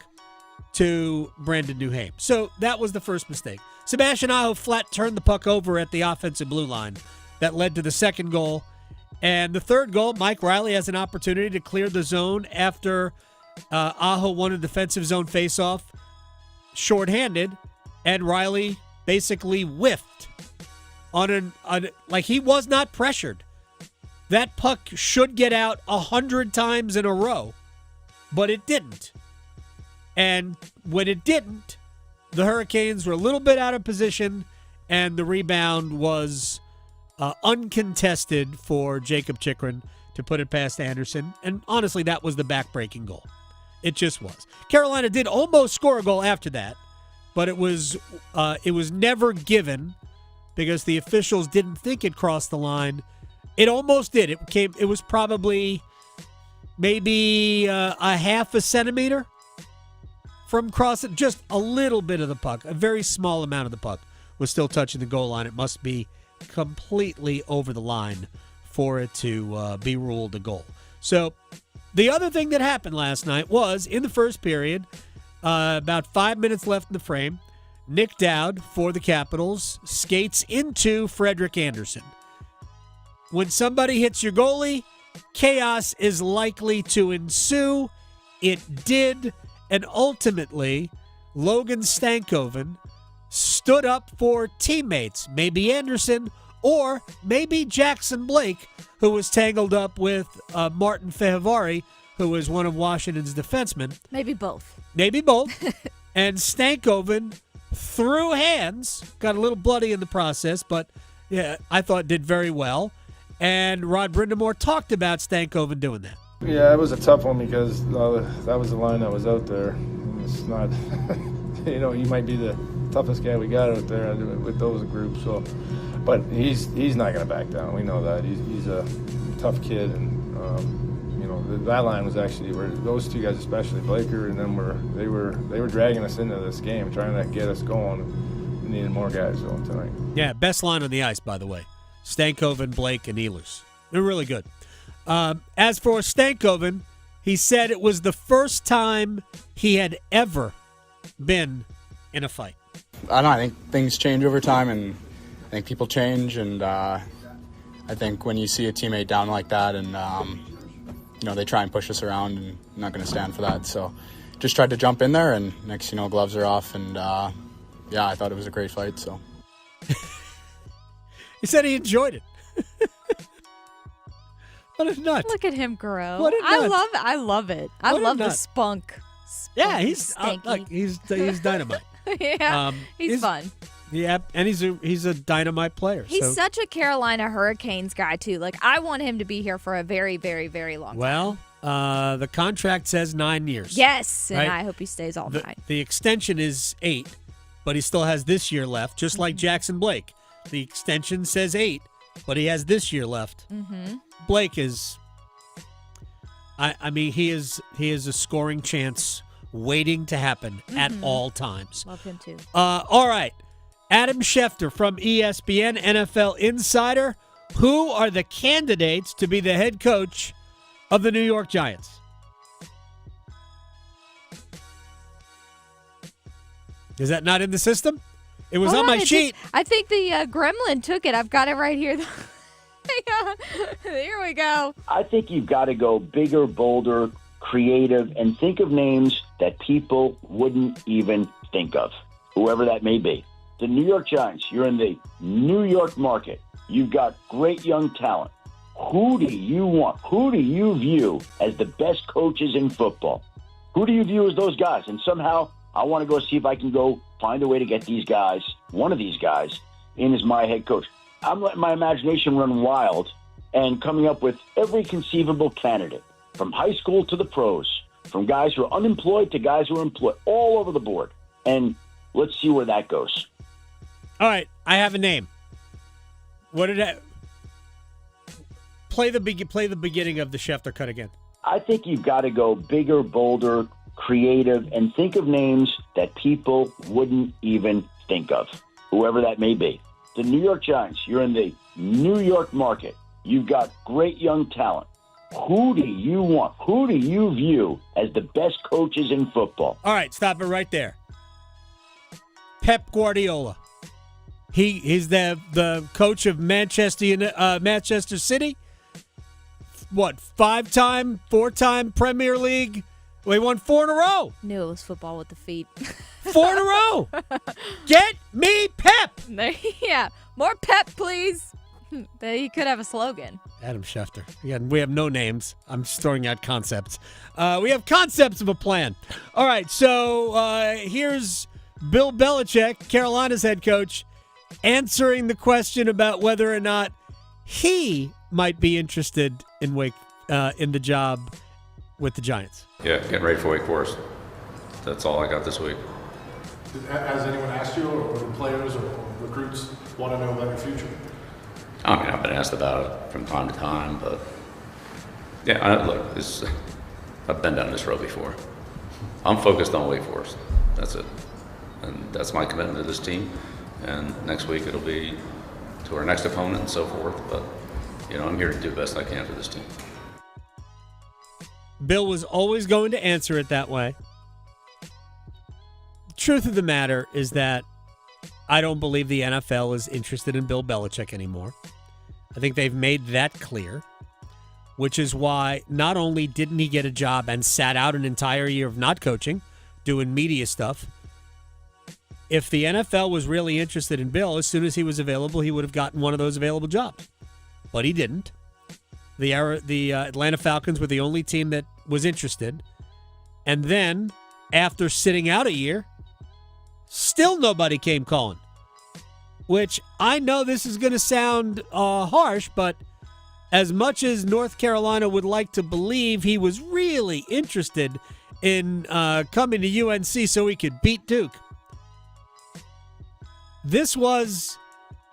to Brandon Duhaime. So that was the first mistake. Sebastian Aho flat turned the puck over at the offensive blue line. That led to the second goal. And the third goal, Mike Riley has an opportunity to clear the zone after Aho won a defensive zone faceoff shorthanded, and Riley basically whiffed on like he was not pressured. That puck should get out 100 times in a row, but it didn't. And when it didn't, the Hurricanes were a little bit out of position, and the rebound was uncontested for Jacob Chikrin to put it past Anderson. And honestly, that was the back-breaking goal. It just was. Carolina did almost score a goal after that, but it was never given because the officials didn't think it crossed the line. It almost did. It was probably maybe a half a centimeter from crossing, just a little bit of the puck. A very small amount of the puck was still touching the goal line. It must be completely over the line for it to be ruled a goal. So the other thing that happened last night was, in the first period, about 5 minutes left in the frame, Nick Dowd for the Capitals skates into Frederick Anderson. When somebody hits your goalie, chaos is likely to ensue. It did, and ultimately, Logan Stankoven stood up for teammates, maybe Anderson or maybe Jackson Blake, who was tangled up with Martin Fehervary, who was one of Washington's defensemen. Maybe both. And Stankoven threw hands, got a little bloody in the process, but yeah, I thought did very well. And Rod Brindamore talked about Stankoven doing that. Yeah, it was a tough one because that was the line that was out there. It's not, you might be the toughest guy we got out there with those groups. So, but he's not going to back down. We know that he's a tough kid, and that line was actually where those two guys, especially Blaker, and them they were dragging us into this game, trying to get us going. We needed more guys though tonight. Yeah, best line on the ice, by the way. Stankoven, Blake, and Ehlers. They're really good. As for Stankoven, he said it was the first time he had ever been in a fight. I don't know. I think things change over time, and I think people change. And I think when you see a teammate down like that, and they try and push us around, and I'm not going to stand for that. So just tried to jump in there, and next, gloves are off, and I thought it was a great fight. So. He said he enjoyed it. What a nut. Look at him grow. What a nut. I love it. I What a love the nut. spunk. Yeah, he's Stanky. look, he's dynamite. Yeah, he's fun. Yeah, and he's a dynamite player. He's so. such a Carolina Hurricanes guy, too. Like, I want him to be here for a very, very, very long time. Well, the contract says 9 years. Yes, and right? I hope he stays all night. The extension is 8, but he still has this year left, just like Jackson Blake. The extension says 8, but he has this year left. Mm-hmm. Blake is, I mean, he is a scoring chance waiting to happen at all times. Love him, too. All right. Adam Schefter from ESPN, NFL Insider. Who are the candidates to be the head coach of the New York Giants? Is that not in the system? It was on my sheet. I think the gremlin took it. I've got it right here. Here we go. I think you've got to go bigger, bolder, creative, and think of names that people wouldn't even think of, whoever that may be. The New York Giants, you're in the New York market. You've got great young talent. Who do you want? Who do you view as the best coaches in football? Who do you view as those guys? And somehow I want to go see if I can go find a way to get these guys, one of these guys, in as my head coach. I'm letting my imagination run wild and coming up with every conceivable candidate, from high school to the pros, from guys who are unemployed to guys who are employed, all over the board. And let's see where that goes. All right, I have a name. What did I play the beginning of the Schefter cut again? I think you've got to go bigger, bolder, creative, and think of names that people wouldn't even think of, whoever that may be. The New York Giants, you're in the New York market. You've got great young talent. Who do you want? Who do you view as the best coaches in football? All right, stop it right there. Pep Guardiola. He's the coach of Manchester City. What, 4-time Premier League? We won 4 in a row. Knew it was football with the feet. 4 in a row. Get me Pep. Yeah, more Pep, please. He could have a slogan. Adam Schefter. Again, we have no names. I'm just throwing out concepts. We have concepts of a plan. All right, so here's Bill Belichick, Carolina's head coach, answering the question about whether or not he might be interested in the job with the Giants. Yeah, getting ready for Wake Forest. That's all I got this week. Has anyone asked you, or the players or recruits want to know about your future? I mean, I've been asked about it from time to time, but yeah, I've been down this road before. I'm focused on Wake Forest. That's it. And that's my commitment to this team. And next week it'll be to our next opponent and so forth. But, I'm here to do the best I can for this team. Bill was always going to answer it that way. The truth of the matter is that I don't believe the NFL is interested in Bill Belichick anymore. I think they've made that clear, which is why not only didn't he get a job and sat out an entire year of not coaching, doing media stuff. If the NFL was really interested in Bill, as soon as he was available, he would have gotten one of those available jobs. But he didn't. The Atlanta Falcons were the only team that was interested. And then, after sitting out a year, still nobody came calling. Which, I know this is going to sound harsh, but as much as North Carolina would like to believe he was really interested in coming to UNC so he could beat Duke, this was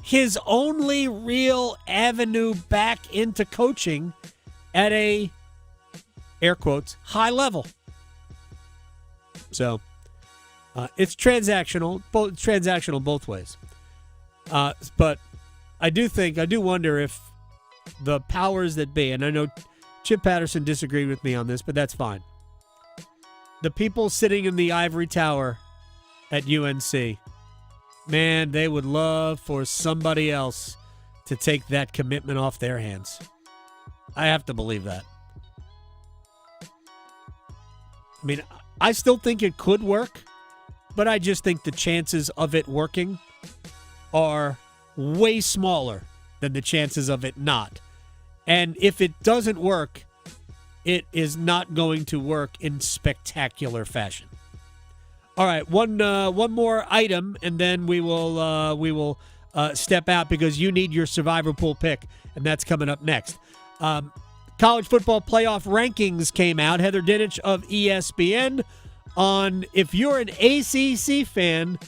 his only real avenue back into coaching at a, air quotes, high level. So, it's transactional both ways. But I do wonder if the powers that be, and I know Chip Patterson disagreed with me on this, but that's fine. The people sitting in the ivory tower at UNC, man, they would love for somebody else to take that commitment off their hands. I have to believe that. I mean, I still think it could work, but I just think the chances of it working are way smaller than the chances of it not. And if it doesn't work, it is not going to work in spectacular fashion. All right, one more item, and then we will step out because you need your Survivor Pool pick, and that's coming up next. College football playoff rankings came out. Heather Dinich of ESPN on if you're an ACC fan,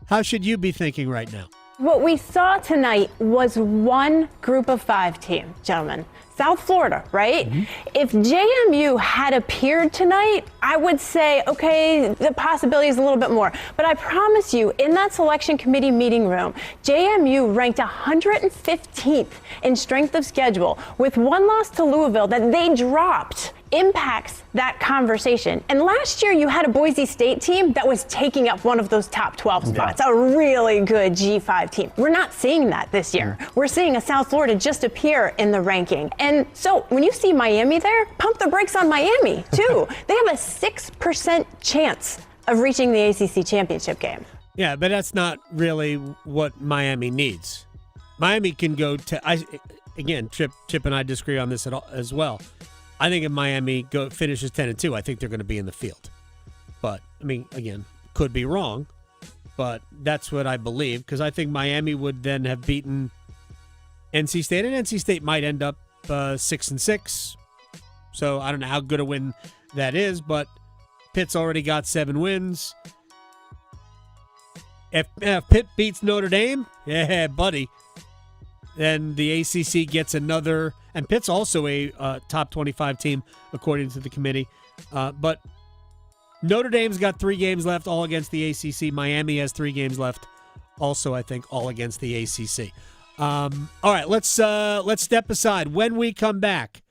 how should you be thinking right now? What we saw tonight was one group of 5 team, gentlemen. South Florida, right? Mm-hmm. If JMU had appeared tonight, I would say, okay, the possibility is a little bit more. But I promise you, in that selection committee meeting room, JMU ranked 115th in strength of schedule with one loss to Louisville that they dropped. Impacts that conversation. And last year you had a Boise State team that was taking up one of those top 12 spots, a really good G5 team. We're not seeing that this year. We're seeing a South Florida just appear in the ranking. And so when you see Miami there, pump the brakes on Miami too. They have a 6% chance of reaching the ACC championship game. Yeah, but that's not really what Miami needs. Miami can go to, again, Chip and I disagree on this as well. I think if Miami finishes 10-2, I think they're going to be in the field. But, I mean, again, could be wrong, but that's what I believe because I think Miami would then have beaten NC State, and NC State might end up 6-6. So I don't know how good a win that is, but Pitt's already got 7 wins. If Pitt beats Notre Dame, yeah, buddy, then the ACC gets another, and Pitt's also a top 25 team, according to the committee. But Notre Dame's got 3 games left, all against the ACC. Miami has 3 games left, also, I think, all against the ACC. All right, let's step aside. When we come back,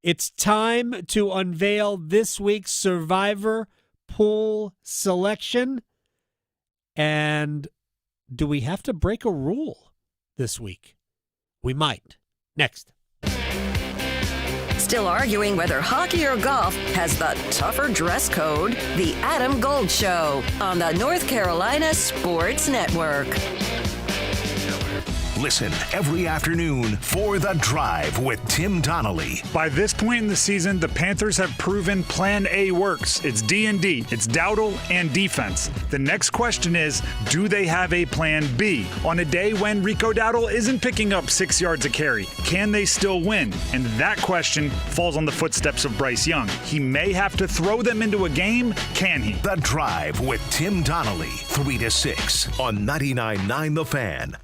it's time to unveil this week's Survivor Pool selection. And do we have to break a rule this week? We might. Next. Still arguing whether hockey or golf has the tougher dress code? The Adam Gold Show on the North Carolina Sports Network. Listen every afternoon for The Drive with Tim Donnelly. By this point in the season, the Panthers have proven Plan A works. It's D&D, it's Dowdle, and defense. The next question is, do they have a Plan B? On a day when Rico Dowdle isn't picking up 6 yards a carry, can they still win? And that question falls on the footsteps of Bryce Young. He may have to throw them into a game. Can he? The Drive with Tim Donnelly, 3 to 6 on 99.9 The Fan.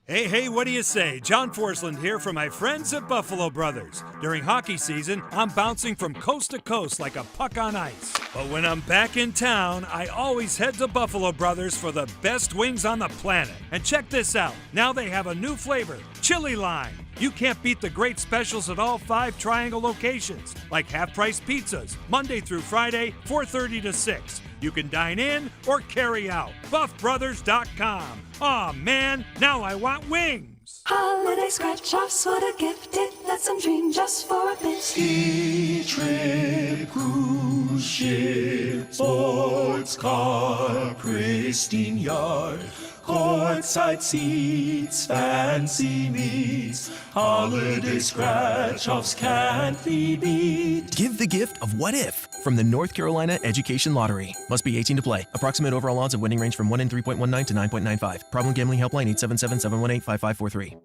Hey, what do you say? John Forsland here from my friends at Buffalo Brothers. During hockey season, I'm bouncing from coast to coast like a puck on ice. But when I'm back in town, I always head to Buffalo Brothers for the best wings on the planet. And check this out. Now they have a new flavor, Chili Lime. You can't beat the great specials at all 5 Triangle locations, like half-price pizzas, Monday through Friday, 4:30 to 6. You can dine in or carry out. BuffBrothers.com. Aw, man, now I want wings. Holiday scratch-offs for the gifted. Let them dream just for a bit. Ski trip, cruise ship, sports car, pristine yard, courtside seats, fancy meats. Holiday scratch-offs can't be beat. Give the gift of what if from the North Carolina Education Lottery. Must be 18 to play. Approximate overall odds of winning range from 1 in 3.19 to 9.95. Problem gambling helpline 877-718-5543.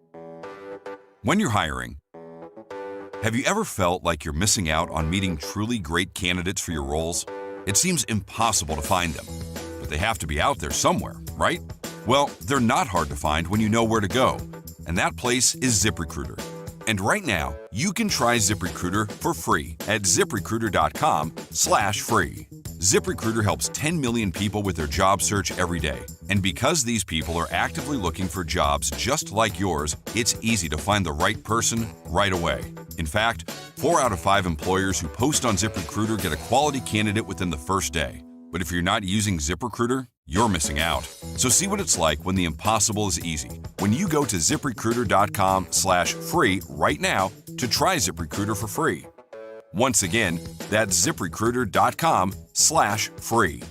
When you're hiring, have you ever felt like you're missing out on meeting truly great candidates for your roles? It seems impossible to find them, but they have to be out there somewhere, right? Well, they're not hard to find when you know where to go, and that place is ZipRecruiter. And right now, you can try ZipRecruiter for free at ZipRecruiter.com/free. ZipRecruiter helps 10 million people with their job search every day. And because these people are actively looking for jobs just like yours, it's easy to find the right person right away. In fact, 4 out of 5 employers who post on ZipRecruiter get a quality candidate within the first day. But if you're not using ZipRecruiter, you're missing out. So see what it's like when the impossible is easy. When you go to ZipRecruiter.com/free right now to try ZipRecruiter for free. Once again, that's ZipRecruiter.com/free.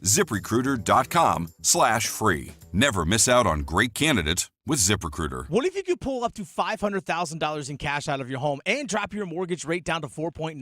ZipRecruiter.com/free. Never miss out on great candidates with ZipRecruiter. What if you could pull up to $500,000 in cash out of your home and drop your mortgage rate down to 4.99%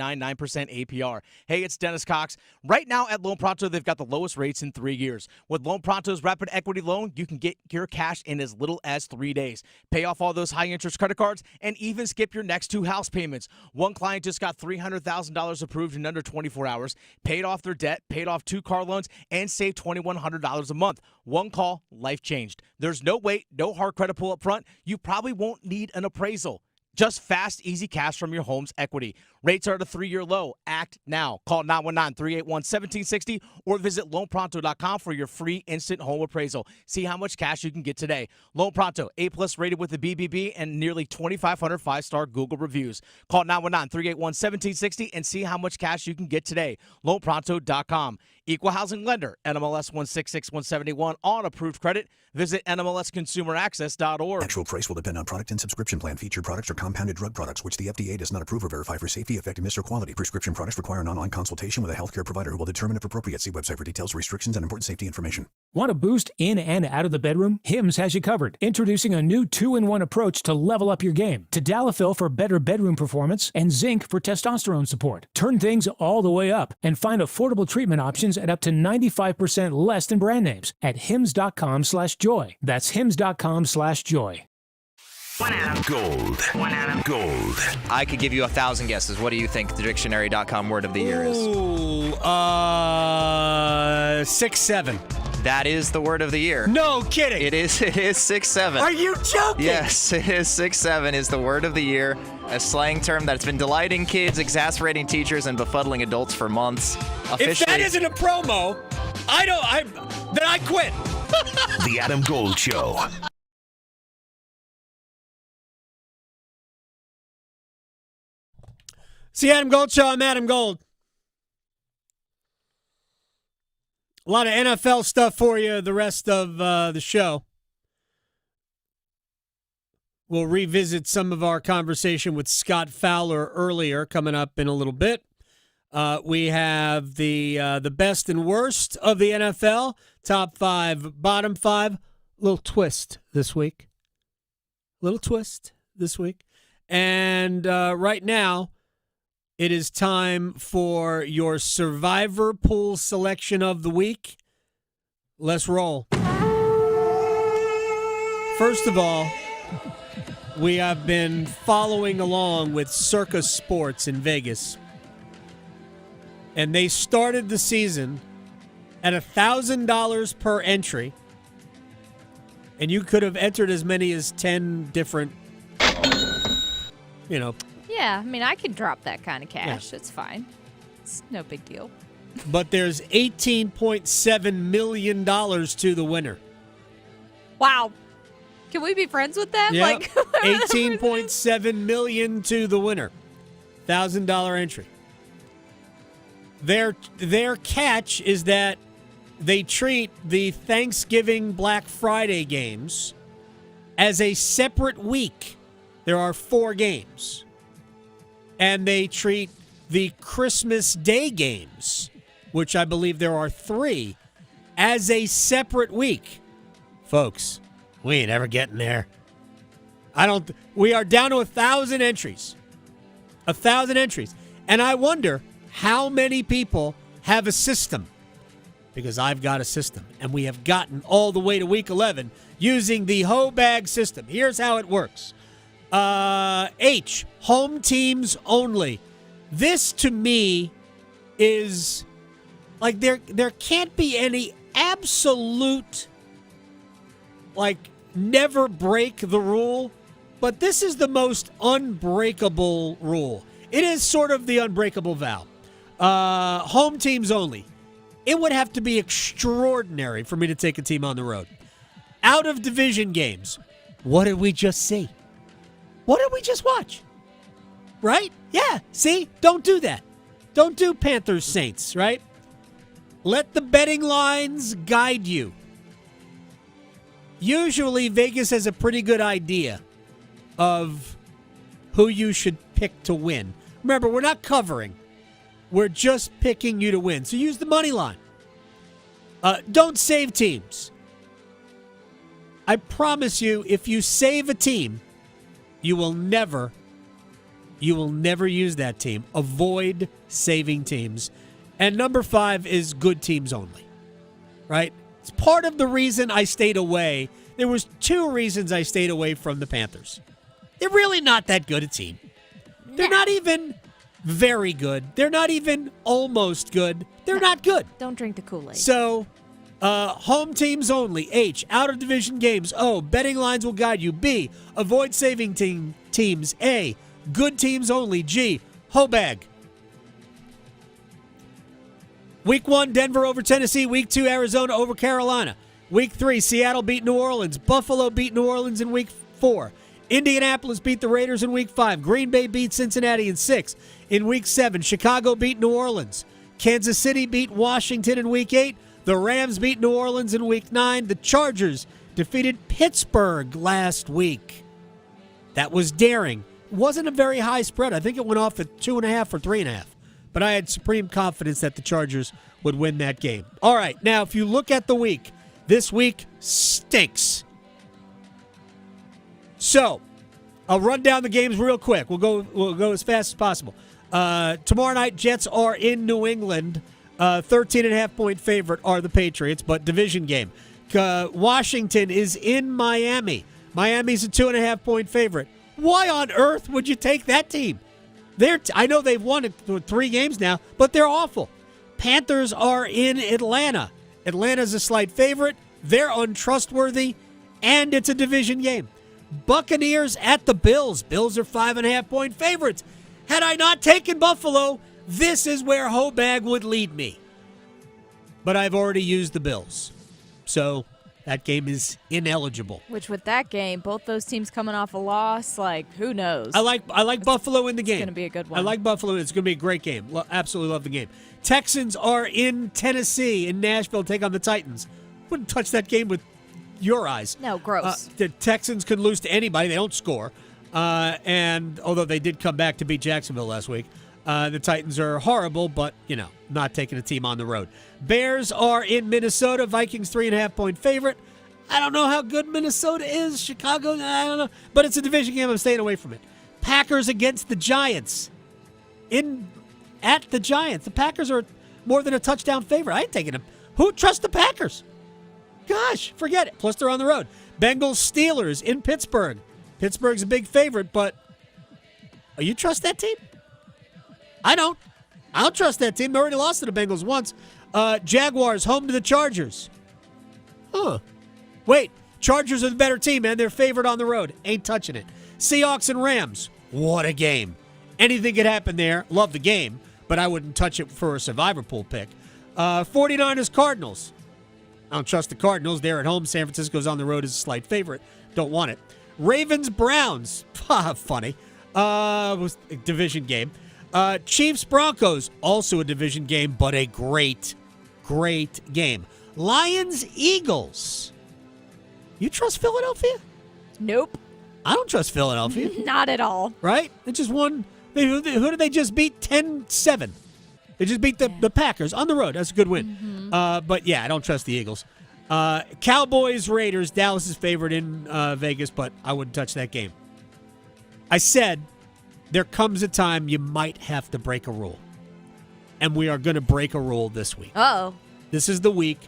APR? Hey, it's Dennis Cox. Right now at Loan Pronto, they've got the lowest rates in 3 years. With Loan Pronto's Rapid Equity Loan, you can get your cash in as little as 3 days. Pay off all those high-interest credit cards and even skip your next 2 house payments. One client just got $300,000 approved in under 24 hours, paid off their debt, paid off 2 car loans, and saved $2,100 a month. One call, life changed. There's no wait, no hard credit pull up front. You probably won't need an appraisal. Just fast, easy cash from your home's equity. Rates are at a 3-year low. Act now. Call 919-381-1760 or visit loanpronto.com for your free instant home appraisal. See how much cash you can get today. Loan Pronto, A+ rated with the BBB and nearly 2,500 5-star Google reviews. Call 919-381-1760 and see how much cash you can get today. Loanpronto.com. Equal housing lender, NMLS 166171 on approved credit. Visit NMLSconsumeraccess.org. Actual price will depend on product and subscription plan. Featured products are compounded drug products, which the FDA does not approve or verify for safety, effectiveness, or quality. Prescription products require an online consultation with a healthcare provider who will determine if appropriate. See website for details, restrictions, and important safety information. Want a boost in and out of the bedroom? Hims has you covered. Introducing a new 2-in-1 approach to level up your game. Tadalafil for better bedroom performance and zinc for testosterone support. Turn things all the way up and find affordable treatment options at up to 95% less than brand names at hims.com/joy. That's hims.com/joy. Gold. I could give you 1,000 guesses. What do you think the dictionary.com word of the year is? 6-7. That is the word of the year. No kidding. It is 6-7. Are you joking? Yes, it is 6-7 is the word of the year. A slang term that's been delighting kids, exasperating teachers, and befuddling adults for months. If that isn't a promo, then I quit. The Adam Gold Show. It's the Adam Gold Show. I'm Adam Gold. A lot of NFL stuff for you the rest of the show. We'll revisit some of our conversation with Scott Fowler earlier coming up in a little bit. We have the best and worst of the NFL, top 5, bottom 5. Little twist this week. And right now, it is time for your Survivor Pool selection of the week. Let's roll. First of all, we have been following along with Circus Sports in Vegas. And they started the season at $1,000 per entry. And you could have entered as many as 10 different, Yeah, I mean, I could drop that kind of cash. It's fine. It's no big deal. But there's $18.7 million to the winner. Wow. Can we be friends with them? Yep. $18.7 million to the winner. $1,000 entry. Their catch is that they treat the Thanksgiving Black Friday games as a separate week. There are 4 games. And they treat the Christmas Day games, which I believe there are 3, as a separate week. Folks, we ain't ever getting there. We are down to 1,000 entries. 1,000 entries. And I wonder how many people have a system. Because I've got a system. And we have gotten all the way to week 11 using the HOBAG system. Here's how it works. H, home teams only. This, to me, is like there can't be any absolute, never break the rule, but this is the most unbreakable rule. It is sort of the unbreakable vow. Home teams only. It would have to be extraordinary for me to take a team on the road. Out of division games. What did we just see? What did we just watch? Right? Yeah. See? Don't do that. Don't do Panthers Saints, right? Let the betting lines guide you. Usually, Vegas has a pretty good idea of who you should pick to win. Remember, we're not covering. We're just picking you to win. So use the money line. Don't save teams. I promise you, if you save a team, you will never use that team. Avoid saving teams. And number 5 is good teams only, right? It's part of the reason I stayed away. There was 2 reasons I stayed away from the Panthers. They're really not that good a team. They're not even very good. They're not even almost good. They're not good. Don't drink the Kool-Aid. So, home teams only. H, out of division games. O, betting lines will guide you. B, avoid saving teams. A, good teams only. G, HOBAG. Week 1, Denver over Tennessee. Week 2, Arizona over Carolina. Week 3, Seattle beat New Orleans. Buffalo beat New Orleans in Week 4. Indianapolis beat the Raiders in Week 5. Green Bay beat Cincinnati in 6. In Week 7, Chicago beat New Orleans. Kansas City beat Washington in Week 8. The Rams beat New Orleans in Week 9. The Chargers defeated Pittsburgh last week. That was daring. It wasn't a very high spread. I think it went off at 2.5 or 3.5. But I had supreme confidence that the Chargers would win that game. All right, now if you look at the week, this week stinks. So, I'll run down the games real quick. We'll go as fast as possible. Tomorrow night, Jets are in New England. 13.5-point favorite are the Patriots, but division game. Washington is in Miami. Miami's a 2.5-point favorite. Why on earth would you take that team? I know they've won 3 games now, but they're awful. Panthers are in Atlanta. Atlanta's a slight favorite. They're untrustworthy, and it's a division game. Buccaneers at the Bills. Bills are 5.5-point favorites. Had I not taken Buffalo, this is where HOBAG would lead me. But I've already used the Bills. So that game is ineligible. Which with that game, both those teams coming off a loss, who knows? I like Buffalo in the game. It's going to be a good one. I like Buffalo. It's going to be a great game. Absolutely love the game. Texans are in Tennessee, in Nashville, take on the Titans. Wouldn't touch that game with your eyes. No, gross. The Texans could lose to anybody. They don't score. And although they did come back to beat Jacksonville last week, the Titans are horrible, but, not taking a team on the road. Bears are in Minnesota. Vikings 3.5-point favorite. I don't know how good Minnesota is. Chicago, I don't know. But it's a division game. I'm staying away from it. Packers against the Giants. At the Giants. The Packers are more than a touchdown favorite. I ain't taking them. Who trusts the Packers? Gosh, forget it. Plus, they're on the road. Bengals Steelers in Pittsburgh. Pittsburgh's a big favorite, but you trust that team? I don't. I don't trust that team. They already lost to the Bengals once. Jaguars home to the Chargers. Wait, Chargers are the better team, man. They're favored on the road. Ain't touching it. Seahawks and Rams. What a game. Anything could happen there. Love the game, but I wouldn't touch it for a survivor pool pick. 49ers Cardinals. I don't trust the Cardinals. They're at home. San Francisco's on the road as a slight favorite. Don't want it. Ravens Browns. Funny. Was a division game. Chiefs Broncos. Also a division game, but a great game. Lions Eagles. You trust Philadelphia? Nope. I don't trust Philadelphia. Not at all. Right? They just won. Who did they just beat? 10-7. They just beat the Packers on the road. That's a good win. But, yeah, I don't trust the Eagles. Cowboys, Raiders. Dallas is favored in Vegas, but I wouldn't touch that game. I said there comes a time you might have to break a rule. And we are going to break a rule this week. Uh-oh. This is the week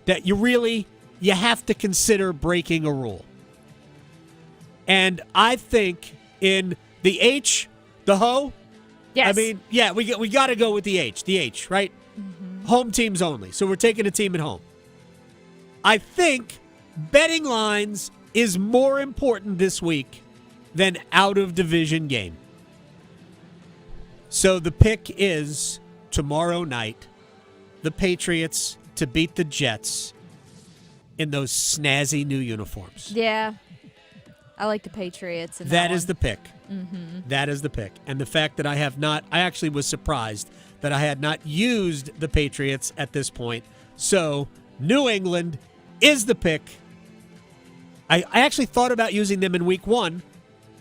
that you have to consider breaking a rule. And I think in the H, the ho. Yes. I mean, yeah, we got to go with the H, right? Mm-hmm. Home teams only. So we're taking a team at home. I think betting lines is more important this week than out of division game. So the pick is tomorrow night, the Patriots to beat the Jets in those snazzy new uniforms. Yeah. I like the Patriots. That is the pick. Mm-hmm. That is the pick. And the fact that I actually was surprised that I had not used the Patriots at this point. So New England is the pick. I actually thought about using them in week 1,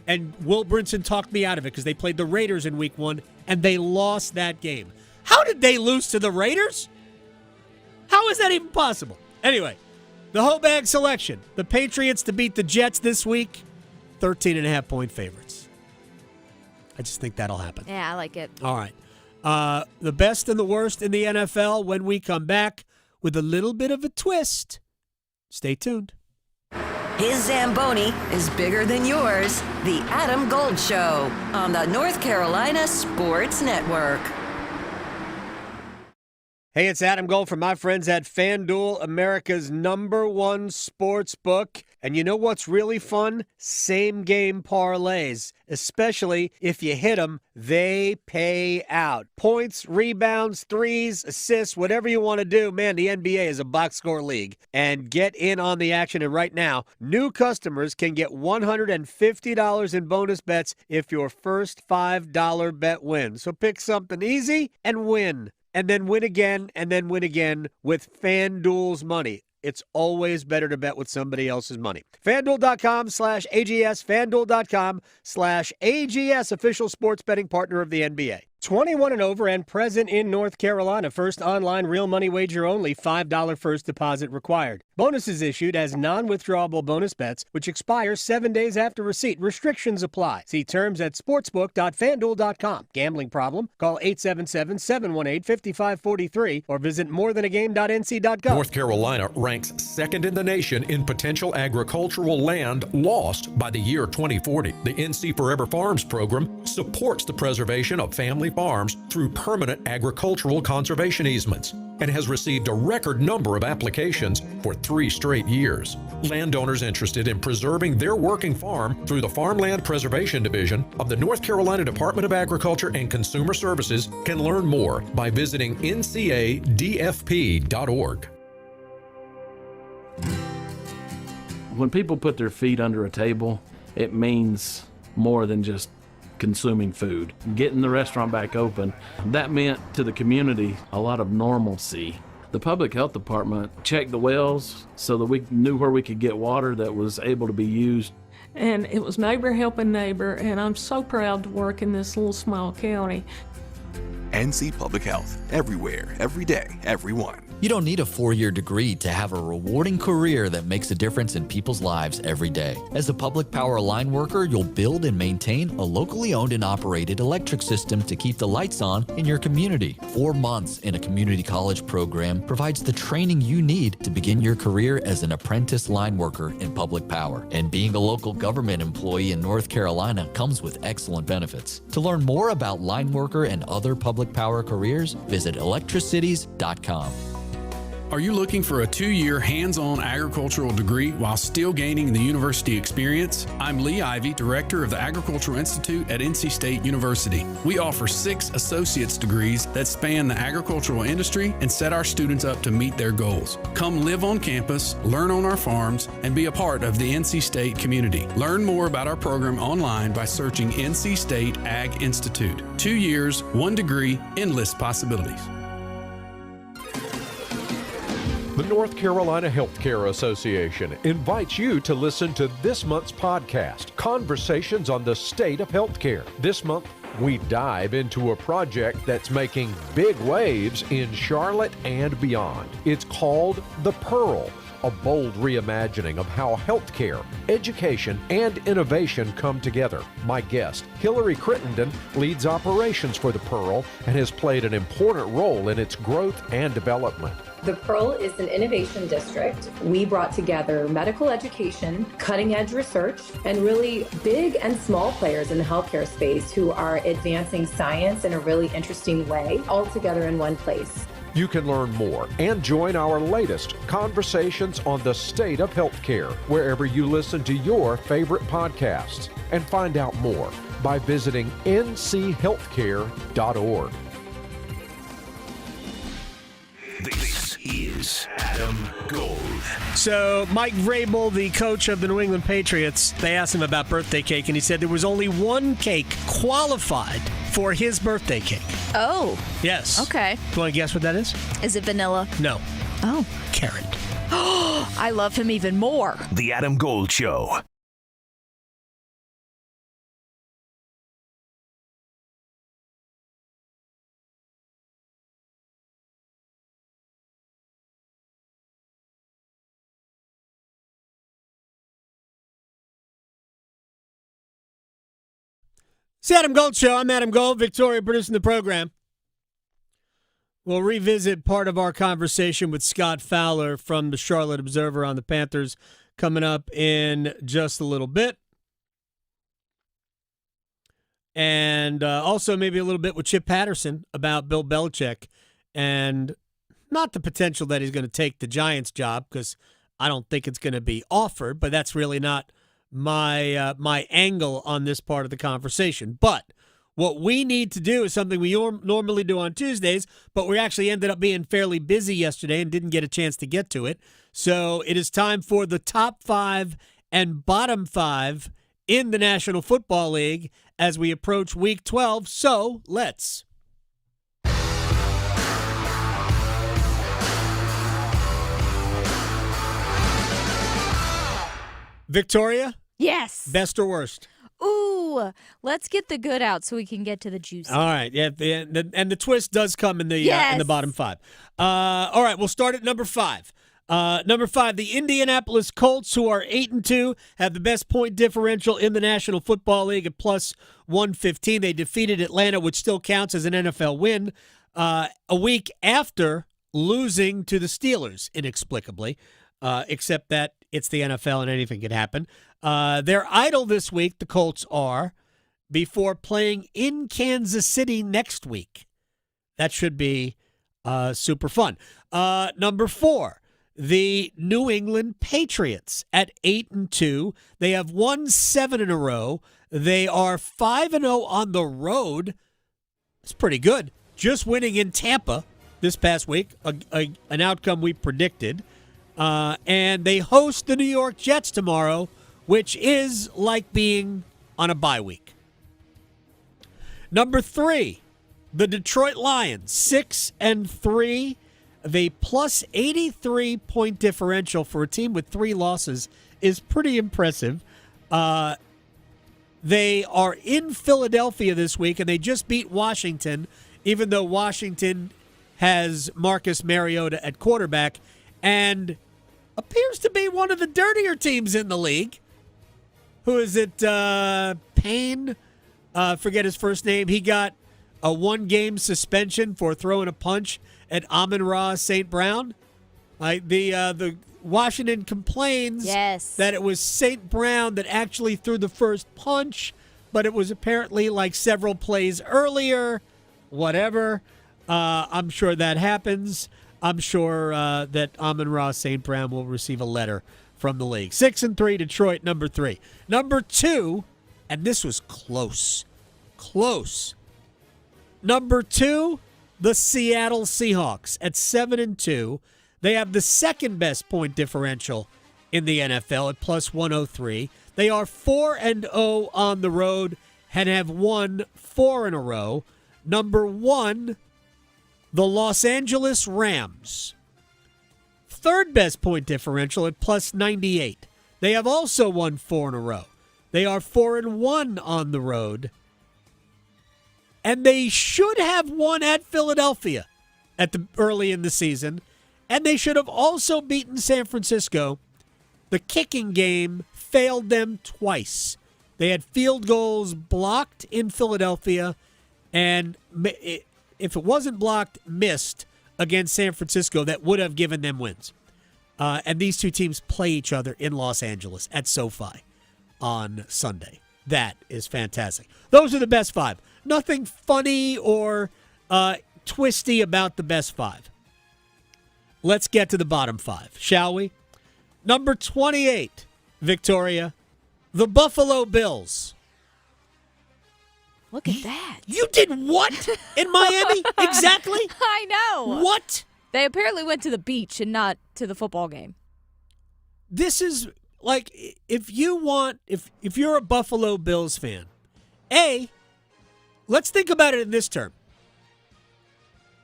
and Will Brinson talked me out of it because they played the Raiders in week 1, and they lost that game. How did they lose to the Raiders? How is that even possible? Anyway, The HOBAG selection. The Patriots to beat the Jets this week. 13.5-point favorites. I just think that'll happen. Yeah, I like it. All right. The best and the worst in the NFL when we come back with a little bit of a twist. Stay tuned. His Zamboni is bigger than yours. The Adam Gold Show on the North Carolina Sports Network. Hey, it's Adam Gold from my friends at FanDuel, America's #1 sports book. And you know what's really fun? Same-game parlays, especially if you hit them, they pay out. Points, rebounds, threes, assists, whatever you want to do. Man, the NBA is a box score league. And get in on the action. And right now, new customers can get $150 in bonus bets if your first $5 bet wins. So pick something easy and win. And then win again, and then win again with FanDuel's money. It's always better to bet with somebody else's money. FanDuel.com/AGS, FanDuel.com/AGS, official sports betting partner of the NBA. 21 and over and present in North Carolina. First online real money wager only. $5 first deposit required. Bonuses issued as non-withdrawable bonus bets, which expire 7 days after receipt. Restrictions apply. See terms at sportsbook.fanduel.com. Gambling problem? Call 877-718-5543 or visit morethanagame.nc.gov. North Carolina ranks second in the nation in potential agricultural land lost by the year 2040. The NC Forever Farms program supports the preservation of family farms through permanent agricultural conservation easements and has received a record number of applications for 3 straight years. Landowners interested in preserving their working farm through the Farmland Preservation Division of the North Carolina Department of Agriculture and Consumer Services can learn more by visiting ncadfp.org. When people put their feet under a table, it means more than just consuming food. Getting the restaurant back open, that meant to the community a lot of normalcy. The public health department checked the wells so that we knew where we could get water that was able to be used. And it was neighbor helping neighbor, and I'm so proud to work in this little small county. NC Public Health, everywhere, every day, everyone. You don't need a 4-year degree to have a rewarding career that makes a difference in people's lives every day. As a public power line worker, you'll build and maintain a locally owned and operated electric system to keep the lights on in your community. 4 months in a community college program provides the training you need to begin your career as an apprentice line worker in public power. And being a local government employee in North Carolina comes with excellent benefits. To learn more about line worker and other public power careers, visit electricities.com. Are you looking for a 2-year hands-on agricultural degree while still gaining the university experience? I'm Lee Ivey, Director of the Agricultural Institute at NC State University. We offer 6 associate's degrees that span the agricultural industry and set our students up to meet their goals. Come live on campus, learn on our farms, and be a part of the NC State community. Learn more about our program online by searching NC State Ag Institute. 2 years, 1 degree, endless possibilities. The North Carolina Healthcare Association invites you to listen to this month's podcast, Conversations on the State of Healthcare. This month, we dive into a project that's making big waves in Charlotte and beyond. It's called The Pearl, a bold reimagining of how healthcare, education, and innovation come together. My guest, Hillary Crittenden, leads operations for The Pearl and has played an important role in its growth and development. The Pearl is an innovation district. We brought together medical education, cutting-edge research, and really big and small players in the healthcare space who are advancing science in a really interesting way, all together in one place. You can learn more and join our latest Conversations on the State of Healthcare wherever you listen to your favorite podcasts. And find out more by visiting nchealthcare.org. This is Adam Gold. So Mike Vrabel, the coach of the New England Patriots, they asked him about birthday cake, and he said there was only one cake qualified for his birthday cake. Oh. Yes. Okay. You want to guess what that is? Is it vanilla? No. Oh. Carrot. I love him even more. The Adam Gold Show. It's the Adam Gold Show. I'm Adam Gold, Victoria producing the program. We'll revisit part of our conversation with Scott Fowler from the Charlotte Observer on the Panthers coming up in just a little bit. And also maybe a little bit with Chip Patterson about Bill Belichick and not the potential that he's going to take the Giants job, because I don't think it's going to be offered, but that's really not my angle on this part of the conversation. But what we need to do is something we normally do on Tuesdays, but we actually ended up being fairly busy yesterday and didn't get a chance to get to it. So it is time for the top 5 and bottom 5 in the National Football League as we approach Week 12. So let's. Victoria? Yes. Best or worst? Ooh, let's get the good out so we can get to the juicy. All right, yeah, and the twist does come in the in the bottom 5. All right, we'll start at number 5. Number 5, the Indianapolis Colts, who are 8-2, have the best point differential in the National Football League at plus 115. They defeated Atlanta, which still counts as an NFL win, a week after losing to the Steelers inexplicably, except that it's the NFL and anything could happen. They're idle this week, the Colts are, before playing in Kansas City next week. That should be super fun. Number 4, the New England Patriots at 8-2. They have won 7 in a row. They are 5-0 on the road. It's pretty good. Just winning in Tampa this past week, an outcome we predicted. And they host the New York Jets tomorrow, which is like being on a bye week. Number 3, the Detroit Lions, 6-3. The plus 83 point differential for a team with 3 losses is pretty impressive. They are in Philadelphia this week, and they just beat Washington, even though Washington has Marcus Mariota at quarterback and appears to be one of the dirtier teams in the league. Who is it? Payne? Forget his first name. He got a 1-game suspension for throwing a punch at Amon-Ra St. Brown. The Washington complains that it was St. Brown that actually threw the first punch, but it was apparently like several plays earlier. Whatever. I'm sure that happens. I'm sure that Amon-Ra St. Brown will receive a letter from the league. 6-3, Detroit, number 3. Number 2, and this was close. Number 2, the Seattle Seahawks at 7-2. They have the second best point differential in the NFL at plus 103. They are 4-0 on the road and have won 4 in a row. Number 1, the Los Angeles Rams. Third best point differential at plus 98. They have also won 4 in a row. They are 4-1 on the road. And they should have won at Philadelphia early in the season. And they should have also beaten San Francisco. The kicking game failed them twice. They had field goals blocked in Philadelphia, and if it wasn't blocked, missed against San Francisco, that would have given them wins. And these two teams play each other in Los Angeles at SoFi on Sunday. That is fantastic. Those are the best 5. Nothing funny or twisty about the best 5. Let's get to the bottom 5, shall we? Number 28, Victoria, the Buffalo Bills. Look at that. You did what in Miami? Exactly? I know. What? They apparently went to the beach and not to the football game. This is like, if you're a Buffalo Bills fan, let's think about it in this term.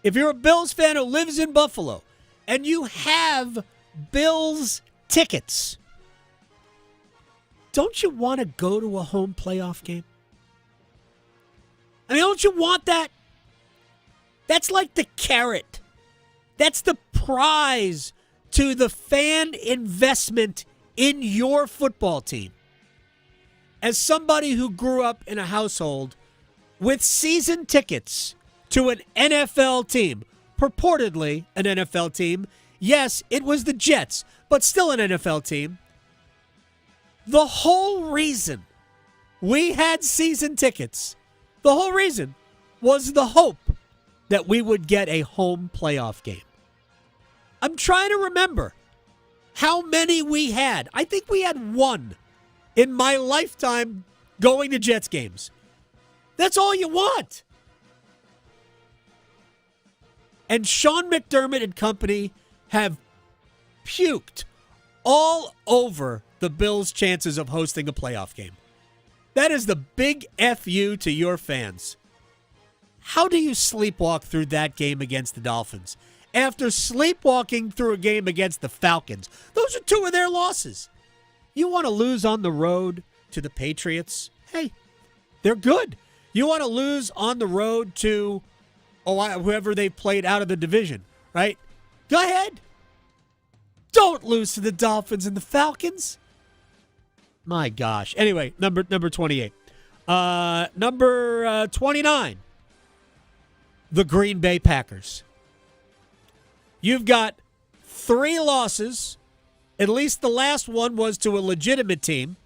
If you're a Bills fan who lives in Buffalo and you have Bills tickets, don't you want to go to a home playoff game? I mean, don't you want that? That's like the carrot. That's the prize to the fan investment in your football team. As somebody who grew up in a household with season tickets to an NFL team, purportedly an NFL team. Yes, it was the Jets, but still an NFL team. The whole reason we had season tickets, the whole reason was the hope that we would get a home playoff game. I'm trying to remember how many we had. I think we had one in my lifetime going to Jets games. That's all you want. And Sean McDermott and company have puked all over the Bills' chances of hosting a playoff game. That is the big FU to your fans. How do you sleepwalk through that game against the Dolphins after sleepwalking through a game against the Falcons? Those are two of their losses. You want to lose on the road to the Patriots? Hey, they're good. You want to lose on the road to whoever they played out of the division, right? Go ahead. Don't lose to the Dolphins and the Falcons. My gosh. Anyway, number 28. Number 29. The Green Bay Packers. You've got 3 losses. At least the last one was to a legitimate team,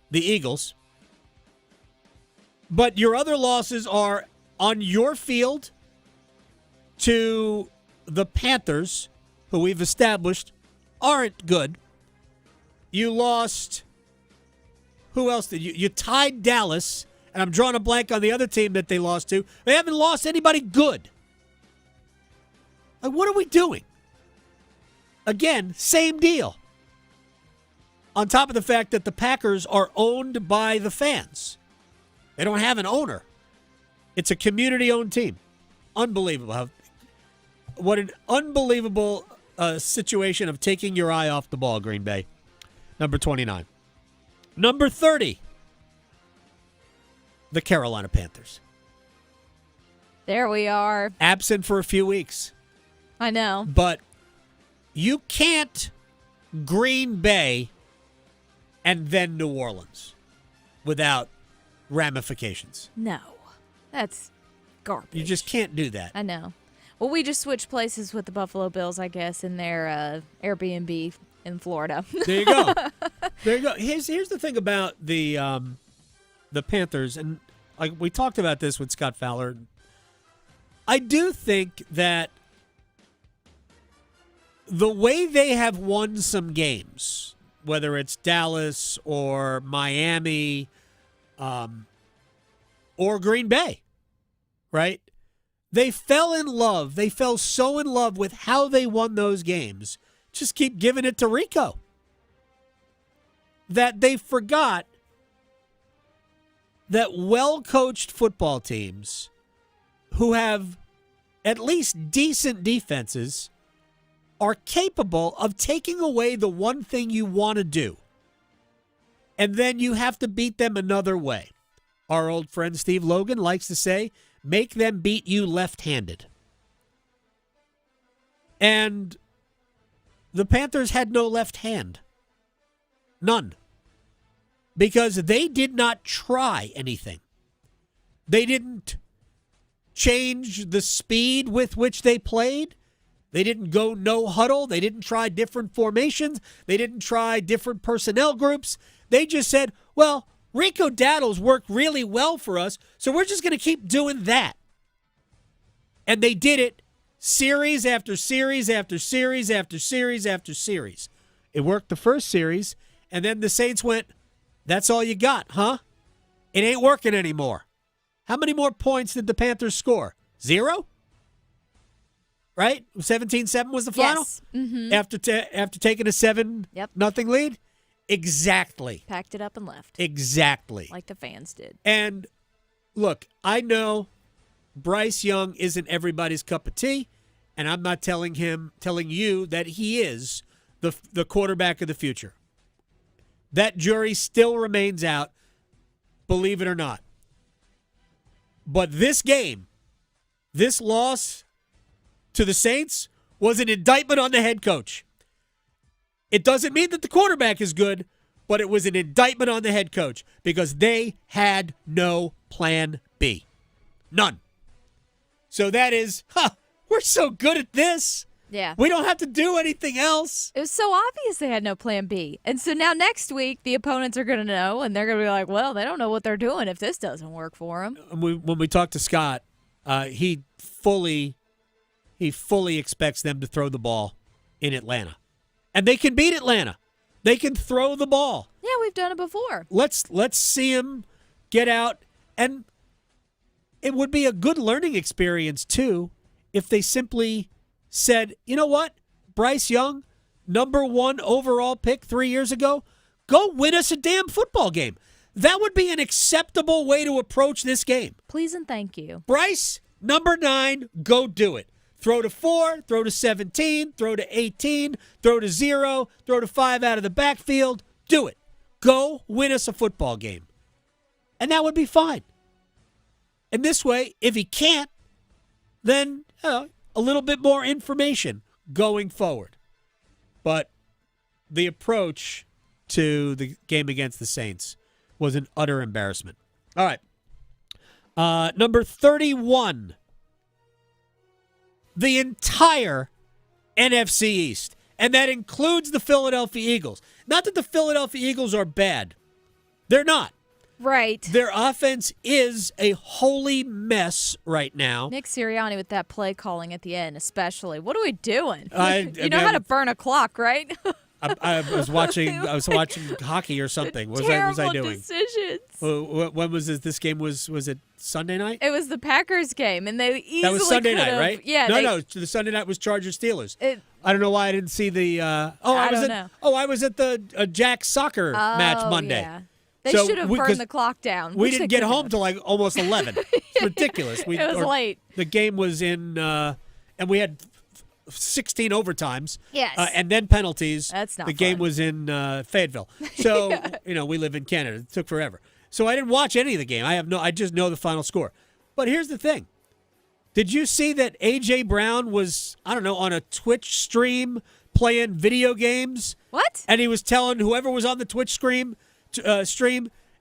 the Eagles. But your other losses are on your field to the Panthers, who we've established aren't good. You lost. Who else did you? You tied Dallas, and I'm drawing a blank on the other team that they lost to. They haven't lost anybody good. Like, what are we doing? Again, same deal. On top of the fact that the Packers are owned by the fans. They don't have an owner. It's a community-owned team. Unbelievable. What an unbelievable situation of taking your eye off the ball, Green Bay. Number 29. Number 30. The Carolina Panthers. There we are. Absent for a few weeks. I know. But you can't Green Bay and then New Orleans without ramifications. No. That's garbage. You just can't do that. I know. Well, we just switched places with the Buffalo Bills, I guess, in their Airbnb in Florida. There you go. There you go. Here's the thing about the Panthers, and like we talked about this with Scott Fowler. I do think that the way they have won some games, whether it's Dallas or Miami or Green Bay, right? They fell in love. They fell so in love with how they won those games. Just keep giving it to Rico. That they forgot that well-coached football teams who have at least decent defenses are capable of taking away the one thing you want to do. And then you have to beat them another way. Our old friend Steve Logan likes to say, make them beat you left-handed. And the Panthers had no left hand. None. Because they did not try anything. They didn't change the speed with which they played. They didn't go no huddle. They didn't try different formations. They didn't try different personnel groups. They just said, well, Rico Daddles worked really well for us, so we're just going to keep doing that. And they did it series after series after series after series after series. It worked the first series, and then the Saints went, that's all you got, huh? It ain't working anymore. How many more points did the Panthers score? 0? Right? 17-7 was the final? Yes. Mm-hmm. After taking a 7-0 lead? Exactly. Packed it up and left. Exactly. Like the fans did. And look, I know Bryce Young isn't everybody's cup of tea, and I'm not telling you that he is the quarterback of the future. That jury still remains out, believe it or not. But this game, this loss to the Saints was an indictment on the head coach. It doesn't mean that the quarterback is good, but it was an indictment on the head coach because they had no plan B. None. So that is, we're so good at this. Yeah. We don't have to do anything else. It was so obvious they had no plan B. And so now next week, the opponents are going to know, and they're going to be like, well, they don't know what they're doing if this doesn't work for them. When we talked to Scott, he fully expects them to throw the ball in Atlanta. And they can beat Atlanta. They can throw the ball. Yeah, we've done it before. Let's see them get out. And it would be a good learning experience, too, if they simply said, you know what, Bryce Young, number 1 overall pick 3 years ago, go win us a damn football game. That would be an acceptable way to approach this game. Please and thank you. Bryce, number 9, go do it. Throw to 4, throw to 17, throw to 18, throw to 0, throw to 5 out of the backfield. Do it. Go win us a football game. And that would be fine. And this way, if he can't, then a little bit more information going forward. But the approach to the game against the Saints was an utter embarrassment. All right. Number 31. The entire NFC East. And that includes the Philadelphia Eagles. Not that the Philadelphia Eagles are bad. They're not. Right. Their offense is a holy mess right now. Nick Sirianni with that play calling at the end, especially. What are we doing? You know how to burn a clock, right? I was watching hockey or something. What was I doing? Decisions. When was this? This game was it Sunday night? It was the Packers game, and they easily that was Sunday night, right? Yeah. No. The Sunday night was Chargers Steelers. I don't know why I didn't see the. I was at the Jack soccer match Monday. Yeah. They should have burned the clock down. We didn't get home till like almost 11. It's ridiculous. It was late. The game was in, and we had 16 overtimes. Yes. And then penalties. That's not The game fun. was in Fayetteville. So, we live in Canada. It took forever. So I didn't watch any of the game. I just know the final score. But here's the thing. Did you see that A.J. Brown was, on a Twitch stream playing video games? What? And he was telling whoever was on the Twitch stream, hey,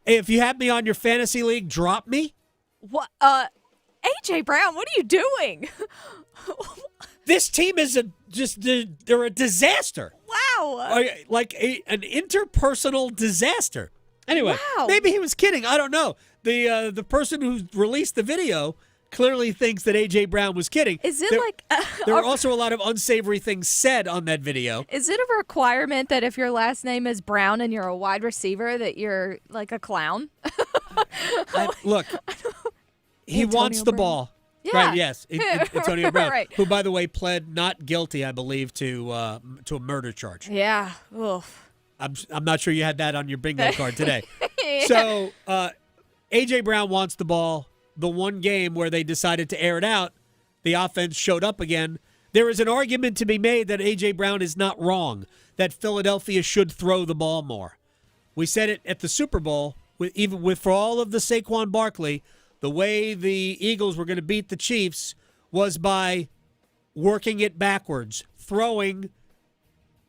if you have me on your fantasy league, drop me? What? A.J. Brown, what are you doing? This team is they're a disaster. Wow. Like an interpersonal disaster. Anyway, wow. Maybe he was kidding. I don't know. The person who released the video clearly thinks that A.J. Brown was kidding. Is it there were also a lot of unsavory things said on that video. Is it a requirement that if your last name is Brown and you're a wide receiver that you're like a clown? Look, he wants the ball. Yeah. Right, yes. Antonio Brown, Right. who, by the way, pled not guilty, I believe, to a murder charge. Yeah. Oof. I'm not sure you had that on your bingo card today. Yeah. So A.J. Brown wants the ball. The one game where they decided to air it out, the offense showed up again. There is an argument to be made that A.J. Brown is not wrong, that Philadelphia should throw the ball more. We said it at the Super Bowl, for all of the Saquon Barkley, the way the Eagles were going to beat the Chiefs was by working it backwards, throwing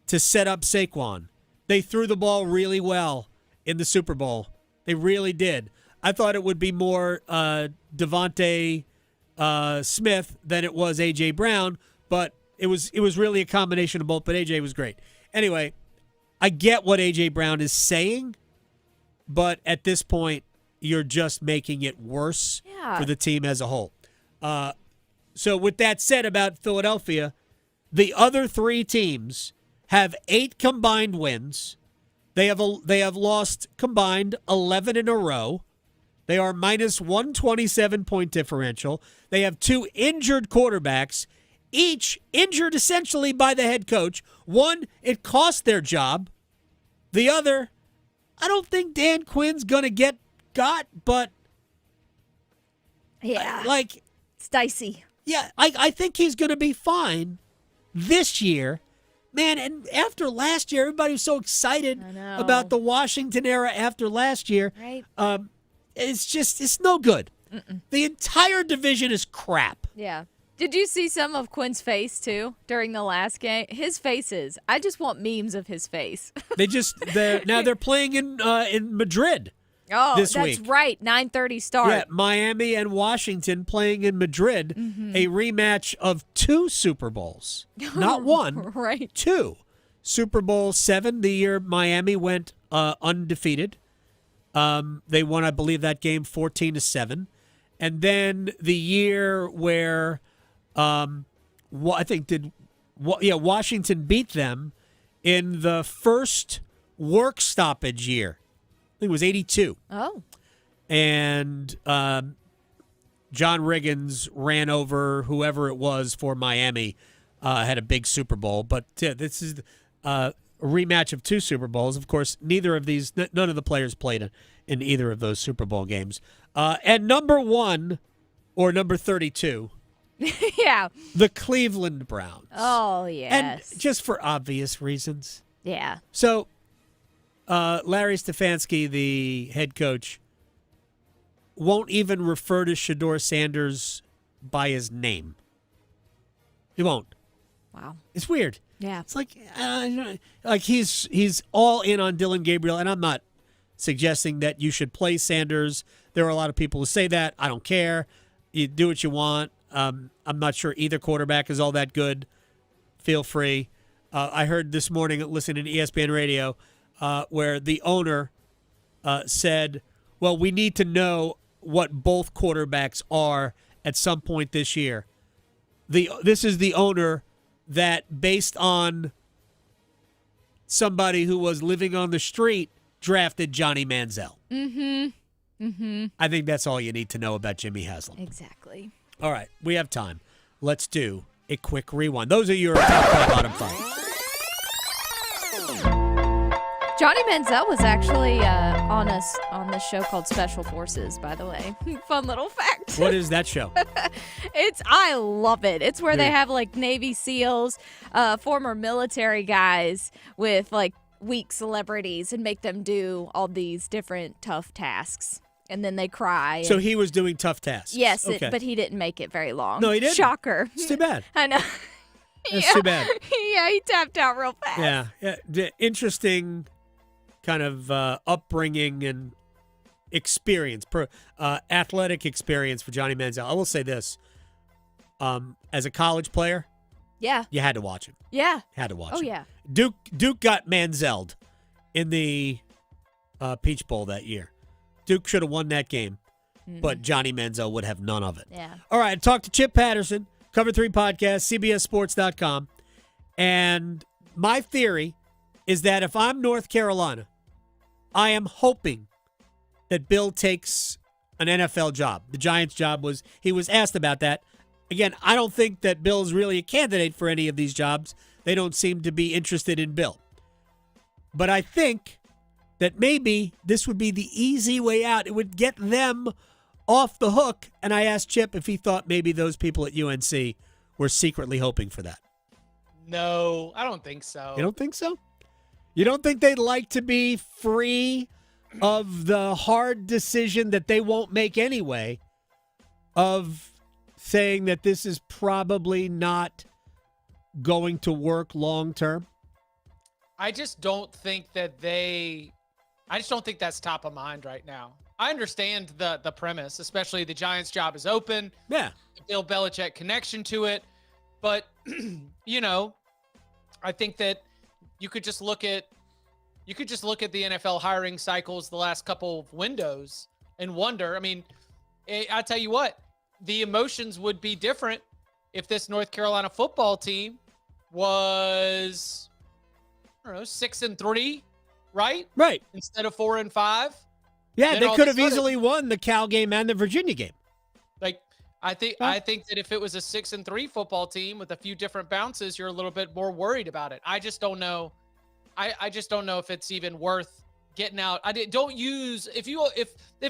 to set up Saquon. They threw the ball really well in the Super Bowl. They really did. I thought it would be more Devontae Smith than it was A.J. Brown, but it was really a combination of both, but A.J. was great. Anyway, I get what A.J. Brown is saying, but at this point, you're just making it worse for the team as a whole. So with that said about Philadelphia, the other 3 teams have 8 combined wins. They have lost combined 11 in a row. They are minus 127 point differential. They have 2 injured quarterbacks, each injured essentially by the head coach. One, it cost their job. The other, I don't think Dan Quinn's going to got, but yeah, it's dicey. Yeah, I think he's going to be fine this year. Man, and after last year, everybody was so excited about the Washington era after last year. Right. It's no good. Mm-mm. The entire division is crap. Yeah. Did you see some of Quinn's face, too, during the last game? His faces. I just want memes of his face. They're playing in Madrid. Oh, this that's week. right. 9:30 start. Yeah, Miami and Washington playing in Madrid, a rematch of 2 Super Bowls. Not one, Right. 2. Super Bowl 7, the year Miami went undefeated. They won, I believe, that game 14-7. And then the year where Washington beat them in the first work stoppage year. I think it was 82. Oh. And John Riggins ran over whoever it was for Miami, had a big Super Bowl. But this is a rematch of 2 Super Bowls. Of course, none of the players played in either of those Super Bowl games. And number 1, or number 32, Yeah. the Cleveland Browns. Oh, yes. And just for obvious reasons. Yeah. So, Larry Stefanski, the head coach, won't even refer to Shedeur Sanders by his name. He won't. Wow. It's weird. Yeah. It's like he's all in on Dylan Gabriel, and I'm not suggesting that you should play Sanders. There are a lot of people who say that. I don't care. You do what you want. I'm not sure either quarterback is all that good. Feel free. I heard this morning, listening to ESPN radio, where the owner said, well, we need to know what both quarterbacks are at some point this year. This is the owner that, based on somebody who was living on the street, drafted Johnny Manziel. Mm-hmm. Mm-hmm. I think that's all you need to know about Jimmy Haslam. Exactly. All right, we have time. Let's do a quick rewind. Those are your top 5, bottom 5. Johnny Manziel was actually on this show called Special Forces, by the way. Fun little fact. What is that show? I love it. It's where they have like Navy SEALs, former military guys with like weak celebrities and make them do all these different tough tasks. And then they cry. So he was doing tough tasks. Yes, okay. but he didn't make it very long. No, he didn't. Shocker. It's too bad. I know. That's too bad. Yeah, he tapped out real fast. Yeah. Interesting kind of upbringing and experience, athletic experience for Johnny Manziel. I will say this. As a college player, yeah, you had to watch him. Yeah. Had to watch him. him. Yeah. Duke got Manziel'd in the Peach Bowl that year. Duke should have won that game, but Johnny Manziel would have none of it. Yeah. All right, talk to Chip Patterson, Cover 3 Podcast, CBSSports.com. And my theory is that if I'm North Carolina, I am hoping that Bill takes an NFL job. The Giants' job he was asked about that. Again, I don't think that Bill's really a candidate for any of these jobs. They don't seem to be interested in Bill. But I think that maybe this would be the easy way out. It would get them off the hook. And I asked Chip if he thought maybe those people at UNC were secretly hoping for that. No, I don't think so. You don't think so? You don't think they'd like to be free of the hard decision that they won't make anyway of saying that this is probably not going to work long term? I just don't think that's top of mind right now. I understand the premise, especially the Giants' job is open. Yeah. The Bill Belichick connection to it. But, I think that you could just look at the NFL hiring cycles the last couple of windows and wonder. I mean, I tell you what, the emotions would be different if this North Carolina football team was, 6-3, right? Right. Instead of 4-5. Yeah, they could have easily won the Cal game and the Virginia game. Like, I think that if it was a 6-3 football team with a few different bounces, you're a little bit more worried about it. I just don't know. I just don't know if it's even worth getting out. If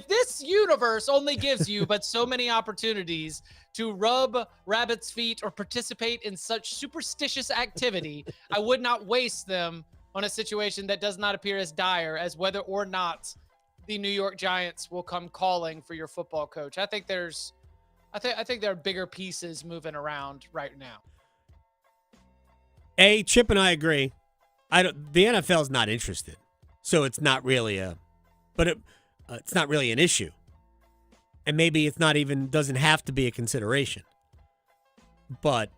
this universe only gives you but so many opportunities to rub rabbits' feet or participate in such superstitious activity, I would not waste them on a situation that does not appear as dire as whether or not the New York Giants will come calling for your football coach. I think there are bigger pieces moving around right now. Chip and I agree. The NFL's not interested, so it's not really but it's not really an issue. And maybe it's not even, doesn't have to be a consideration. But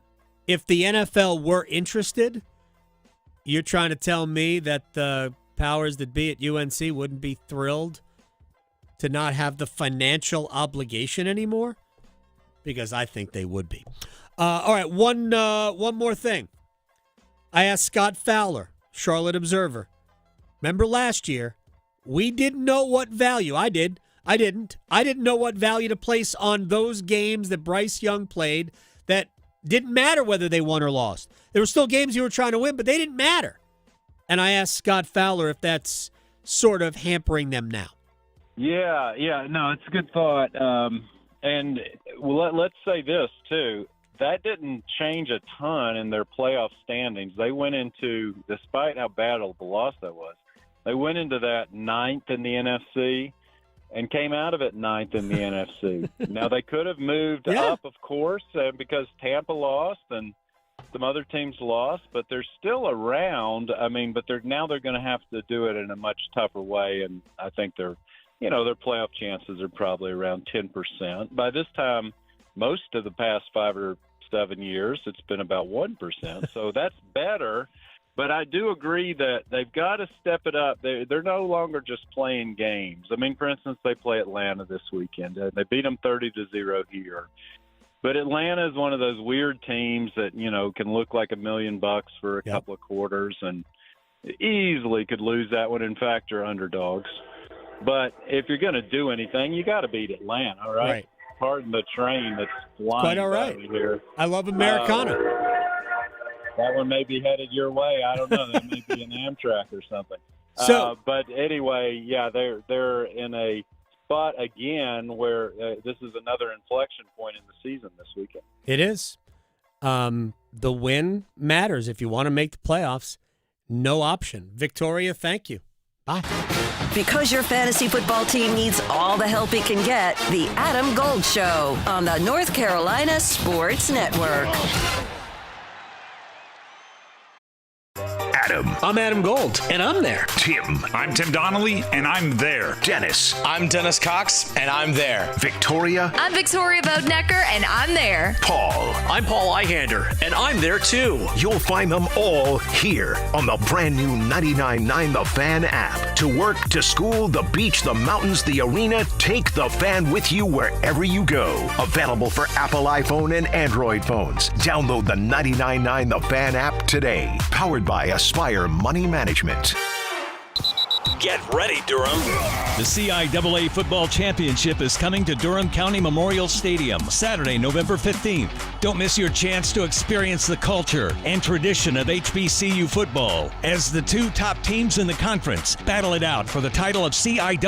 if the NFL were interested, you're trying to tell me that the powers that be at UNC wouldn't be thrilled to not have the financial obligation anymore? Because I think they would be. All right, one more thing. I asked Scott Fowler, Charlotte Observer. Remember last year, we didn't know what value. I didn't know what value to place on those games that Bryce Young played that didn't matter whether they won or lost. There were still games you were trying to win, but they didn't matter. And I asked Scott Fowler if that's sort of hampering them now. Yeah, no, it's a good thought. And let's say this, too. That didn't change a ton in their playoff standings. They went into, despite how bad of a loss that was, they went into that 9th in the NFC and came out of it 9th in the NFC. Now, they could have moved up, of course, because Tampa lost and some other teams lost, but they're still around. I mean, but they're going to have to do it in a much tougher way, and I think their playoff chances are probably around 10%. By this time, most of the past 5 or 7 years, it's been about 1%. So that's better. But I do agree that they've got to step it up. They're no longer just playing games. I mean, for instance, they play Atlanta this weekend. They beat them 30-0 here. But Atlanta is one of those weird teams that, can look like $1 million for a couple of quarters and easily could lose that one. In fact, they're underdogs. But if you're going to do anything, you got to beat Atlanta, all right? Right. Pardon the train that's flying Quite all right. here. I love Americana. That one may be headed your way. I don't know. That may be an Amtrak or something. But anyway, yeah, they're in a spot again where this is another inflection point in the season this weekend. It is. The win matters. If you want to make the playoffs, no option. Victoria, thank you. Bye. Because your fantasy football team needs all the help it can get, the Adam Gold Show on the North Carolina Sports Network. Adam. I'm Adam Gold, and I'm there. Tim. I'm Tim Donnelly, and I'm there. Dennis. I'm Dennis Cox, and I'm there. Victoria. I'm Victoria Bodenecker, and I'm there. Paul. I'm Paul Eihander, and I'm there too. You'll find them all here on the brand new 99.9 The Fan app. To work, to school, the beach, the mountains, the arena, take The Fan with you wherever you go. Available for Apple iPhone and Android phones. Download the 99.9 The Fan app today. Powered by Aspire Money Management. Get ready, Durham. The CIAA Football Championship is coming to Durham County Memorial Stadium Saturday, November 15th. Don't miss your chance to experience the culture and tradition of HBCU football as the two top teams in the conference battle it out for the title of CIAA